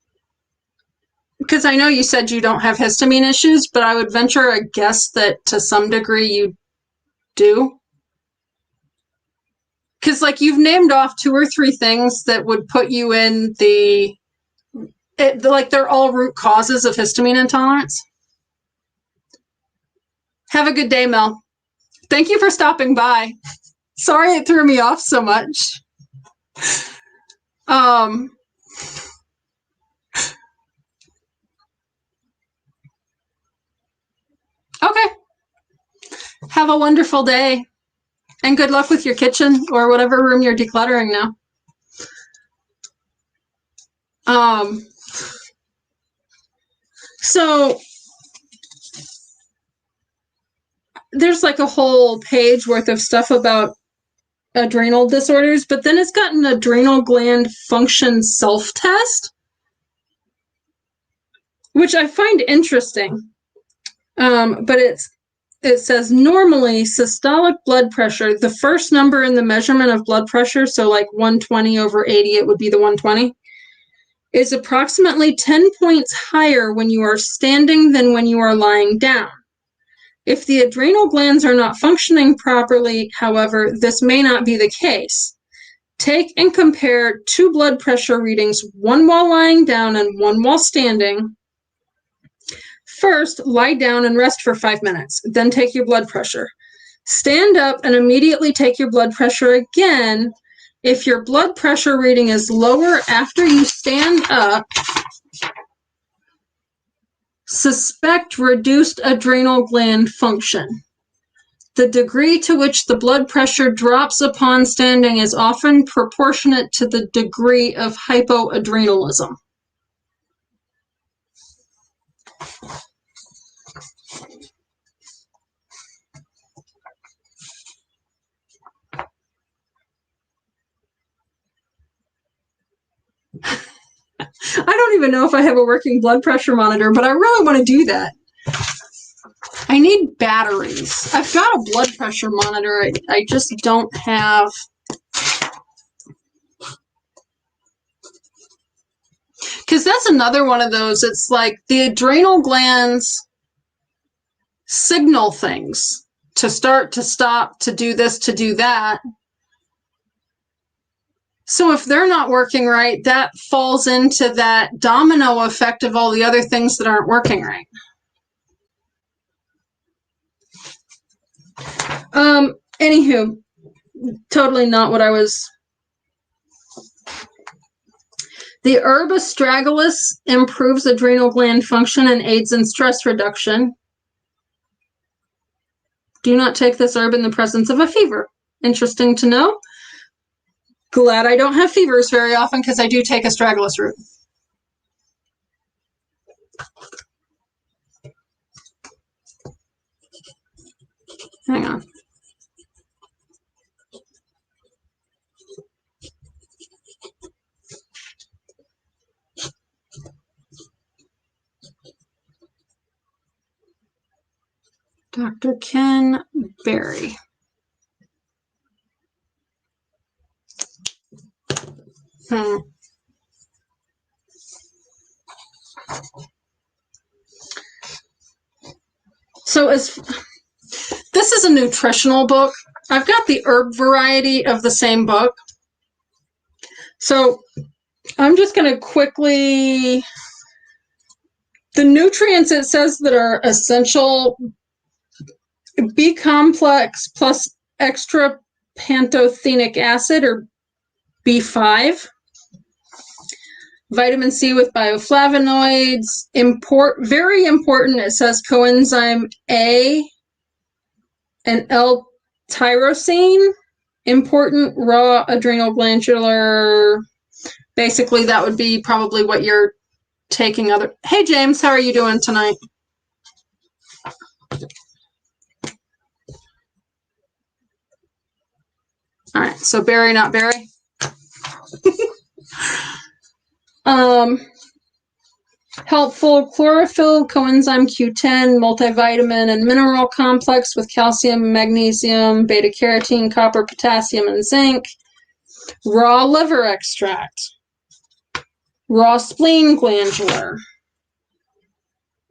because I know you said you don't have histamine issues, but I would venture a guess that to some degree you do. Because like you've named off 2 or 3 things that would put you in like they're all root causes of histamine intolerance. Have a good day, Mel. Thank you for stopping by. Sorry it threw me off so much. Okay. Have a wonderful day. And good luck with your kitchen or whatever room you're decluttering now. So there's like a whole page worth of stuff about adrenal disorders, but then it's got an adrenal gland function self-test, which I find interesting. But it says normally systolic blood pressure, the first number in the measurement of blood pressure, so like 120/80, it would be the 120, is approximately 10 points higher when you are standing than when you are lying down. If the adrenal glands are not functioning properly, however, this may not be the case. Take and compare 2 blood pressure readings, one while lying down and one while standing. First, lie down and rest for 5 minutes. Then take your blood pressure. Stand up and immediately take your blood pressure again. If your blood pressure reading is lower after you stand up, suspect reduced adrenal gland function. The degree to which the blood pressure drops upon standing is often proportionate to the degree of hypoadrenalism. I don't even know if I have a working blood pressure monitor, but I really want to do that. I need batteries. I've got a blood pressure monitor. I just don't have... Because that's another one of those. It's like the adrenal glands signal things to start, to stop, to do this, to do that. So if they're not working right, that falls into that domino effect of all the other things that aren't working right. Anywho, totally not what I was... The herb astragalus improves adrenal gland function and aids in stress reduction. Do not take this herb in the presence of a fever. Interesting to know. Glad I don't have fevers very often because I do take astragalus root. Hang on. Dr. Ken Berry. So this is a nutritional book. I've got the herb variety of the same book. So I'm just going to quickly... The nutrients it says that are essential: B complex plus extra pantothenic acid, or B5. Vitamin C with bioflavonoids. Very important, it says coenzyme A and L-tyrosine. Important raw adrenal glandular. Basically, that would be probably what you're taking other. Hey, James, how are you doing tonight? All right, so berry, not berry. Helpful chlorophyll, coenzyme Q10, multivitamin and mineral complex with calcium, magnesium, beta carotene, copper, potassium, and zinc. Raw liver extract. Raw spleen glandular.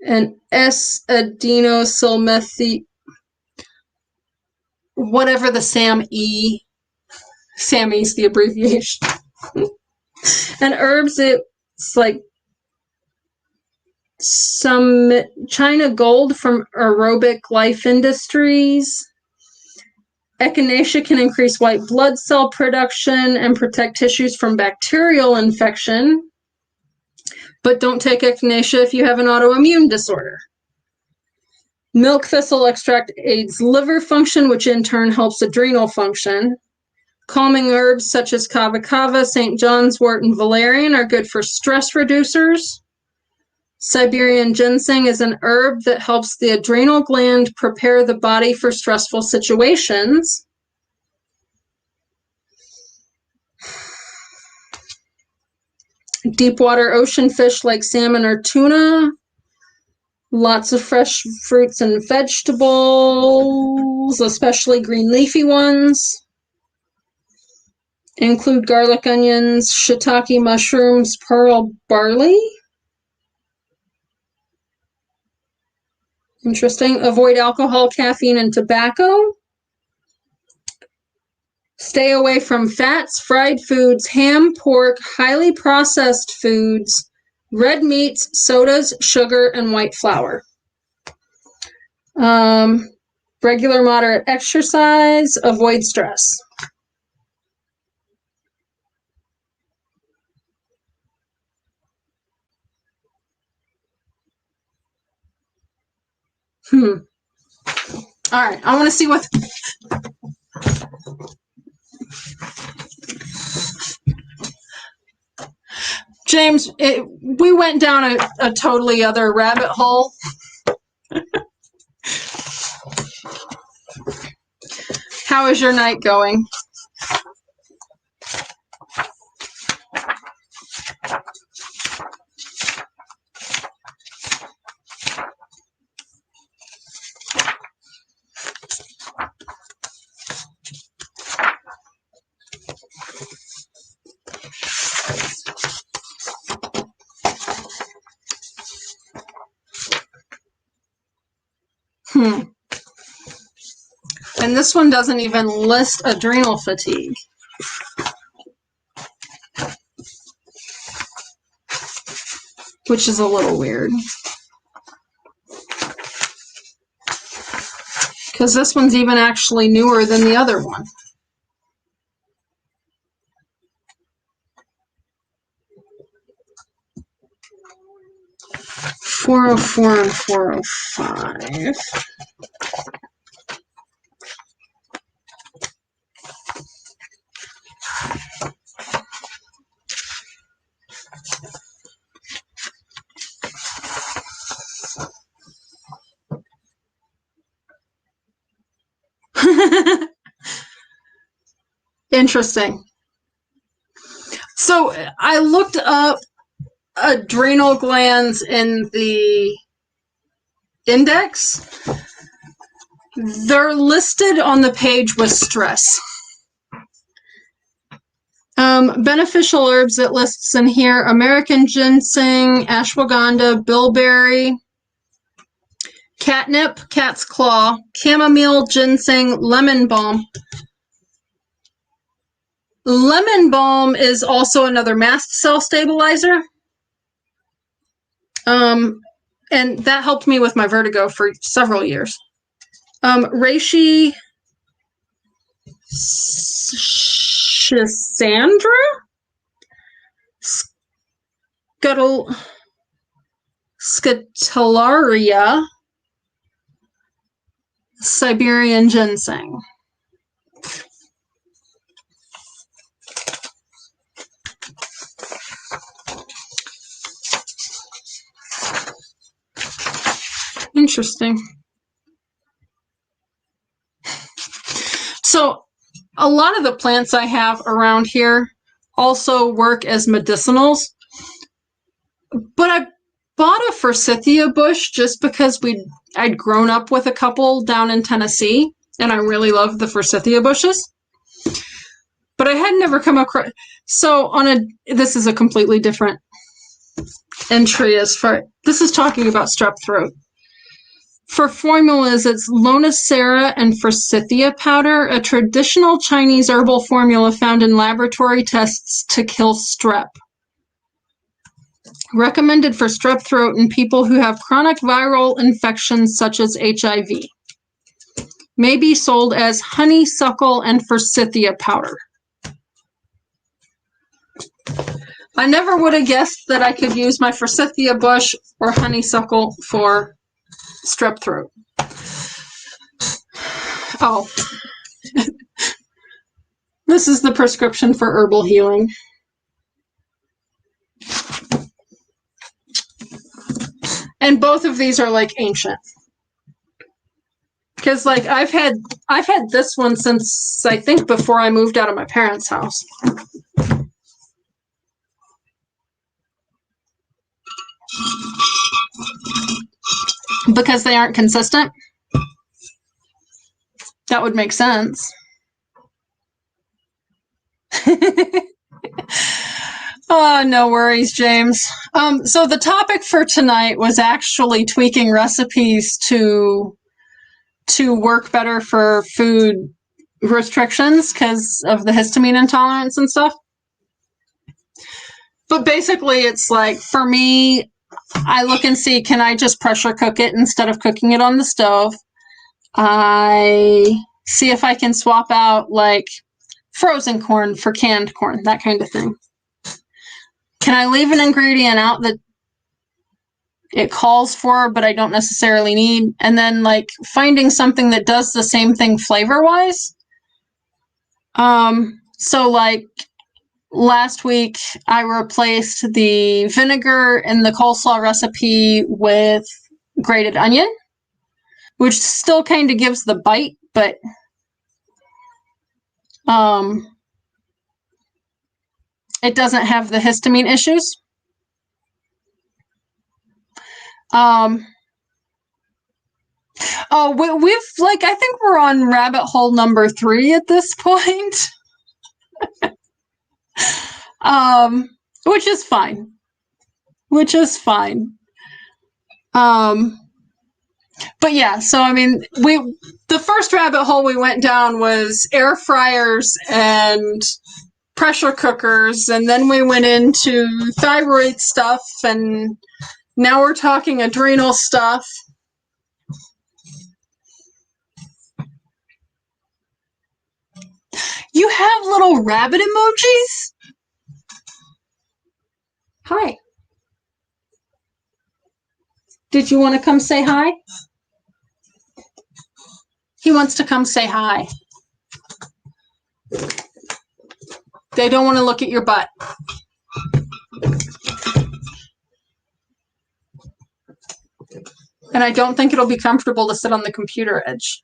And S-adenosilmethy, whatever the SAMe. SAMe's the abbreviation. And herbs, it's like some China Gold from Aerobic Life Industries. Echinacea can increase white blood cell production and protect tissues from bacterial infection. But don't take echinacea if you have an autoimmune disorder. Milk thistle extract aids liver function, which in turn helps adrenal function. Calming herbs such as kava kava, St. John's wort, and valerian are good for stress reducers. Siberian ginseng is an herb that helps the adrenal gland prepare the body for stressful situations. Deep water ocean fish like salmon or tuna. Lots of fresh fruits and vegetables, especially green leafy ones. Include garlic, onions, shiitake mushrooms, pearl barley. Interesting. Avoid alcohol, caffeine, and tobacco. Stay away from fats, fried foods, ham, pork, highly processed foods, red meats, sodas, sugar, and white flour. Regular moderate exercise. Avoid stress. All right, I want to see what... James, we went down a totally other rabbit hole. How is your night going? And this one doesn't even list adrenal fatigue. Which is a little weird. Because this one's even actually newer than the other one. .404 and 405. Interesting. So I looked up adrenal glands in the index. They're listed on the page with stress. Beneficial herbs it lists in here: American ginseng, ashwagandha, bilberry, catnip, cat's claw, chamomile, ginseng, lemon balm. Lemon balm is also another mast cell stabilizer. And that helped me with my vertigo for several years. Reishi Schisandra? Scutellaria, Siberian ginseng. Interesting. So a lot of the plants I have around here also work as medicinals, but I bought a forsythia bush just because I'd grown up with a couple down in Tennessee, and I really love the forsythia bushes. But I had never come across. So this is a completely different entry this is talking about strep throat. For formulas, it's Lonicera and Forsythia powder, a traditional Chinese herbal formula found in laboratory tests to kill strep. Recommended for strep throat in people who have chronic viral infections such as HIV. May be sold as honeysuckle and forsythia powder. I never would have guessed that I could use my forsythia bush or honeysuckle for strep throat. Oh. This is the prescription for herbal healing. And both of these are like ancient. Because like I've had this one since I think before I moved out of my parents' house. Because they aren't consistent. That would make sense. Oh, no worries, James. So the topic for tonight was actually tweaking recipes to work better for food restrictions because of the histamine intolerance and stuff. But basically, it's like, for me, I look and see, can I just pressure cook it instead of cooking it on the stove? I see if I can swap out like frozen corn for canned corn, that kind of thing. Can I leave an ingredient out that it calls for, but I don't necessarily need? And then like finding something that does the same thing flavor-wise. So like last week, I replaced the vinegar in the coleslaw recipe with grated onion, which still kind of gives the bite, but it doesn't have the histamine issues. We've like, I think we're on rabbit hole number 3 at this point. Which is fine. But yeah, so I mean, the first rabbit hole we went down was air fryers and pressure cookers, and then we went into thyroid stuff, and now we're talking adrenal stuff. You have little rabbit emojis? Hi. Did you want to come say hi? He wants to come say hi. They don't want to look at your butt. And I don't think it'll be comfortable to sit on the computer edge.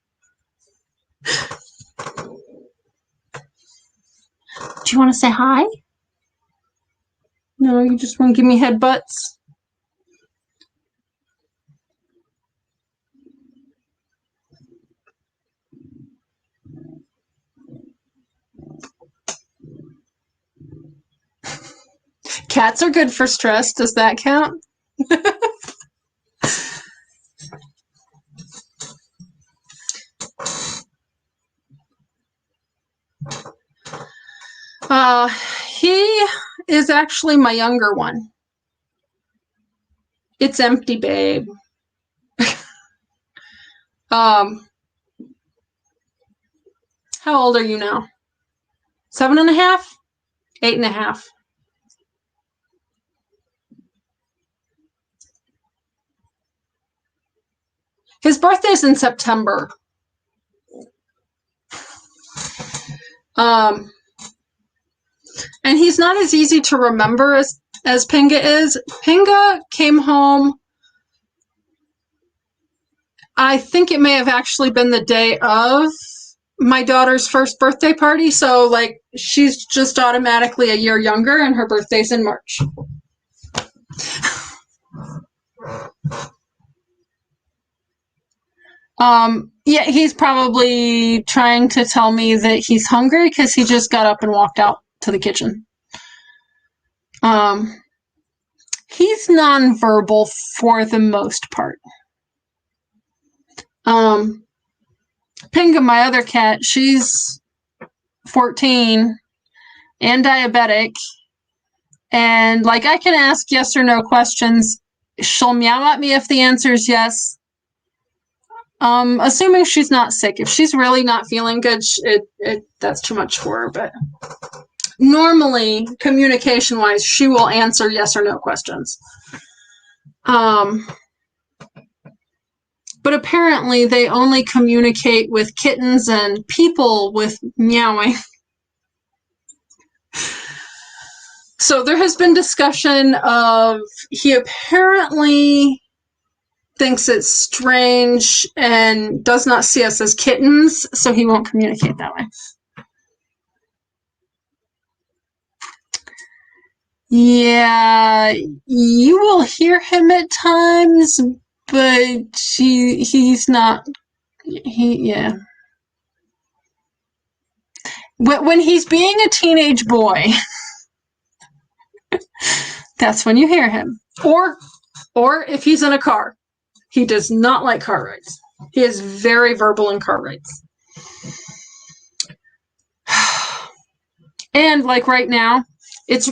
Do you want to say hi? No, you just want to give me headbutts? Cats are good for stress. Does that count? He is actually my younger one. It's empty, babe. How old are you now? 7.5? 8.5. His birthday's in September. And he's not as easy to remember as Pinga is. Pinga came home, I think it may have actually been the day of my daughter's first birthday party, so like she's just automatically a year younger and her birthday's in March. Yeah, he's probably trying to tell me that he's hungry because he just got up and walked out to the kitchen. He's nonverbal for the most part. Pinga, my other cat, she's 14 and diabetic, and like I can ask yes or no questions. She'll meow at me if the answer is yes. Assuming she's not sick. If she's really not feeling good, that's too much for her. But normally, communication-wise, she will answer yes or no questions. But apparently they only communicate with kittens and people with meowing. So there has been discussion of he apparently thinks it's strange and does not see us as kittens, so he won't communicate that way. Yeah, you will hear him at times, but he's not, yeah. When he's being a teenage boy, that's when you hear him. Or if he's in a car. He does not like car rides. He is very verbal in car rides. And like right now, it's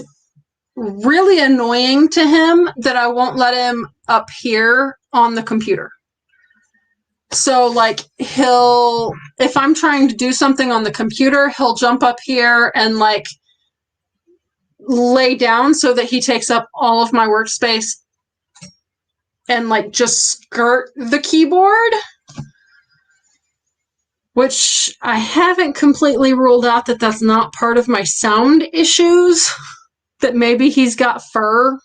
really annoying to him that I won't let him up here on the computer. So like if I'm trying to do something on the computer, he'll jump up here and like lay down so that he takes up all of my workspace and like just skirt the keyboard, which I haven't completely ruled out that that's not part of my sound issues, that maybe he's got fur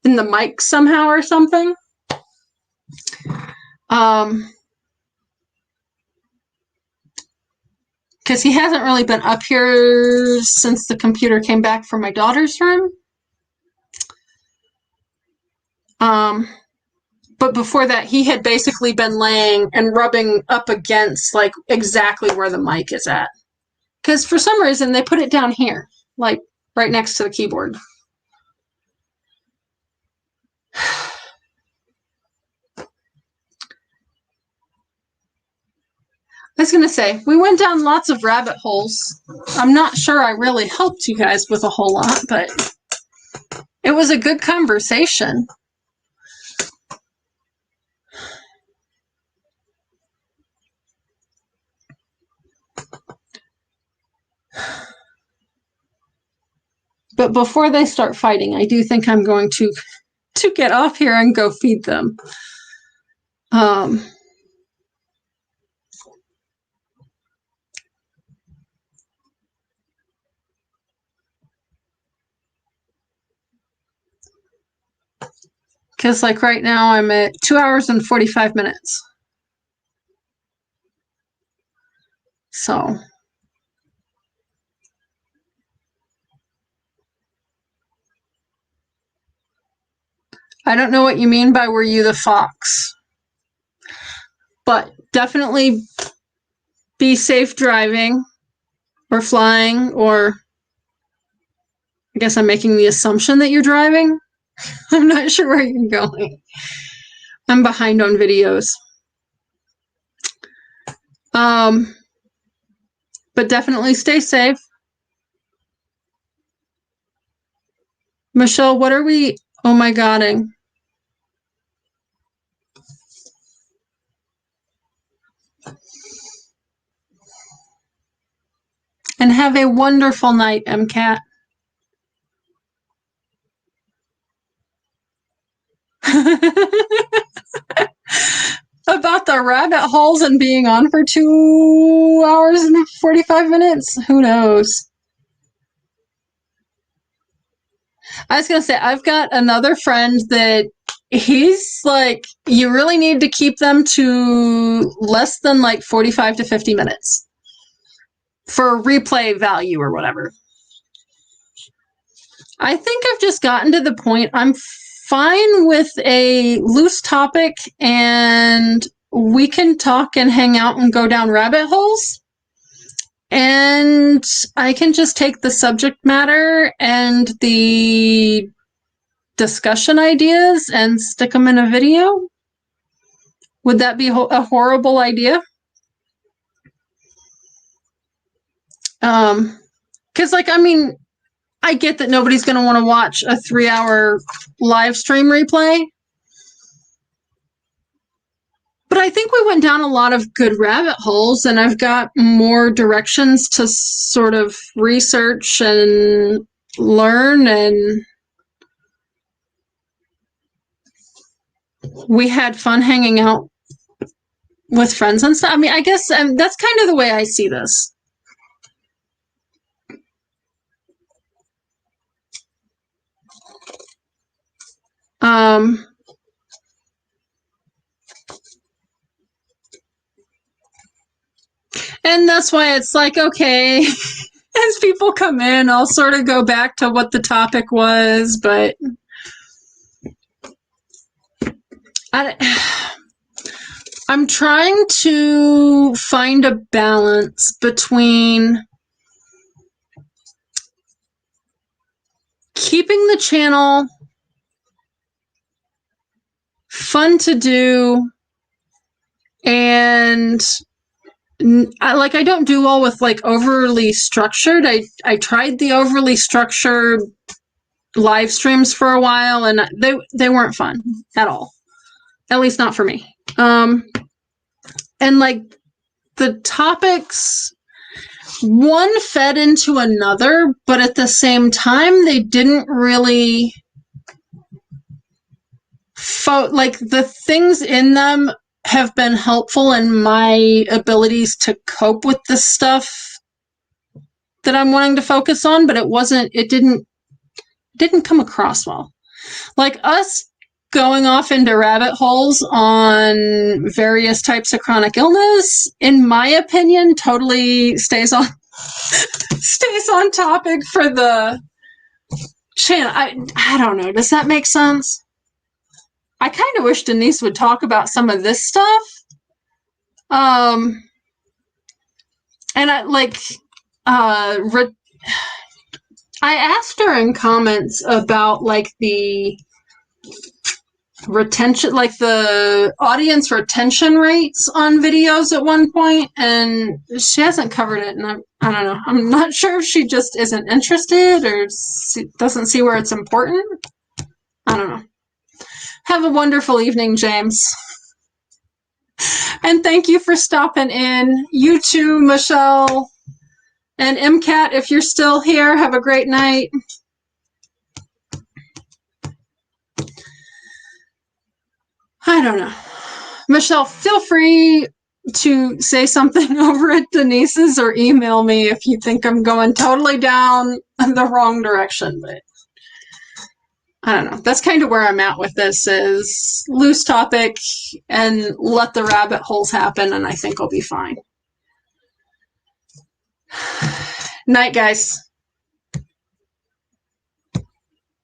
in the mic somehow or something. Because he hasn't really been up here since the computer came back from my daughter's room. But before that, he had basically been laying and rubbing up against like exactly where the mic is at. Because for some reason, they put it down here, like right next to the keyboard. I was going to say, we went down lots of rabbit holes. I'm not sure I really helped you guys with a whole lot, but it was a good conversation. But before they start fighting, I do think I'm going to get off here and go feed them. Because like right now I'm at 2 hours and 45 minutes. So I don't know what you mean by were you the fox, but definitely be safe driving or flying, or I guess I'm making the assumption that you're driving. I'm not sure where you're going. I'm behind on videos. But definitely stay safe. Michelle, what are we oh my godding? And have a wonderful night, MCAT. our rabbit holes and being on for 2 hours and 45 minutes? Who knows? I was going to say, I've got another friend that he's like, you really need to keep them to less than like 45 to 50 minutes for replay value or whatever. I think I've just gotten to the point I'm fine with a loose topic and we can talk and hang out and go down rabbit holes. And I can just take the subject matter and the discussion ideas and stick them in a video. Would that be a horrible idea? Because, like, I mean, I get that nobody's going to want to watch a 3-hour live stream replay. But I think we went down a lot of good rabbit holes, and I've got more directions to sort of research and learn, and we had fun hanging out with friends and stuff. I mean, I guess that's kind of the way I see this. And that's why it's like, okay, as people come in, I'll sort of go back to what the topic was, but I'm trying to find a balance between keeping the channel fun to do, and I don't do well with like overly structured. I tried the overly structured live streams for a while, and they weren't fun at all. At least not for me. And like the topics, one fed into another, but at the same time, they didn't really like the things in them have been helpful in my abilities to cope with the stuff that I'm wanting to focus on, but it didn't come across well. Like us going off into rabbit holes on various types of chronic illness, in my opinion, totally stays on topic for the channel. I don't know. Does that make sense? I kind of wish Denise would talk about some of this stuff. And I asked her in comments about like the retention, like the audience retention rates on videos at one point, and she hasn't covered it, and I don't know. I'm not sure if she just isn't interested or doesn't see where it's important. I don't know. Have a wonderful evening, James. And thank you for stopping in. You too, Michelle. And MCAT, if you're still here, have a great night. I don't know. Michelle, feel free to say something over at Denise's or email me if you think I'm going totally down the wrong direction. But I don't know. That's kind of where I'm at with this, is loose topic and let the rabbit holes happen, and I think I'll be fine. Night, guys.